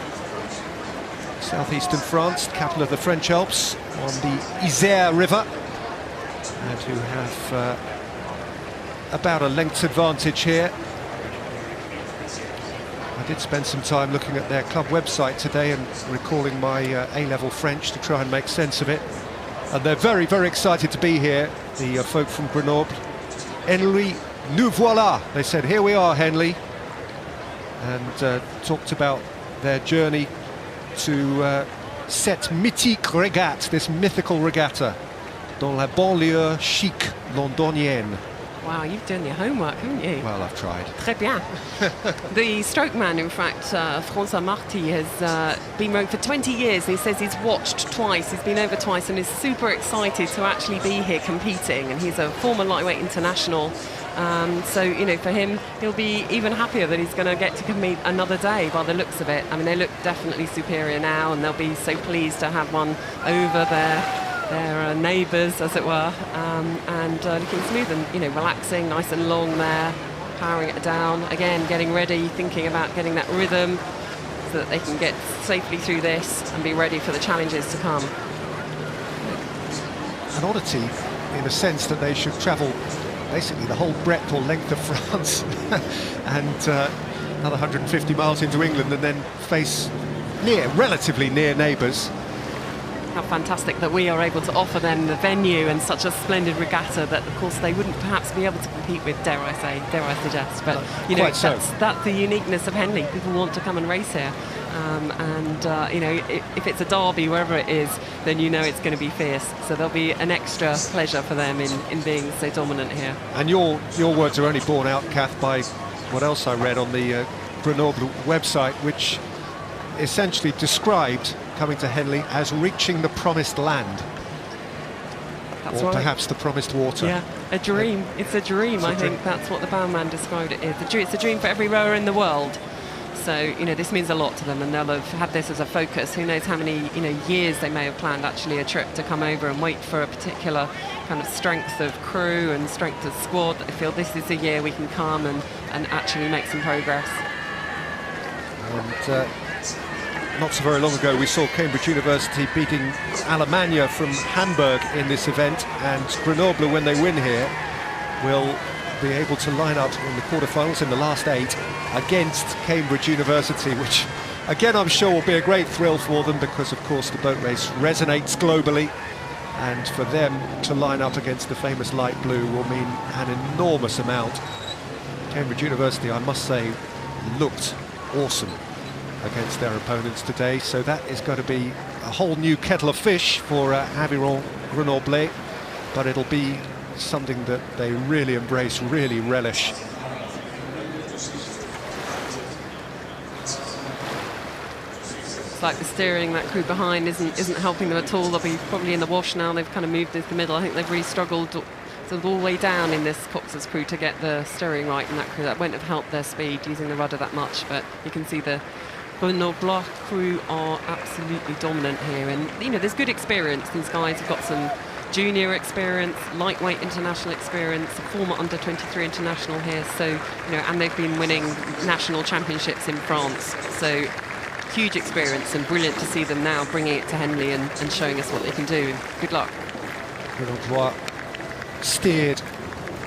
southeastern France, capital of the French Alps, on the Isère River, and who have about a length's advantage here. I did spend some time looking at their club website today and recalling my A-level French to try and make sense of it. And they're very, very excited to be here, the folk from Grenoble. Henley, nous voilà, they said, here we are, Henley. And talked about their journey to cette mythique regatta, this mythical regatta, dans la banlieue chic londonienne. Wow, you've done your homework, haven't you? Well, I've tried. Très bien. The stroke man, in fact, François Marty, has been rowing for 20 years, and he says he's watched twice, he's been over twice, and is super excited to actually be here competing. And he's a former lightweight international, so, you know, for him, he'll be even happier that he's going to get to compete another day by the looks of it. I mean, they look definitely superior now, and they'll be so pleased to have one over their neighbours, as it were, and looking smooth and, you know, relaxing, nice and long there, powering it down, again getting ready, thinking about getting that rhythm so that they can get safely through this and be ready for the challenges to come. An oddity in a sense that they should travel basically the whole breadth or length of France and another 150 miles into England and then face relatively near neighbours. How fantastic that we are able to offer them the venue and such a splendid regatta that, of course, they wouldn't perhaps be able to compete with, dare I suggest. But, you know, that's the uniqueness of Henley. People want to come and race here. You know, if it's a derby, wherever it is, then you know it's going to be fierce. So there'll be an extra pleasure for them in being so dominant here. And your words are only borne out, Kath, by what else I read on the Grenoble website, which essentially described coming to Henley as reaching the promised land. That's or right. Perhaps the promised water. Yeah, a dream. It's a dream. I think that's what the bowman described it as. It's a dream for every rower in the world. So, you know, this means a lot to them, and they'll have had this as a focus. Who knows how many, you know, years they may have planned actually a trip to come over and wait for a particular kind of strength of crew and strength of squad. They feel this is the year we can come and actually make some progress. And not so very long ago we saw Cambridge University beating Almania from Hamburg in this event, and Grenoble, when they win here, will be able to line up in the quarterfinals in the last 8 against Cambridge University, which again I'm sure will be a great thrill for them, because of course the boat race resonates globally, and for them to line up against the famous light blue will mean an enormous amount. Cambridge University, I must say, looked awesome against their opponents today, so that is going to be a whole new kettle of fish for Aviron Grenoble, but it'll be something that they really embrace, really relish. It's like the steering, that crew behind isn't helping them at all. They'll be probably in the wash now. They've kind of moved into the middle. I think they've really struggled sort of all the way down in this Cox's crew to get the steering right in that crew. That won't have helped their speed using the rudder that much, but you can see the Grenoble crew are absolutely dominant here, and you know, there's good experience. These guys have got some junior experience, lightweight international experience, a former under-23 international here, so, you know, and they've been winning national championships in France, so huge experience, and brilliant to see them now bringing it to Henley and showing us what they can do. Good luck. Grenoble steered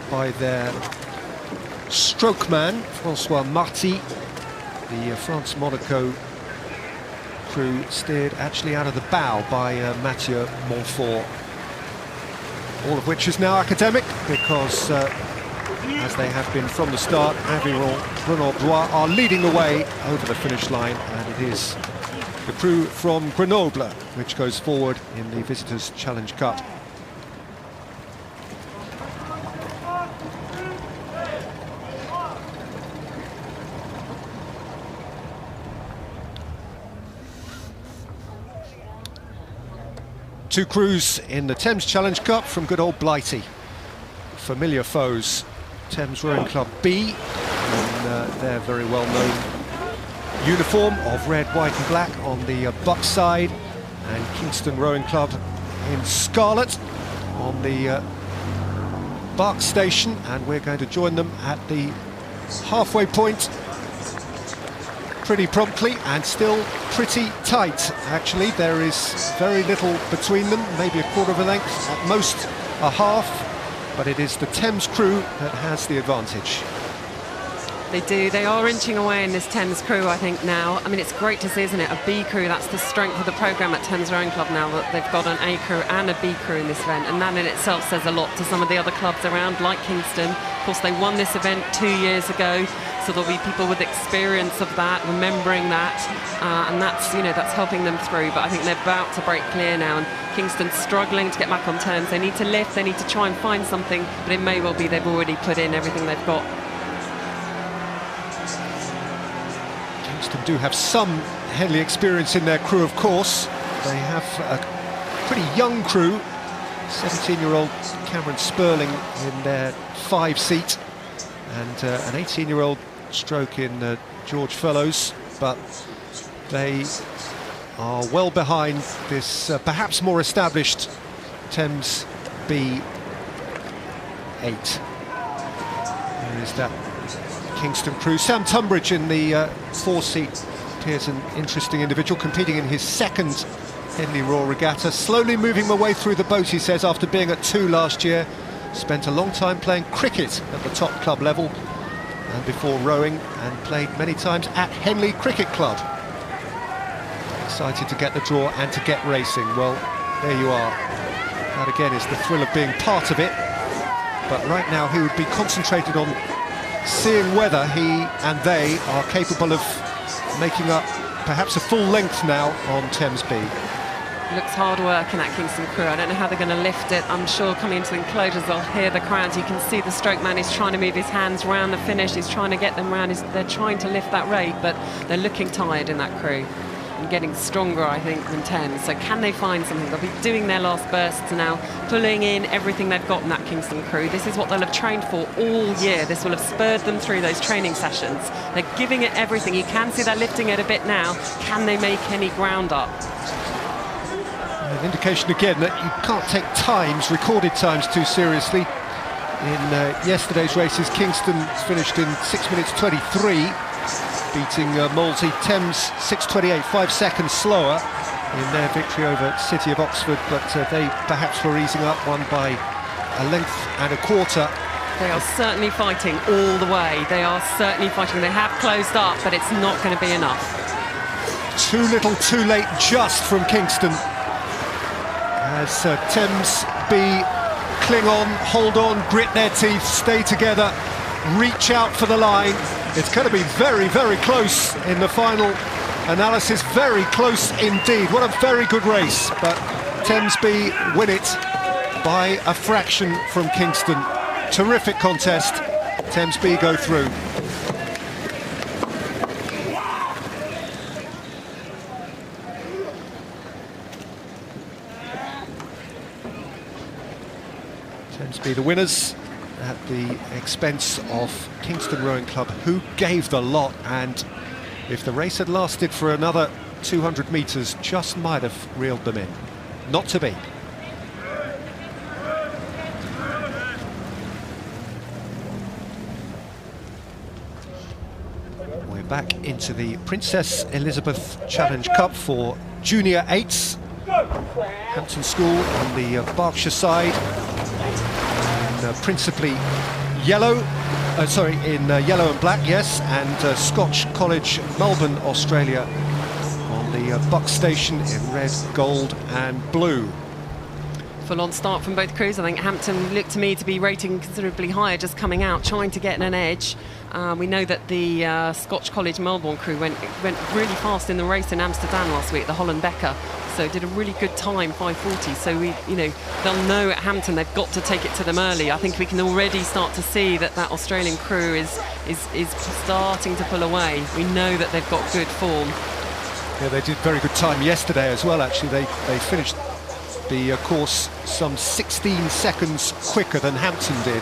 by their stroke man, François Marty. The France-Monaco crew steered actually out of the bow by Mathieu Montfort. All of which is now academic, because as they have been from the start, Aviron Grenoble are leading the way over the finish line, and it is the crew from Grenoble which goes forward in the Visitors' Challenge Cup. Two crews in the Thames Challenge Cup from good old Blighty. Familiar foes Thames Rowing Club B in their very well-known uniform of red, white and black on the Buck side, and Kingston Rowing Club in scarlet on the Berkeley station, and we're going to join them at the halfway point pretty promptly, and still pretty tight actually. There is very little between them, maybe a quarter of a length, at most a half, but it is the Thames crew that has the advantage. They are inching away in this Thames crew, I think, now. I mean, it's great to see, isn't it? A B crew, that's the strength of the programme at Thames Rowing Club now, that they've got an A crew and a B crew in this event, and that in itself says a lot to some of the other clubs around, like Kingston. Of course, they won this event 2 years ago, so there'll be people with experience of that, remembering that, and that's, you know, that's helping them through. But I think they're about to break clear now, and Kingston's struggling to get back on terms. They need to lift, they need to try and find something, but it may well be they've already put in everything they've got. Kingston do have some Henley experience in their crew, of course. They have a pretty young crew, 17-year-old Cameron Sperling in their 5-seat, and an 18-year-old stroke in George Fellows, but they are well behind this perhaps more established Thames B 8. There is that Kingston crew. Sam Tunbridge in the 4-seat appears an interesting individual, competing in his second Henley Royal Regatta, slowly moving my way through the boat, he says, after being at 2 last year. Spent a long time playing cricket at the top club level, and before rowing, and played many times at Henley Cricket Club. Excited to get the draw and to get racing. Well, there you are. That again is the thrill of being part of it, but right now he would be concentrated on seeing whether he and they are capable of making up perhaps a full length now on Thames B. Looks hard work in that Kingston crew. I don't know how they're going to lift it. I'm sure coming into the enclosures they'll hear the crowds. You can see the stroke man is trying to move his hands round the finish. He's trying to get them round. They're trying to lift that rate, but they're looking tired in that crew and getting stronger, I think, than Thames. So can they find something? They'll be doing their last bursts now, pulling in everything they've got in that Kingston crew. This is what they'll have trained for all year. This will have spurred them through those training sessions. They're giving it everything. You can see they're lifting it a bit now. Can they make any ground up? An indication again that you can't take times, recorded times, too seriously. In yesterday's races, Kingston finished in 6 minutes 23, beating Molesey. Thames 6:28, 5 seconds slower in their victory over City of Oxford, but they perhaps were easing up, one by a length and a quarter. They are certainly fighting all the way. They are certainly fighting. They have closed up, but it's not going to be enough. Too little, too late, just from Kingston. As Thames B cling on, hold on, grit their teeth, stay together, reach out for the line. It's going to be very, very close in the final analysis. Very close indeed. What a very good race. But Thames B win it by a fraction from Kingston. Terrific contest. Thames B go through. Thames B the winners at the expense of Kingston Rowing Club, who gave the lot, and if the race had lasted for another 200 metres, just might have reeled them in. Not to be. We're back into the Princess Elizabeth Challenge Cup for Junior 8s. Hampton School on the Berkshire side. Principally yellow, yellow and black, yes, and Scotch College, Malvern, Australia, on the Buck station in red, gold and blue. Full-on start from both crews. I think Hampton looked to me to be rating considerably higher, just coming out, trying to get an edge. We know that the Scotch College Melbourne crew went really fast in the race in Amsterdam last week, the Holland Becker. So did a really good time, 5:40. So they'll know at Hampton they've got to take it to them early. I think we can already start to see that Australian crew is starting to pull away. We know that they've got good form. Yeah, they did very good time yesterday as well. Actually, they finished the course some 16 seconds quicker than Hampton did.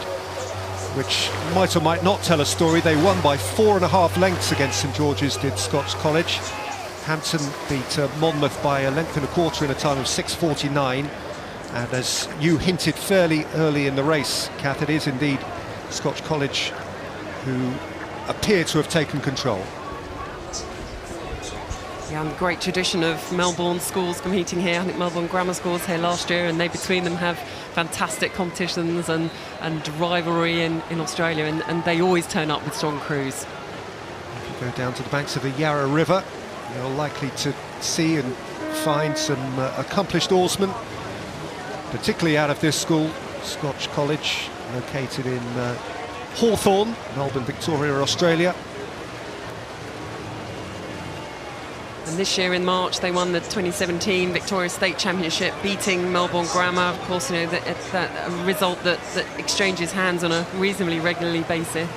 which might or might not tell a story. They won by 4.5 lengths against St George's, did Scotch College. Hampton beat Monmouth by 1.25 lengths in a time of 6:49. And as you hinted fairly early in the race, Kath, it is indeed Scotch College who appear to have taken control. Yeah, and great tradition of Melbourne schools competing here. I think Melbourne Grammar School was here last year, and they between them have fantastic competitions and rivalry in Australia, and they always turn up with strong crews. If you go down to the banks of the Yarra River, you're likely to see and find some accomplished oarsmen, particularly out of this school, Scotch College, located in Hawthorne, Melbourne, Victoria, Australia. And this year in March they won the 2017 Victoria State Championship, beating Melbourne Grammar. Of course, you know that a result that exchanges hands on a reasonably regular basis.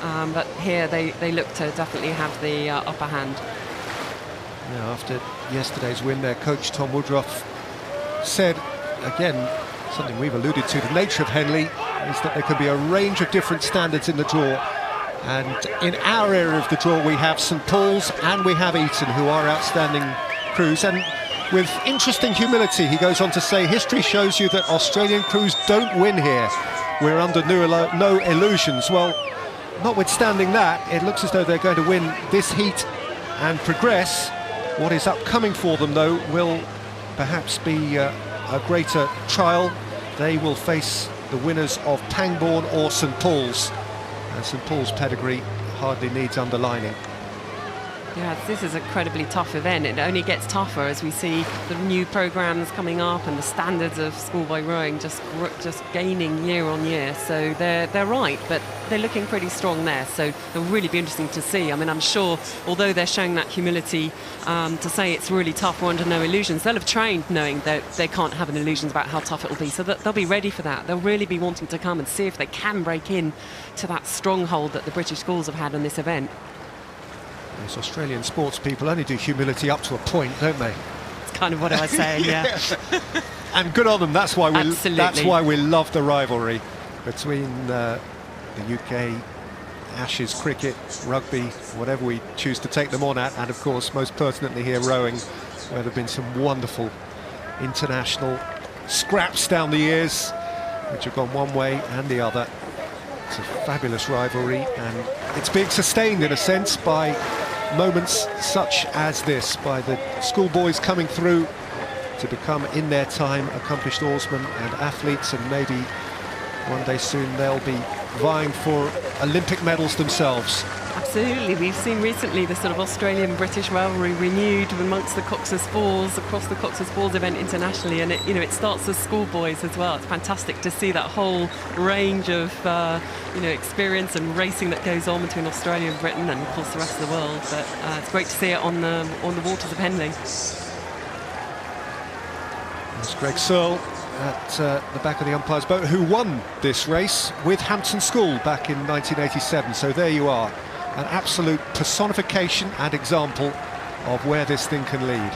But here they look to definitely have the upper hand. Yeah, after yesterday's win, their coach Tom Woodruff said, again, something we've alluded to, the nature of Henley is that there can be a range of different standards in the draw. And in our area of the draw, we have St Paul's and we have Eton, who are outstanding crews. And with interesting humility, he goes on to say, history shows you that Australian crews don't win here. We're under no illusions. Well, notwithstanding that, it looks as though they're going to win this heat and progress. What is upcoming for them, though, will perhaps be a greater trial. They will face the winners of Pangbourne or St Paul's. St Paul's pedigree hardly needs underlining. Yeah, this is an incredibly tough event. It only gets tougher as we see the new programmes coming up and the standards of schoolboy rowing just gaining year on year. So they're right, but they're looking pretty strong there. So it'll really be interesting to see. I mean, I'm sure, although they're showing that humility to say it's really tough, we're under no illusions, they'll have trained knowing that they can't have any illusions about how tough it will be. So that they'll be ready for that. They'll really be wanting to come and see if they can break in to that stronghold that the British schools have had on this event. Those Australian sports people only do humility up to a point, don't they? It's kind of what I was saying, yeah. And good on them. That's why we love the rivalry between the UK, Ashes, cricket, rugby, whatever we choose to take them on at, and of course most pertinently here rowing, where there have been some wonderful international scraps down the years which have gone one way and the other. It's a fabulous rivalry, and it's being sustained in a sense by moments such as this, by the schoolboys coming through to become in their time accomplished oarsmen and athletes, and maybe one day soon they'll be vying for Olympic medals themselves. Absolutely. We've seen recently the sort of Australian-British rivalry renewed amongst the Cox's Falls, across the Cox's Falls event internationally, and it starts as schoolboys as well. It's fantastic to see that whole range of experience and racing that goes on between Australia and Britain, and of course the rest of the world. But it's great to see it on the waters of Henley. There's Greg Searle at the back of the umpire's boat, who won this race with Hampton School back in 1987. So there you are. An absolute personification and example of where this thing can lead.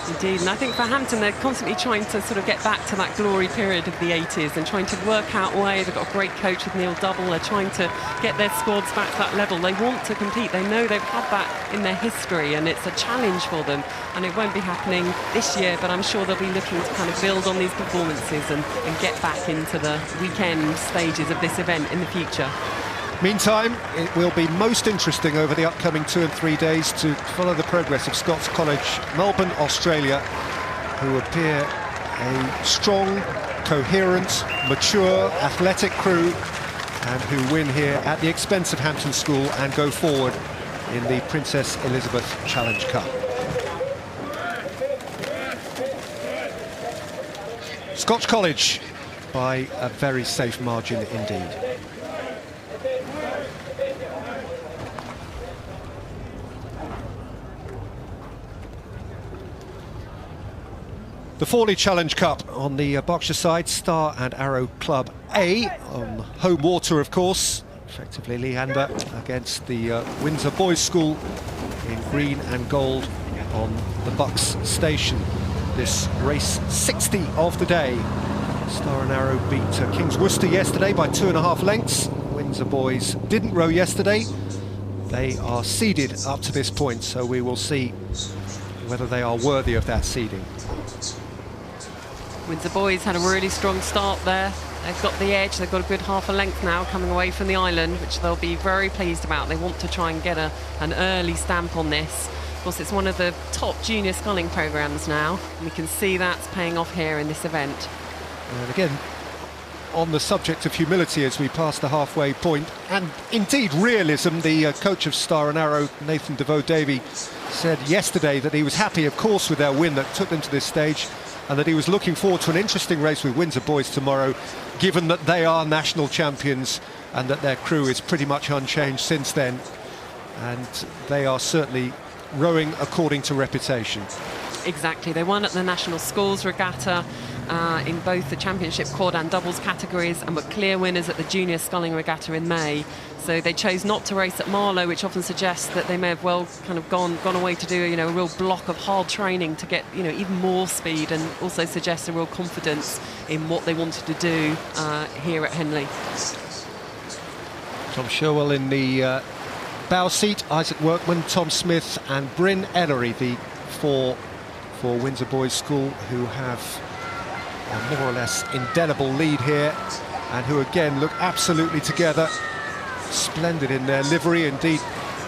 Indeed, and I think for Hampton, they're constantly trying to sort of get back to that glory period of the 80s and trying to work out a way. They've got a great coach with Neil Double. They're trying to get their squads back to that level. They want to compete. They know they've had that in their history, and it's a challenge for them. And it won't be happening this year, but I'm sure they'll be looking to kind of build on these performances and get back into the weekend stages of this event in the future. Meantime, it will be most interesting over the upcoming 2 and 3 days to follow the progress of Scotch College, Melbourne, Australia, who appear a strong, coherent, mature, athletic crew, and who win here at the expense of Hampton School and go forward in the Princess Elizabeth Challenge Cup. Scotch College by a very safe margin indeed. The Forley Challenge Cup on the Berkshire side, Star and Arrow Club A, on home water of course, effectively Leander against the Windsor Boys School in green and gold on the Bucks station. This race 60 of the day, Star and Arrow beat King's Worcester yesterday by 2.5 lengths. Windsor boys didn't row yesterday. They are seeded up to this point, so we will see whether they are worthy of that seeding. Windsor boys had a really strong start there. They've got the edge, they've got a good half a length now coming away from the island, which they'll be very pleased about. They want to try and get an early stamp on this. Of course, it's one of the top junior sculling programmes now. We can see that's paying off here in this event. And again, on the subject of humility as we pass the halfway point, and indeed realism, the coach of Star and Arrow, Nathan DeVoe-Davy, said yesterday that he was happy, of course, with their win that took them to this stage, and that he was looking forward to an interesting race with Windsor boys tomorrow, given that they are national champions and that their crew is pretty much unchanged since then, and they are certainly rowing according to reputation. Exactly, they won at the National Schools Regatta in both the Championship quad and doubles categories, and were clear winners at the Junior Sculling Regatta in May. So they chose not to race at Marlow, which often suggests that they may have well kind of gone away to do a real block of hard training to get even more speed, and also suggests a real confidence in what they wanted to do here at Henley. Tom Sherwell in the bow seat, Isaac Workman, Tom Smith and Bryn Ellery, the four for Windsor Boys School, who have a more or less indelible lead here, and who again look absolutely together. Splendid in their livery, indeed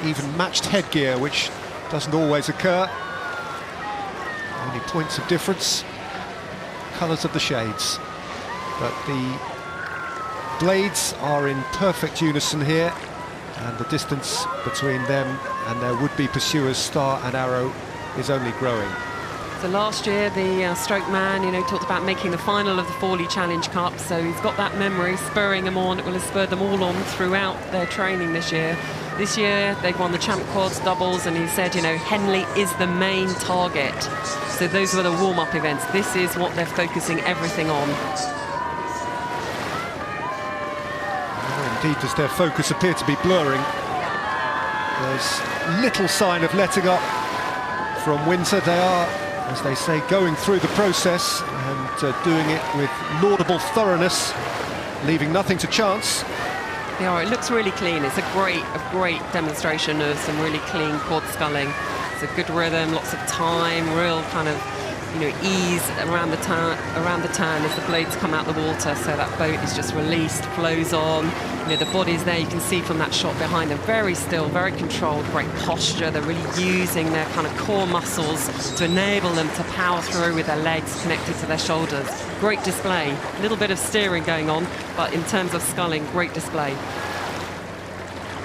even matched headgear, which doesn't always occur. Only points of difference, colours of the shades, but the blades are in perfect unison here, and the distance between them and their would-be pursuers Star and Arrow is only growing. So last year the stroke man talked about making the final of the Forley Challenge Cup, so he's got that memory spurring them on. It will have spurred them all on throughout their training this year. This year they've won the Champ Quads, doubles, and he said Henley is the main target. So those were the warm-up events. This is what they're focusing everything on. Indeed, does their focus appear to be blurring. There's little sign of letting up from Windsor. They are, as they say, going through the process and doing it with laudable thoroughness, leaving nothing to chance. Yeah, it looks really clean. It's a great demonstration of some really clean quad sculling. It's a good rhythm, lots of time, real kind of ease around the turn as the blades come out the water. So that boat is just released, flows on. The body's there. You can see from that shot behind them, very still, very controlled, great posture. They're really using their kind of core muscles to enable them to power through with their legs connected to their shoulders. Great display. A little bit of steering going on, but in terms of sculling, great display.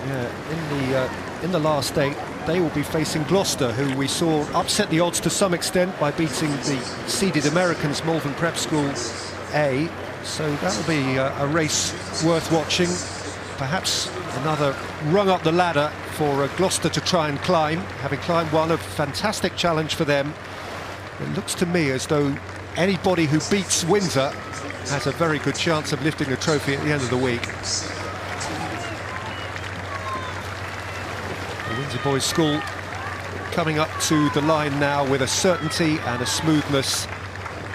Yeah, in the last 8, they will be facing Gloucester, who we saw upset the odds to some extent by beating the seeded Americans, Malvern Prep School A. So that'll be a race worth watching. Perhaps another rung up the ladder for Gloucester to try and climb, having climbed one, a fantastic challenge for them. It looks to me as though anybody who beats Windsor has a very good chance of lifting a trophy at the end of the week. The Windsor Boys School coming up to the line now with a certainty and a smoothness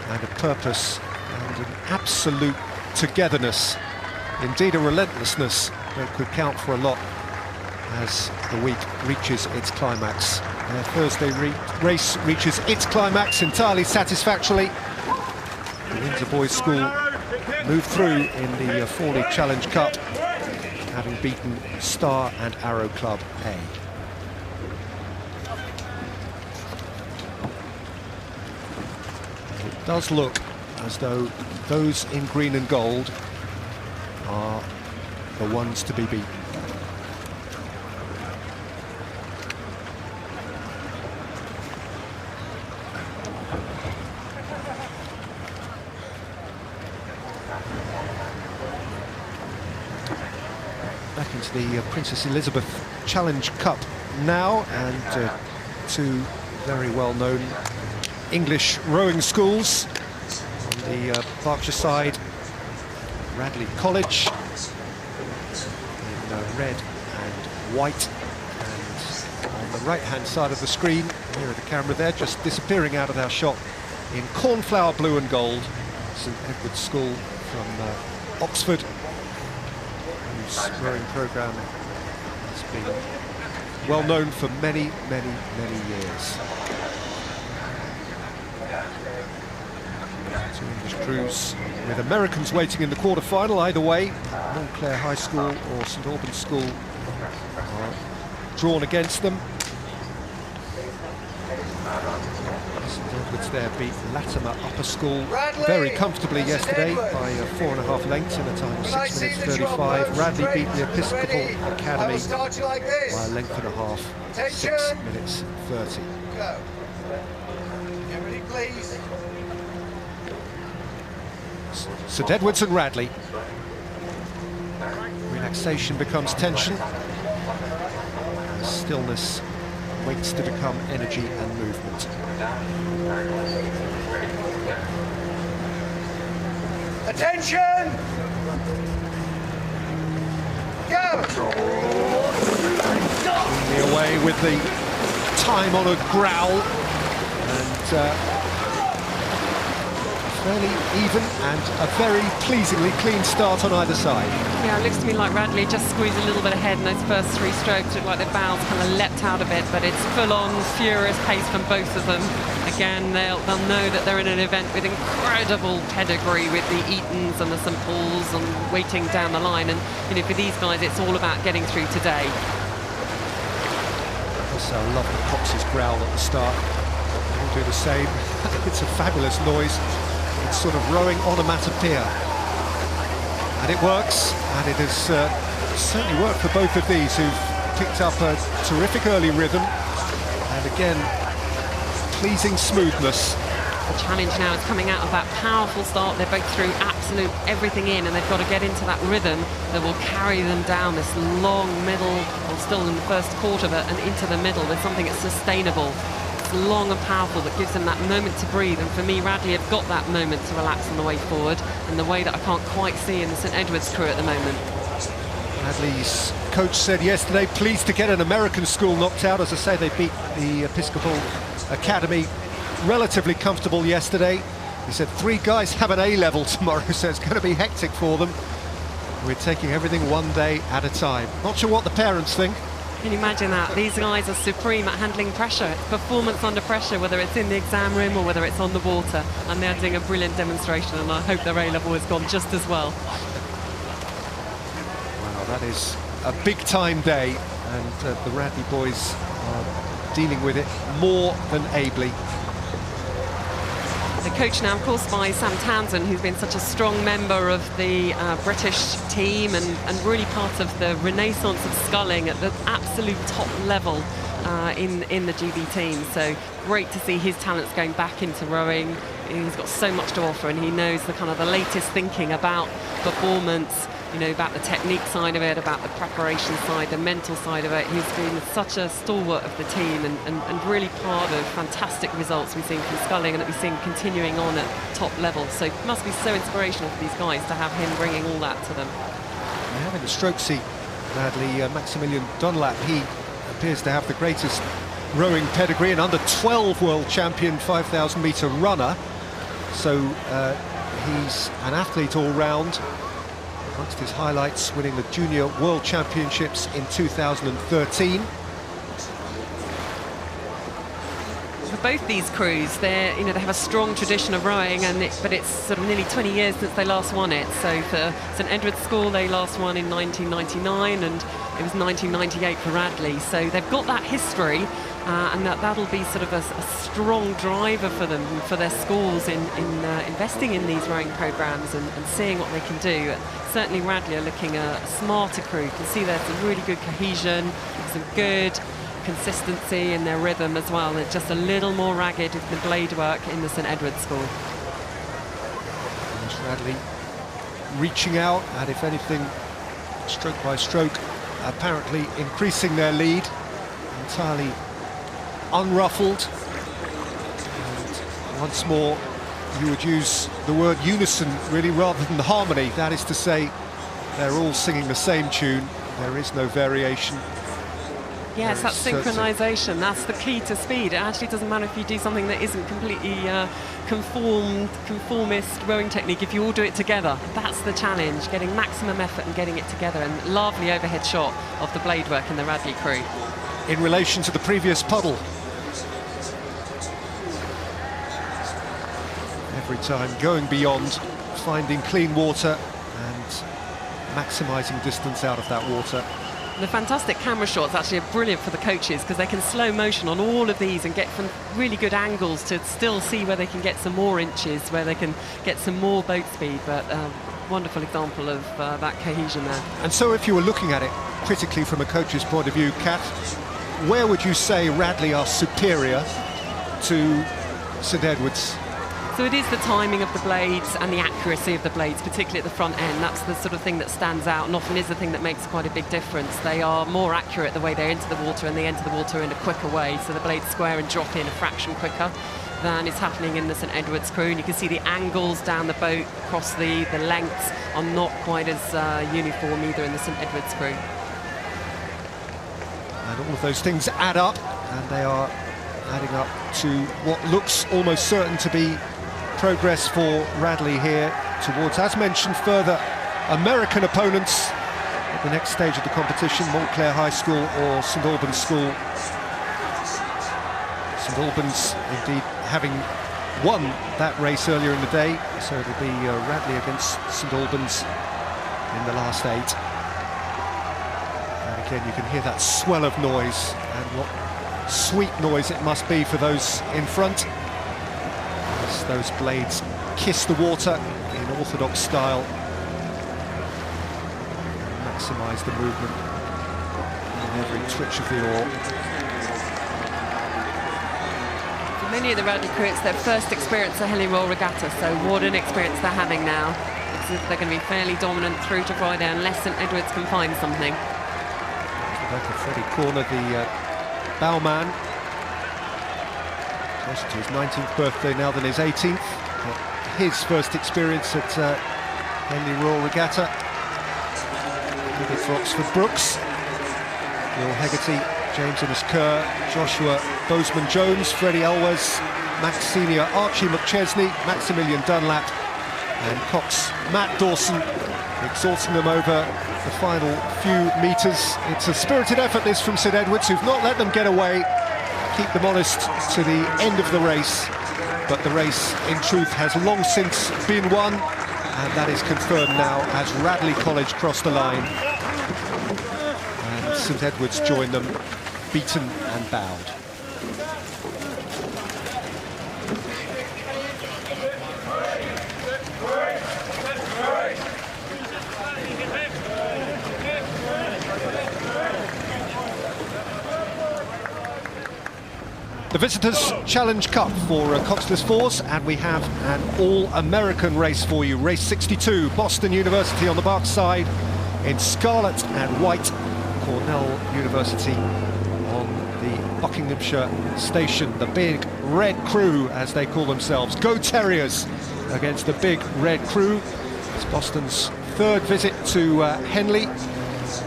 and a purpose and an absolute togetherness, indeed a relentlessness that could count for a lot as the week reaches its climax. Their Thursday race reaches its climax entirely satisfactorily. The Windsor Boys School moved through in the Forley Challenge Cup, having beaten Star and Arrow Club A. It does look as though those in green and gold are the ones to be beaten. Back into the Princess Elizabeth Challenge Cup now, and two very well-known English rowing schools on the Berkshire side. Radley College in red and white, and on the right-hand side of the screen, here at the camera there, just disappearing out of our shot in cornflower blue and gold, St Edward's School from Oxford, whose rowing programme has been well known for many, many, many years. Two English crews with Americans waiting in the quarter-final either way. Montclair High School or St Albans School are drawn against them. St Edward's there beat Latimer Upper School very comfortably yesterday by 4.5 lengths in a time of 6 minutes 35. Radley beat the Episcopal Academy by a length and a half, 6 minutes 30. Go. Get ready, please. St Edward's and Radley. Relaxation becomes tension. Stillness waits to become energy and movement. Attention! Go! Keenly away with the time-honoured growl, and fairly even and a very pleasingly clean start on either side. Yeah, it looks to me like Radley just squeezed a little bit ahead in those first 3 strokes. Looked like the bows kind of leapt out a bit, but it's full-on, furious pace from both of them. Again, they'll know that they're in an event with incredible pedigree with the Etons and the St Pauls and waiting down the line. And, you know, for these guys, it's all about getting through today. Also, I love the Cox's growl at the start. We'll do the same. It's a fabulous noise. It's sort of rowing onomatopoeia. And it works, and it has certainly worked for both of these who've picked up a terrific early rhythm. And again, pleasing smoothness. The challenge now is coming out of that powerful start. They're both through absolute everything in, and they've got to get into that rhythm that will carry them down this long middle, or still in the first quarter of it, and into the middle with something that's sustainable. It's long and powerful, that gives them that moment to breathe. And for me, Radley have got that moment to relax on the way forward, in the way that I can't quite see in the St Edward's crew at the moment. Radley's coach said yesterday, pleased to get an American school knocked out. As I say, they beat the Episcopal Academy relatively comfortable yesterday. He said 3 guys have an A-level tomorrow, so it's going to be hectic for them. We're taking everything one day at a time. Not sure what the parents think. Can you imagine that? These guys are supreme at handling pressure. It's performance under pressure, whether it's in the exam room or whether it's on the water. And they're doing a brilliant demonstration, and I hope their A-level has gone just as well. Wow, that is a big-time day, and the Radley boys are dealing with it more than ably. They're coached now, of course, by Sam Townsend, who's been such a strong member of the British team and really part of the renaissance of sculling at the absolute top level in the GB team. So great to see his talents going back into rowing. He's got so much to offer, and he knows the kind of the latest thinking about performance, you know, about the technique side of it, about the preparation side, the mental side of it. He's been such a stalwart of the team and really part of fantastic results we've seen from sculling and that we've seen continuing on at top level. So it must be so inspirational for these guys to have him bringing all that to them. And having the stroke seat, Radley, Maximilian Dunlap, he appears to have the greatest rowing pedigree, an under-12 world champion 5,000 metre runner. So he's an athlete all round. Amongst his highlights, winning the Junior World Championships in 2013. For both these crews, they have a strong tradition of rowing, but it's sort of nearly 20 years since they last won it. So for St Edward's School, they last won in 1999, and it was 1998 for Radley. So they've got that history, and that'll be sort of a strong driver for them, for their schools in investing in these rowing programmes and seeing what they can do. Certainly Radley are looking a smarter crew. You can see there's some really good cohesion, some good consistency in their rhythm as well. They're just a little more ragged with the blade work in the St Edward's School. And Radley reaching out, and if anything, stroke by stroke, apparently increasing their lead, entirely unruffled. And once more, you would use the word unison really rather than harmony. That is to say, they're all singing the same tune. There is no variation. Yes, that Very certain. synchronisation, that's the key to speed. It actually doesn't matter if you do something that isn't completely conformist rowing technique. If you all do it together, that's the challenge, getting maximum effort and getting it together. And lovely overhead shot of the blade work in the Radley crew. In relation to the previous puddle, every time going beyond, finding clean water and maximising distance out of that water. The fantastic camera shots actually are brilliant for the coaches because they can slow motion on all of these and get from really good angles to still see where they can get some more inches, where they can get some more boat speed. But wonderful example of that cohesion there. And so if you were looking at it critically from a coach's point of view, Kat, where would you say Radley are superior to St Edwards? So it is the timing of the blades and the accuracy of the blades, particularly at the front end. That's the sort of thing that stands out and often is the thing that makes quite a big difference. They are more accurate the way they enter the water, and they enter the water in a quicker way. So the blades square and drop in a fraction quicker than is happening in the St Edwards crew. And you can see the angles down the boat across the lengths are not quite as uniform either in the St Edwards crew. And all of those things add up, and they are adding up to what looks almost certain to be progress for Radley here towards, as mentioned, further American opponents at the next stage of the competition, Montclair High School or St Albans School. St Albans indeed having won that race earlier in the day, so it'll be Radley against St Albans in the last 8. And again you can hear that swell of noise, and what sweet noise it must be for those in front. Those blades kiss the water in orthodox style, maximise the movement in every twitch of the oar. For many of the Radley crew, it's their first experience at Henley Royal Regatta, so what an experience they're having now. They're going to be fairly dominant through to Friday unless St Edwards can find something. Freddie Corner, the bowman, closer to his 19th birthday now than his 18th. His first experience at Henley Royal Regatta. He did for Oxford Brooks, Neil Hegarty, James Innes-Kerr, Joshua Bozeman-Jones, Freddie Elwes, Max Senior, Archie McChesney, Maximilian Dunlap and Cox Matt Dawson, exhausting them over the final few metres. It's a spirited effort, this, from St Edwards, who've not let them get away, keep them honest to the end of the race. But the race, in truth, has long since been won, and that is confirmed now as Radley College cross the line. And St Edwards join them, beaten and bowed. The Visitors Challenge Cup for Coxless Fours, and we have an all-American race for you. Race 62, Boston University on the Berks side, in scarlet and white, Cornell University on the Buckinghamshire station. The Big Red Crew, as they call themselves. Go Terriers against the Big Red Crew. It's Boston's third visit to Henley.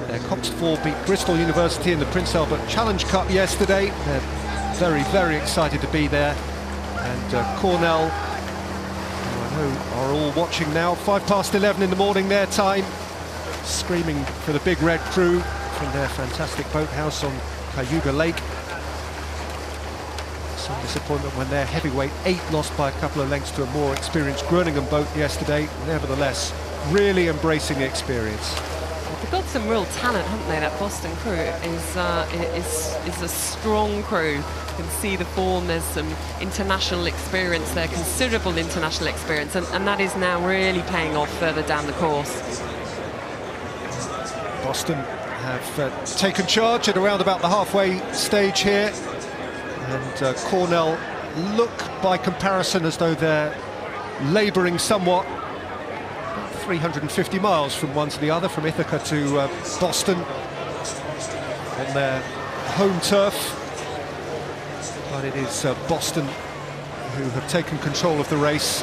Their Cox 4 beat Bristol University in the Prince Albert Challenge Cup yesterday. They're very, very excited to be there. And Cornell, who I know are all watching now, 11:05 in the morning their time, screaming for the Big Red Crew from their fantastic boathouse on Cayuga Lake. Some disappointment when their heavyweight 8 lost by a couple of lengths to a more experienced Groningen boat yesterday. Nevertheless, really embracing the experience. They've got some real talent, haven't they? That Boston crew is a strong crew. You can see the form. There's some international experience there, considerable international experience, and that is now really paying off further down the course. Boston have taken charge at around about the halfway stage here, and Cornell look by comparison as though they're labouring somewhat. 350 miles from one to the other, from Ithaca to Boston on their home turf, but it is Boston who have taken control of the race.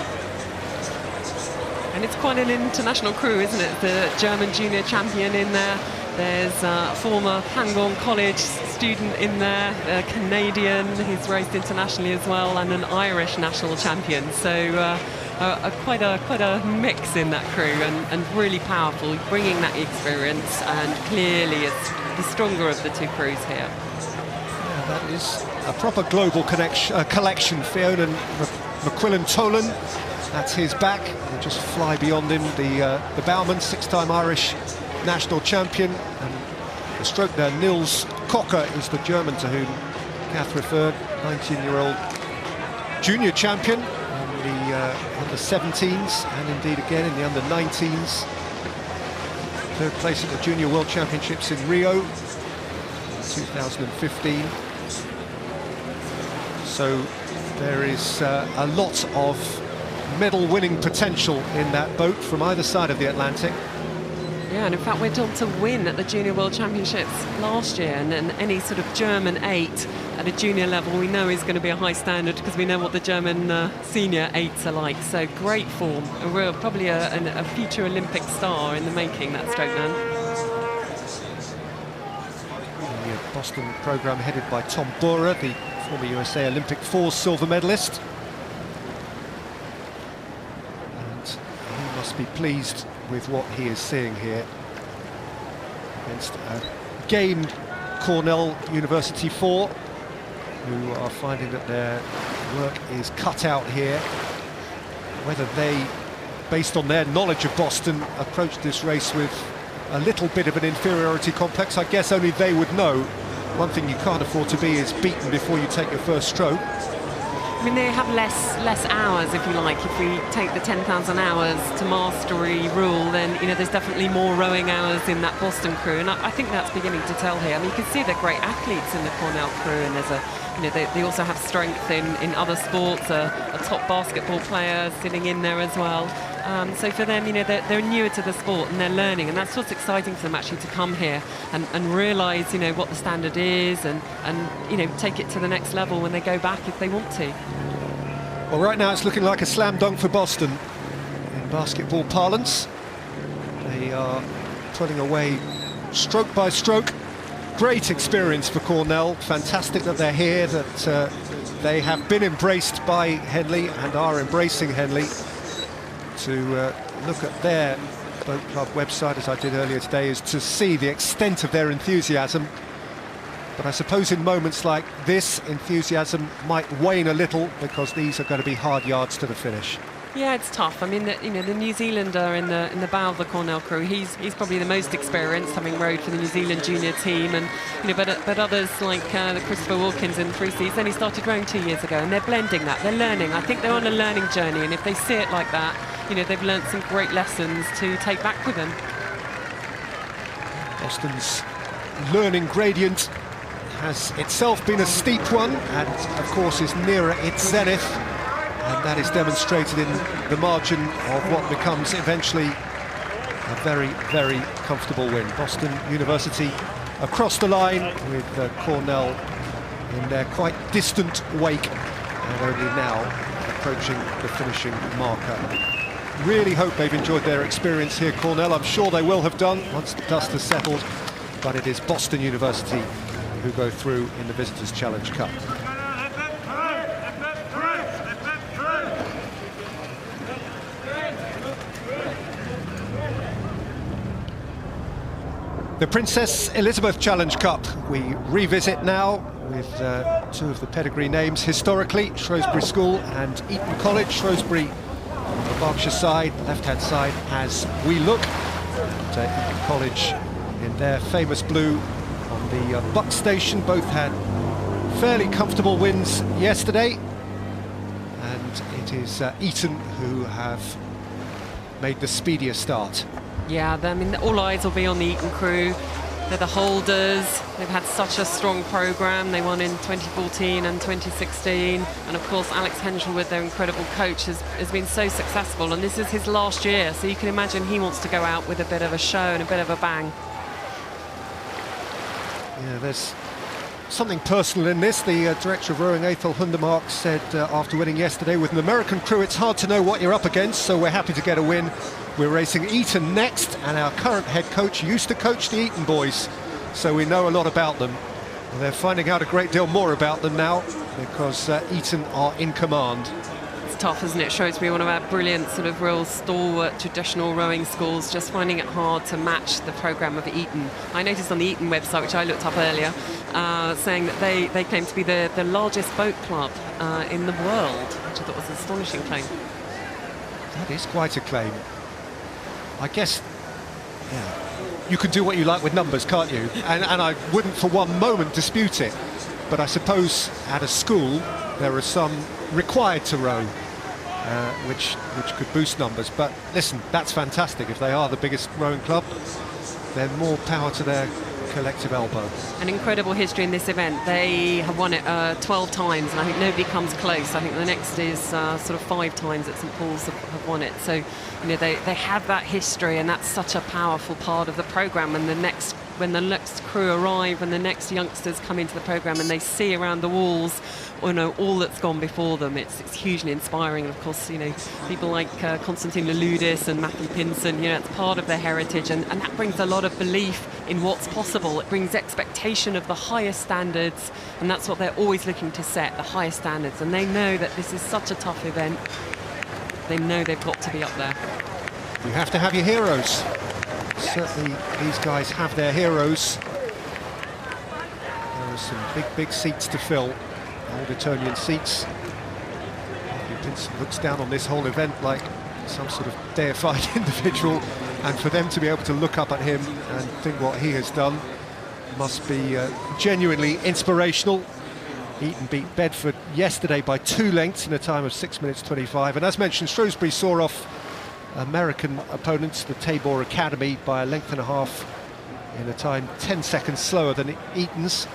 And it's quite an international crew, isn't it? The German junior champion in there, There's a former Pangbourne College student in there, a Canadian who's raced internationally as well, and an Irish national champion. So quite a mix in that crew, and really powerful, bringing that experience, and clearly it's the stronger of the two crews here. Yeah, that is a proper global collection. Fiona McQuillan-Tolan, that's his back. We'll just fly beyond him. The bowman, six-time Irish national champion, and the stroke there, Nils Cocker, is the German to whom Kath referred, 19-year-old junior champion in the under-17s, and indeed again in the under-19s. Third place at the Junior World Championships in Rio 2015. So there is a lot of medal-winning potential in that boat from either side of the Atlantic. Yeah, and in fact we're told to win at the Junior World Championships last year, and any sort of German 8 at a junior level we know is going to be a high standard, because we know what the German senior 8s are like. So great form, and we're probably a future Olympic star in the making, that strokeman. The Boston programme headed by Tom Bora, the former USA Olympic 4 silver medalist. And he must be pleased with what he is seeing here against a game Cornell University 4, who are finding that their work is cut out here. Whether they, based on their knowledge of Boston, approach this race with a little bit of an inferiority complex, I guess only they would know. One thing you can't afford to be is beaten before you take your first stroke. I mean, they have less hours, if you like. If we take the 10,000 hours to mastery rule, then, you know, there's definitely more rowing hours in that Boston crew, and I think that's beginning to tell here. I mean, you can see they're great athletes in the Cornell crew, and there's they also have strength in other sports, a top basketball player sitting in there as well. So for them, you know, they're newer to the sport and they're learning, and that's what's exciting for them, actually, to come here and realise, you know, what the standard is, and you know, take it to the next level when they go back if they want to. Well, right now it's looking like a slam dunk for Boston in basketball parlance. They are pulling away stroke by stroke. Great experience for Cornell. Fantastic that they're here, that they have been embraced by Henley and are embracing Henley. To look at their boat club website, as I did earlier today, is to see the extent of their enthusiasm. But I suppose in moments like this, enthusiasm might wane a little, because these are going to be hard yards to the finish. Yeah, it's tough. I mean, you know, the New Zealander in the bow of the Cornell crew, he's probably the most experienced, having rowed for the New Zealand junior team, and you know, but others like the Christopher Wilkins in 3 Seas, then he started rowing 2 years ago, and they're blending that. They're learning. I think they're on a learning journey, and if they see it like that, you know, they've learnt some great lessons to take back with them. Boston's learning gradient has itself been a steep one, and of course is nearer its zenith, and that is demonstrated in the margin of what becomes eventually a very, very comfortable win. Boston University across the line, with Cornell in their quite distant wake, and only now approaching the finishing marker. Really hope they've enjoyed their experience here, Cornell. I'm sure they will have done once the dust has settled, but it is Boston University who go through in the Visitors' Challenge Cup. The Princess Elizabeth Challenge Cup we revisit now with two of the pedigree names historically, Shrewsbury School and Eton College. Shrewsbury on the Berkshire side, left-hand side as we look. And, Eton College in their famous blue on the Buck Station. Both had fairly comfortable wins yesterday, and it is Eton who have made the speedier start. Yeah, I mean, all eyes will be on the Eton crew. They're the holders. They've had such a strong programme. They won in 2014 and 2016. And of course, Alex Henschel, with their incredible coach, has been so successful. And this is his last year, so you can imagine he wants to go out with a bit of a show and a bit of a bang. Yeah, there's something personal in this. The director of rowing, Ethel Hundemark, said after winning yesterday, with an American crew, it's hard to know what you're up against, so we're happy to get a win. We're racing Eton next, and our current head coach used to coach the Eton boys, so we know a lot about them. And they're finding out a great deal more about them now, because Eton are in command. It's tough, isn't it? Shrewsbury, one of our brilliant sort of real stalwart traditional rowing schools, just finding it hard to match the programme of Eton. I noticed on the Eton website, which I looked up earlier, saying that they claim to be the largest boat club in the world, which I thought was an astonishing claim. That is quite a claim. I guess, yeah, you can do what you like with numbers, can't you? And I wouldn't for one moment dispute it. But I suppose at a school there are some required to row, which could boost numbers. But listen, that's fantastic. If they are the biggest rowing club, then more power to their collective elbow. An incredible history in this event. They have won it 12 times, and I think nobody comes close. I think the next is sort of 5 times that St Paul's have won it. So, you know, they have that history, and that's such a powerful part of the programme. And when the next crew arrive and the next youngsters come into the programme and they see around the walls, you know, all that's gone before them, it's hugely inspiring. And of course, you know, people like Constantine Leloudis and Matthew Pinson, you know, it's part of their heritage, and that brings a lot of belief in what's possible. It brings expectation of the highest standards, and that's what they're always looking to set, the highest standards. And they know that this is such a tough event. They know they've got to be up there. You have to have your heroes. Certainly these guys have their heroes. There are some big seats to fill, old Etonian seats. Matthew Pinson looks down on this whole event like some sort of deified individual, and for them to be able to look up at him and think what he has done must be genuinely inspirational. Eton beat Bedford yesterday by 2 lengths in a time of 6 minutes 25, and as mentioned, Shrewsbury saw off American opponents, the Tabor Academy, by a length and a half in a time 10 seconds slower than Eton's.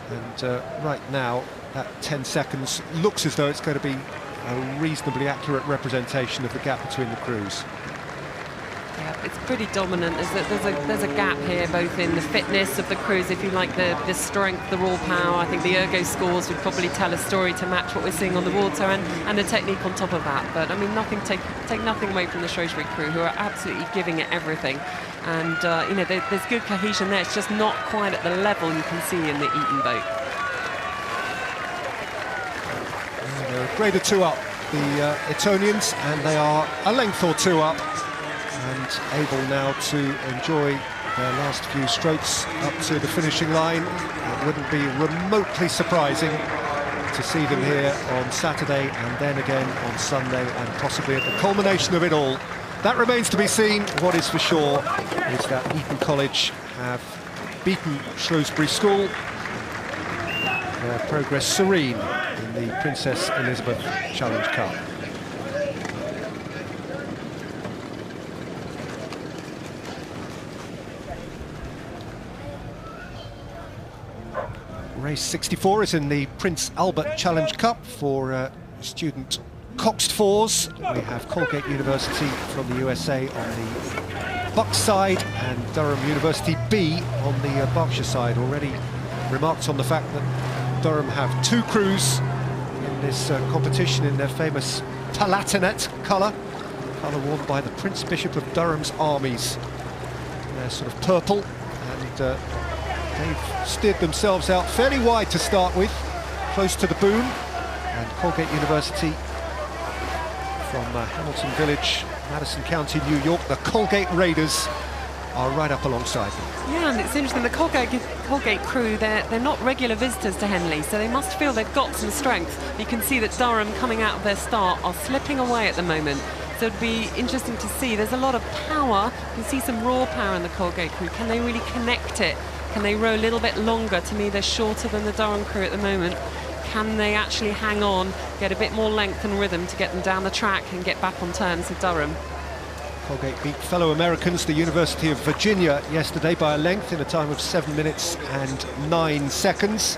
And right now that 10 seconds looks as though it's going to be a reasonably accurate representation of the gap between the crews. Yeah, it's pretty dominant. There's a gap here, both in the fitness of the crews, if you like, the strength, the raw power. I think the ergo scores would probably tell a story to match what we're seeing on the water, and the technique on top of that. But I mean, take nothing away from the Shrewsbury crew, who are absolutely giving it everything. And you know, there's good cohesion there. It's just not quite at the level you can see in the Eton boat. They're a grade or 2 up, the Etonians, and they are a length or 2 up, and able now to enjoy their last few strokes up to the finishing line. It wouldn't be remotely surprising to see them here on Saturday and then again on Sunday, and possibly at the culmination of it all. That remains to be seen. What is for sure is that Eton College have beaten Shrewsbury School. Their progress serene in the Princess Elizabeth Challenge Cup. Race 64 is in the Prince Albert Challenge Cup for student Coxed Fours. We have Colgate University from the USA on the Bucks side and Durham University B on the Berkshire side. Already remarked on the fact that Durham have 2 crews in this competition in their famous Palatinate colour worn by the Prince Bishop of Durham's armies. They're sort of purple, and they've steered themselves out fairly wide to start with, close to the boom. And Colgate University from Hamilton Village, Madison County, New York, the Colgate Raiders are right up alongside them. Yeah, and it's interesting, the Colgate crew, they're not regular visitors to Henley, so they must feel they've got some strength. You can see that Durham, coming out of their start, are slipping away at the moment. So it'd be interesting to see. There's a lot of power. You can see some raw power in the Colgate crew. Can they really connect it? Can they row a little bit longer? To me, they're shorter than the Durham crew at the moment. Can they actually hang on, get a bit more length and rhythm to get them down the track and get back on terms with Durham? Colgate beat fellow Americans, the University of Virginia, yesterday by a length in a time of 7 minutes and 9 seconds.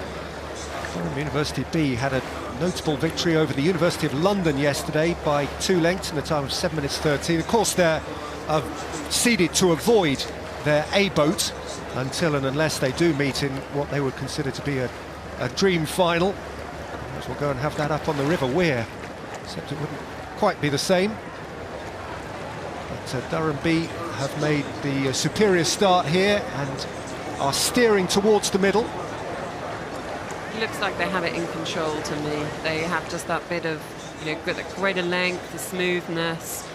Durham University B had a notable victory over the University of London yesterday by 2 lengths in a time of 7 minutes 13. Of course, they're seeded to avoid their A boat, until and unless they do meet in what they would consider to be a dream final. As we'll go and have that up on the River Wear, except it wouldn't quite be the same. But Durham B have made the superior start here and are steering towards the middle. It looks like they have it in control to me. They have just that bit of, you know, the greater length, the smoothness,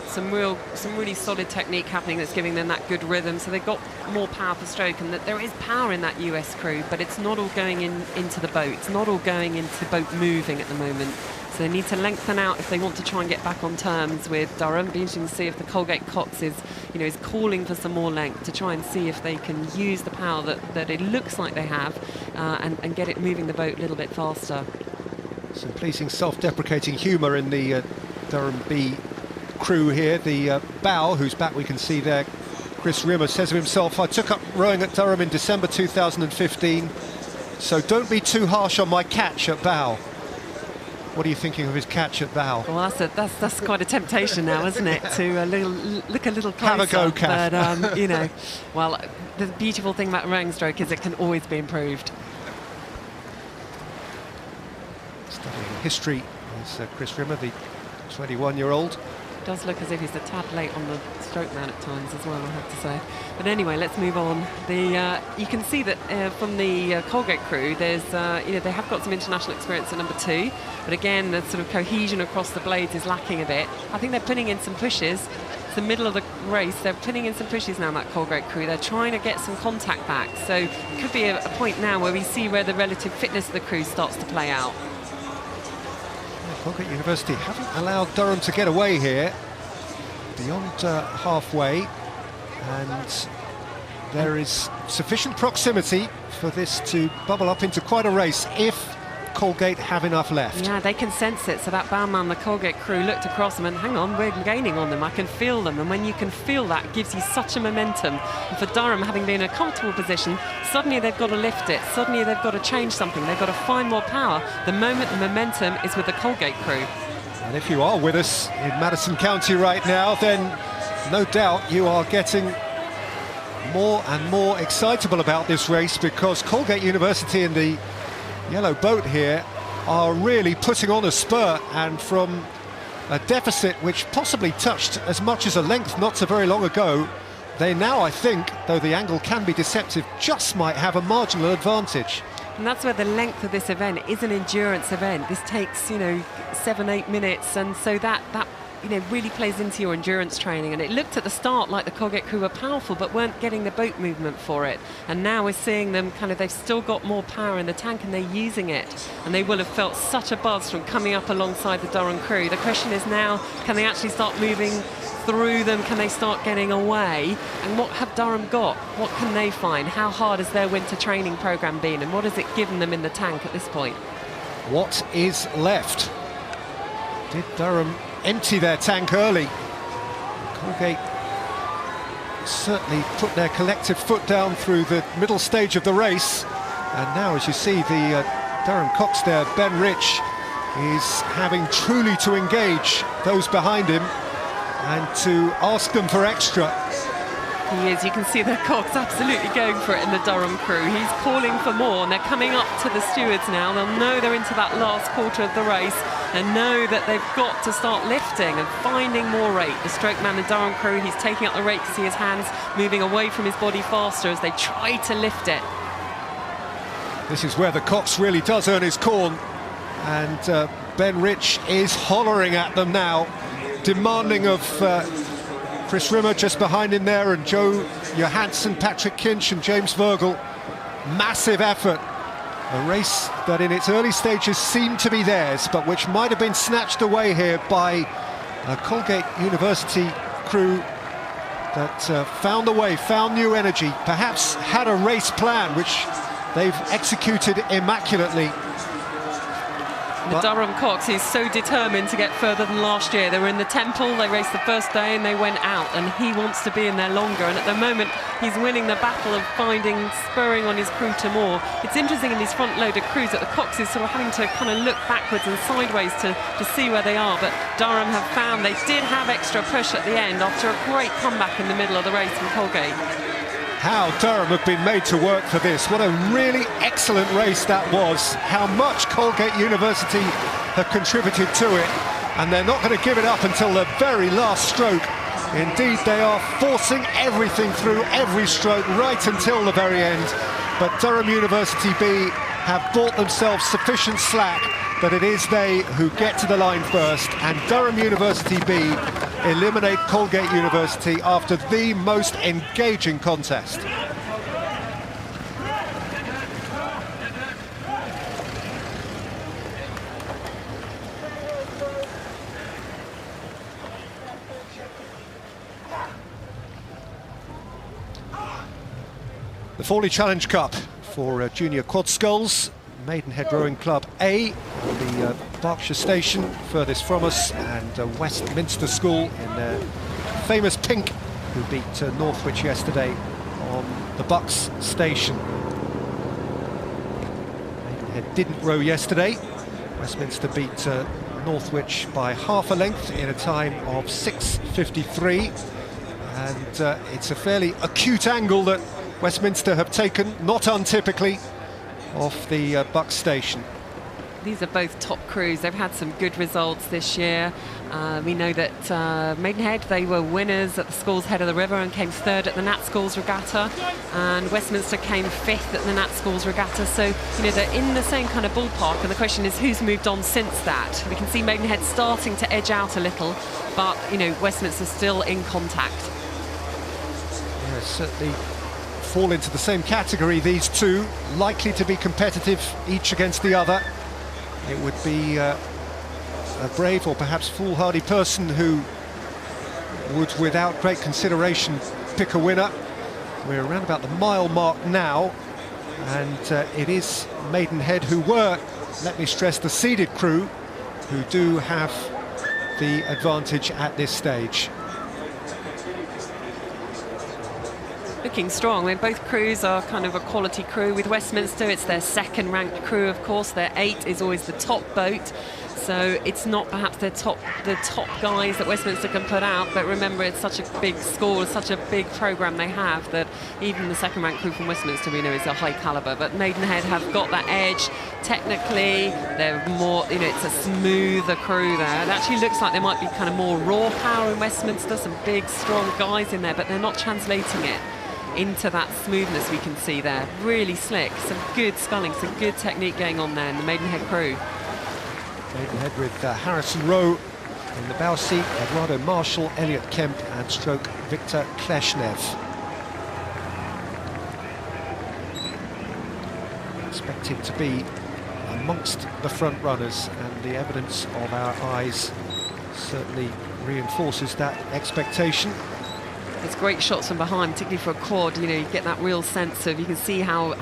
some really solid technique happening that's giving them that good rhythm. So they've got more power per stroke, and that there is power in that US crew, but it's not all going into the boat. It's not all going into the boat moving at the moment. So they need to lengthen out if they want to try and get back on terms with Durham. It'll be interesting to see if the Colgate Cox is calling for some more length to try and see if they can use the power that it looks like they have and get it moving the boat a little bit faster. Some pleasing self-deprecating humour in the Durham B crew here. The bow, whose back we can see there, Chris Rimmer, says of himself, "I took up rowing at Durham in December 2015, so don't be too harsh on my catch at bow." What are you thinking of his catch at bow? Well, that's quite a temptation now, isn't it? To look a little closer. Have a go, Kath. But well, the beautiful thing about rowing stroke is it can always be improved. Studying history is Chris Rimmer, the 21-year-old. Does look as if he's a tad late on the stroke man at times as well, I have to say. But anyway, let's move on. You can see that from the Colgate crew, there's they have got some international experience at number 2, but again, the sort of cohesion across the blades is lacking a bit. I think they're putting in some pushes. It's the middle of the race. They're putting in some pushes now, that Colgate crew. They're trying to get some contact back. So it could be a point now where we see where the relative fitness of the crew starts to play out. Colgate University haven't allowed Durham to get away here beyond halfway, and there is sufficient proximity for this to bubble up into quite a race if Colgate have enough left. Yeah, they can sense it. So that bowman, the Colgate crew, looked across them and hang on, we're gaining on them. I can feel them. And when you can feel that, it gives you such a momentum. And for Durham, having been in a comfortable position, suddenly they've got to lift it. Suddenly they've got to change something. They've got to find more power. The moment the momentum is with the Colgate crew. And if you are with us in Madison County right now, then no doubt you are getting more and more excitable about this race, because Colgate University and the yellow boat here are really putting on a spurt, and from a deficit which possibly touched as much as a length not so very long ago, they now, I think, though the angle can be deceptive, just might have a marginal advantage. And that's where the length of this event is an endurance event. This takes, 7-8 minutes, and so that really plays into your endurance training. And it looked at the start like the Colgate crew were powerful but weren't getting the boat movement for it. And now we're seeing them they've still got more power in the tank and they're using it. And they will have felt such a buzz from coming up alongside the Durham crew. The question is now, can they actually start moving through them? Can they start getting away? And what have Durham got? What can they find? How hard has their winter training programme been? And what has it given them in the tank at this point? What is left? Did Durham empty their tank early? Colgate certainly put their collective foot down through the middle stage of the race, and now, as you see, the Durham Cox there, Ben Rich, is having truly to engage those behind him and to ask them for extra. He is. You can see the Cox absolutely going for it in the Durham crew. He's calling for more, and they're coming up to the stewards now. They'll know they're into that last quarter of the race and know that they've got to start lifting and finding more rate. The stroke man, the Durham crew, he's taking up the rate to see his hands moving away from his body faster as they try to lift it. This is where the Cox really does earn his corn, and Ben Rich is hollering at them now, demanding of Chris Rimmer just behind him there, and Joe Johansson, Patrick Kinch and James Virgil. Massive effort. A race that in its early stages seemed to be theirs, but which might have been snatched away here by a Colgate University crew that found a way, found new energy, perhaps had a race plan which they've executed immaculately. The Durham Cox, he's so determined to get further than last year. They were in the Temple, they raced the first day and they went out, and he wants to be in there longer. And at the moment, he's winning the battle of spurring on his crew to more. It's interesting in these front-loaded crews that the Cox is sort of having to kind of look backwards and sideways to see where they are. But Durham have found they did have extra push at the end after a great comeback in the middle of the race from Colgate. How Durham have been made to work for this. What a really excellent race that was. How much Colgate University have contributed to it. And they're not going to give it up until the very last stroke. Indeed, they are forcing everything through every stroke right until the very end. But Durham University B have bought themselves sufficient slack that it is they who get to the line first, and Durham University B eliminate Colgate University after the most engaging contest. The Forley Challenge Cup for junior quad sculls. Maidenhead Rowing Club A on the Berkshire station furthest from us, and Westminster School in their famous pink, who beat Northwich yesterday on the Bucks station. Maidenhead didn't row yesterday. Westminster beat Northwich by half a length in a time of 6:53, and it's a fairly acute angle that Westminster have taken, not untypically, off the Bucks station. These are both top crews. They've had some good results this year. We know that Maidenhead, they were winners at the Schools Head of the River and came third at the Nat Schools Regatta, and Westminster came fifth at the Nat Schools Regatta. So, you know, they're in the same kind of ballpark, and the question is who's moved on since that. We can see Maidenhead starting to edge out a little, but, you know, Westminster's still in contact. Yeah, certainly fall into the same category, these two, likely to be competitive each against the other. It would be a brave or perhaps foolhardy person who would, without great consideration, pick a winner. We're around about the mile mark now, and it is Maidenhead who were, let me stress, the seeded crew, who do have the advantage at this stage. Looking strong. I mean, both crews are kind of a quality crew. With Westminster, it's their second ranked crew, of course. Their 8 is always the top boat, so it's not perhaps the top guys that Westminster can put out, but remember, it's such a big score, such a big programme they have, that even the second ranked crew from Westminster, we know, is a high calibre. But Maidenhead have got that edge technically. They're more, you know, it's a smoother crew there. It actually looks like there might be kind of more raw power in Westminster, some big strong guys in there, but they're not translating it into that smoothness we can see there. Really slick, some good sculling, some good technique going on there in the Maidenhead crew. Maidenhead with Harrison Rowe in the bow seat, Eduardo Marshall, Elliot Kemp and stroke Victor Kleshnev. Expected to be amongst the front runners, and the evidence of our eyes certainly reinforces that expectation. It's great shots from behind, particularly for a quad. You know, you get that real sense of, you can see how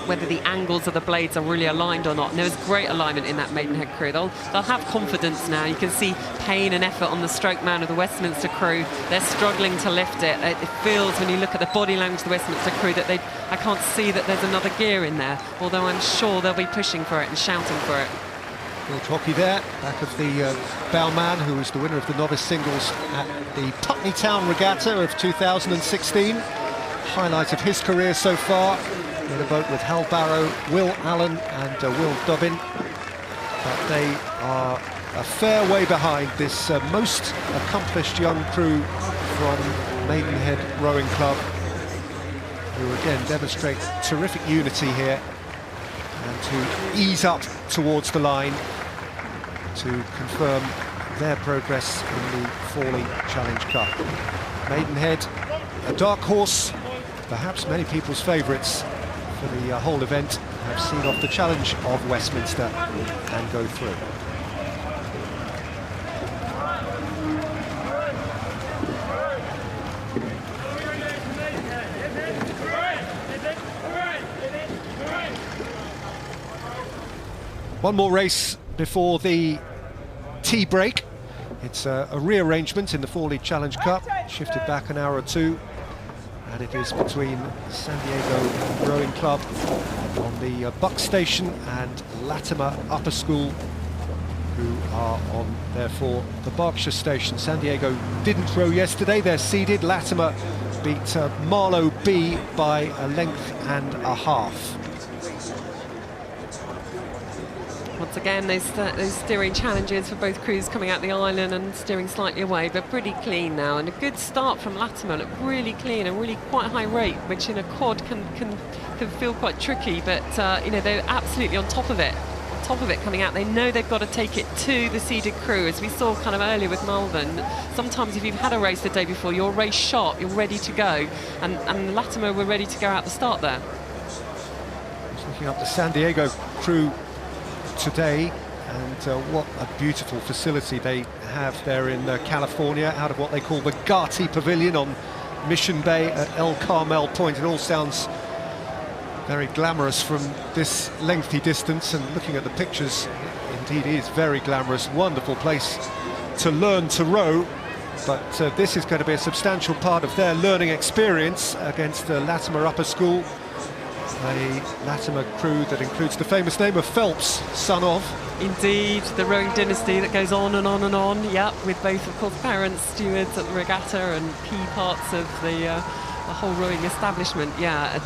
whether the angles of the blades are really aligned or not. And there's great alignment in that Maidenhead crew. They'll have confidence now. You can see pain and effort on the stroke man of the Westminster crew. They're struggling to lift it. It feels, when you look at the body language of the Westminster crew, that I can't see that there's another gear in there, although I'm sure they'll be pushing for it and shouting for it. George Hockey there, back of the bowman, who was the winner of the novice singles at the Putney Town Regatta of 2016. Highlight of his career so far, in a boat with Hal Barrow, Will Allen and Will Dobbin. But they are a fair way behind this most accomplished young crew from Maidenhead Rowing Club, who again demonstrate terrific unity here and to ease up towards the line to confirm their progress in the Forley Challenge Cup. Maidenhead, a dark horse, perhaps many people's favourites for the whole event, have seen off the challenge of Westminster and go through. One more race before the tea break. It's a rearrangement in the Forley Challenge Cup, shifted back an hour or two, and it is between San Diego Rowing Club on the Bucks station and Latimer Upper School, who are on, therefore, the Berkshire station. San Diego didn't row yesterday, they're seeded. Latimer beat Marlow B by a length and a half. Once again, those steering challenges for both crews coming out the island and steering slightly away, but pretty clean now. And a good start from Latimer, look really clean and really quite high rate, which in a quad can feel quite tricky. But you know, they're absolutely on top of it. Coming out, they know they've got to take it to the seeded crew, as we saw kind of earlier with Malvern. Sometimes if you've had a race the day before, you're race sharp, you're ready to go, and Latimer were ready to go out the start there. Just looking up the San Diego crew today, and what a beautiful facility they have there in California, out of what they call the Gati Pavilion on Mission Bay at El Carmel Point. It all sounds very glamorous from this lengthy distance, and looking at the pictures, indeed is very glamorous. Wonderful place to learn to row, but this is going to be a substantial part of their learning experience against Latimer Upper School, a Latimer crew that includes the famous name of Phelps, son of. Indeed, the rowing dynasty that goes on and on and on. Yep, with both, of course, parents, stewards at the regatta and key parts of the whole rowing establishment. Yeah, a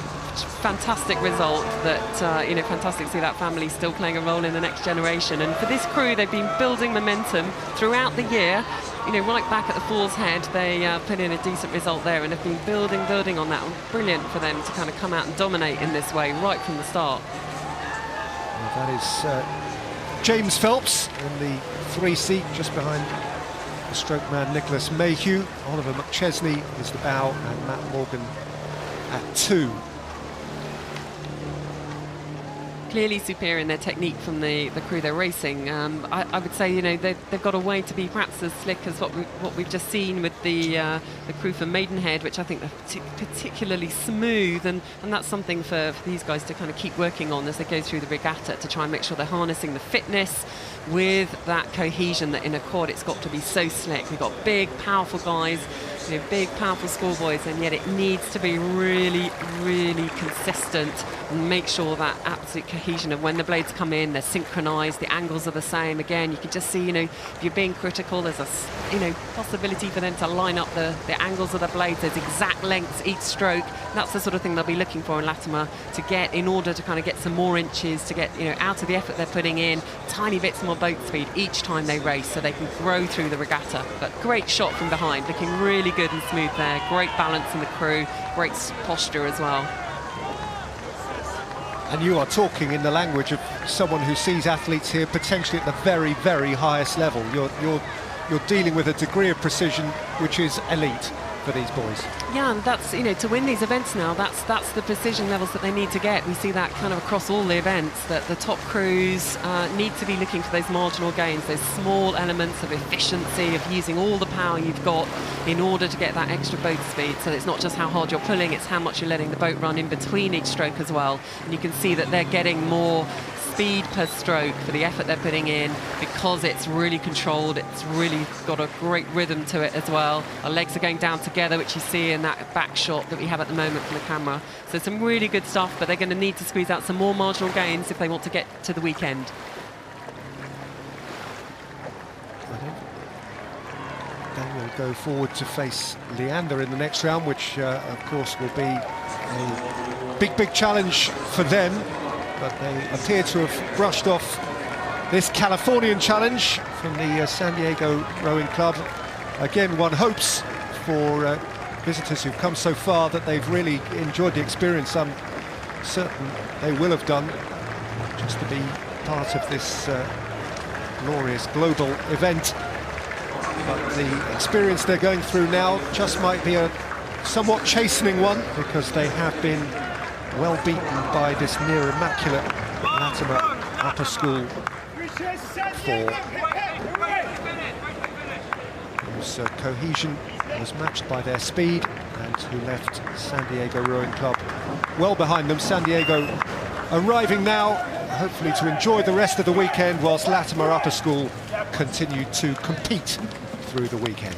fantastic result. That you know, fantastic to see that family still playing a role in the next generation. And for this crew, they've been building momentum throughout the year. You know, right back at the Falls Head, they put in a decent result there and have been building on that. Brilliant for them to kind of come out and dominate in this way right from the start. Well, that is James Phelps in the 3 seat, just behind the stroke man Nicholas Mayhew. Oliver McChesney is the bow, and Matt Morgan at 2. Clearly superior in their technique from the crew they're racing. I would say, you know, they've got a way to be perhaps as slick as what we've just seen with the crew from Maidenhead, which I think are particularly smooth, and that's something for these guys to kind of keep working on as they go through the regatta, to try and make sure they're harnessing the fitness with that cohesion that in a quad it's got to be so slick. We've got big, powerful guys, you know, big, powerful schoolboys, and yet it needs to be really, really consistent and make sure that absolute cohesion of when the blades come in, they're synchronized, the angles are the same. Again, you can just see, you know, if you're being critical, there's a, you know, possibility for them to line up the angles of the blades, there's exact lengths each stroke. That's the sort of thing they'll be looking for in Latimer to get, in order to kind of get some more inches, to get, you know, out of the effort they're putting in, tiny bits more boat speed each time they race, so they can grow through the regatta. But great shot from behind, looking really good and smooth there. Great balance in the crew, great posture as well. And you are talking in the language of someone who sees athletes here potentially at the very, very highest level. You're dealing with a degree of precision which is elite for these boys. Yeah, and that's, you know, to win these events now, that's the precision levels that they need to get. We see that kind of across all the events, that the top crews need to be looking for those marginal gains, those small elements of efficiency, of using all the power you've got in order to get that extra boat speed. So it's not just how hard you're pulling, it's how much you're letting the boat run in between each stroke as well. And you can see that they're getting more speed per stroke for the effort they're putting in, because it's really controlled, it's really got a great rhythm to it as well. Our legs are going down together, which you see in that back shot that we have at the moment from the camera. So some really good stuff, but they're going to need to squeeze out some more marginal gains if they want to get to the weekend. Then we'll go forward to face Leander in the next round, which of course will be a big challenge for them. But they appear to have brushed off this Californian challenge from the San Diego Rowing Club. Again, one hopes for visitors who've come so far that they've really enjoyed the experience. I'm certain they will have done, just to be part of this glorious global event. But the experience they're going through now just might be a somewhat chastening one, because they have been well beaten by this near immaculate Latimer Upper School 4. Whose cohesion was matched by their speed, and who left San Diego Rowing Club well behind them. San Diego arriving now, hopefully to enjoy the rest of the weekend, whilst Latimer Upper School continue to compete through the weekend.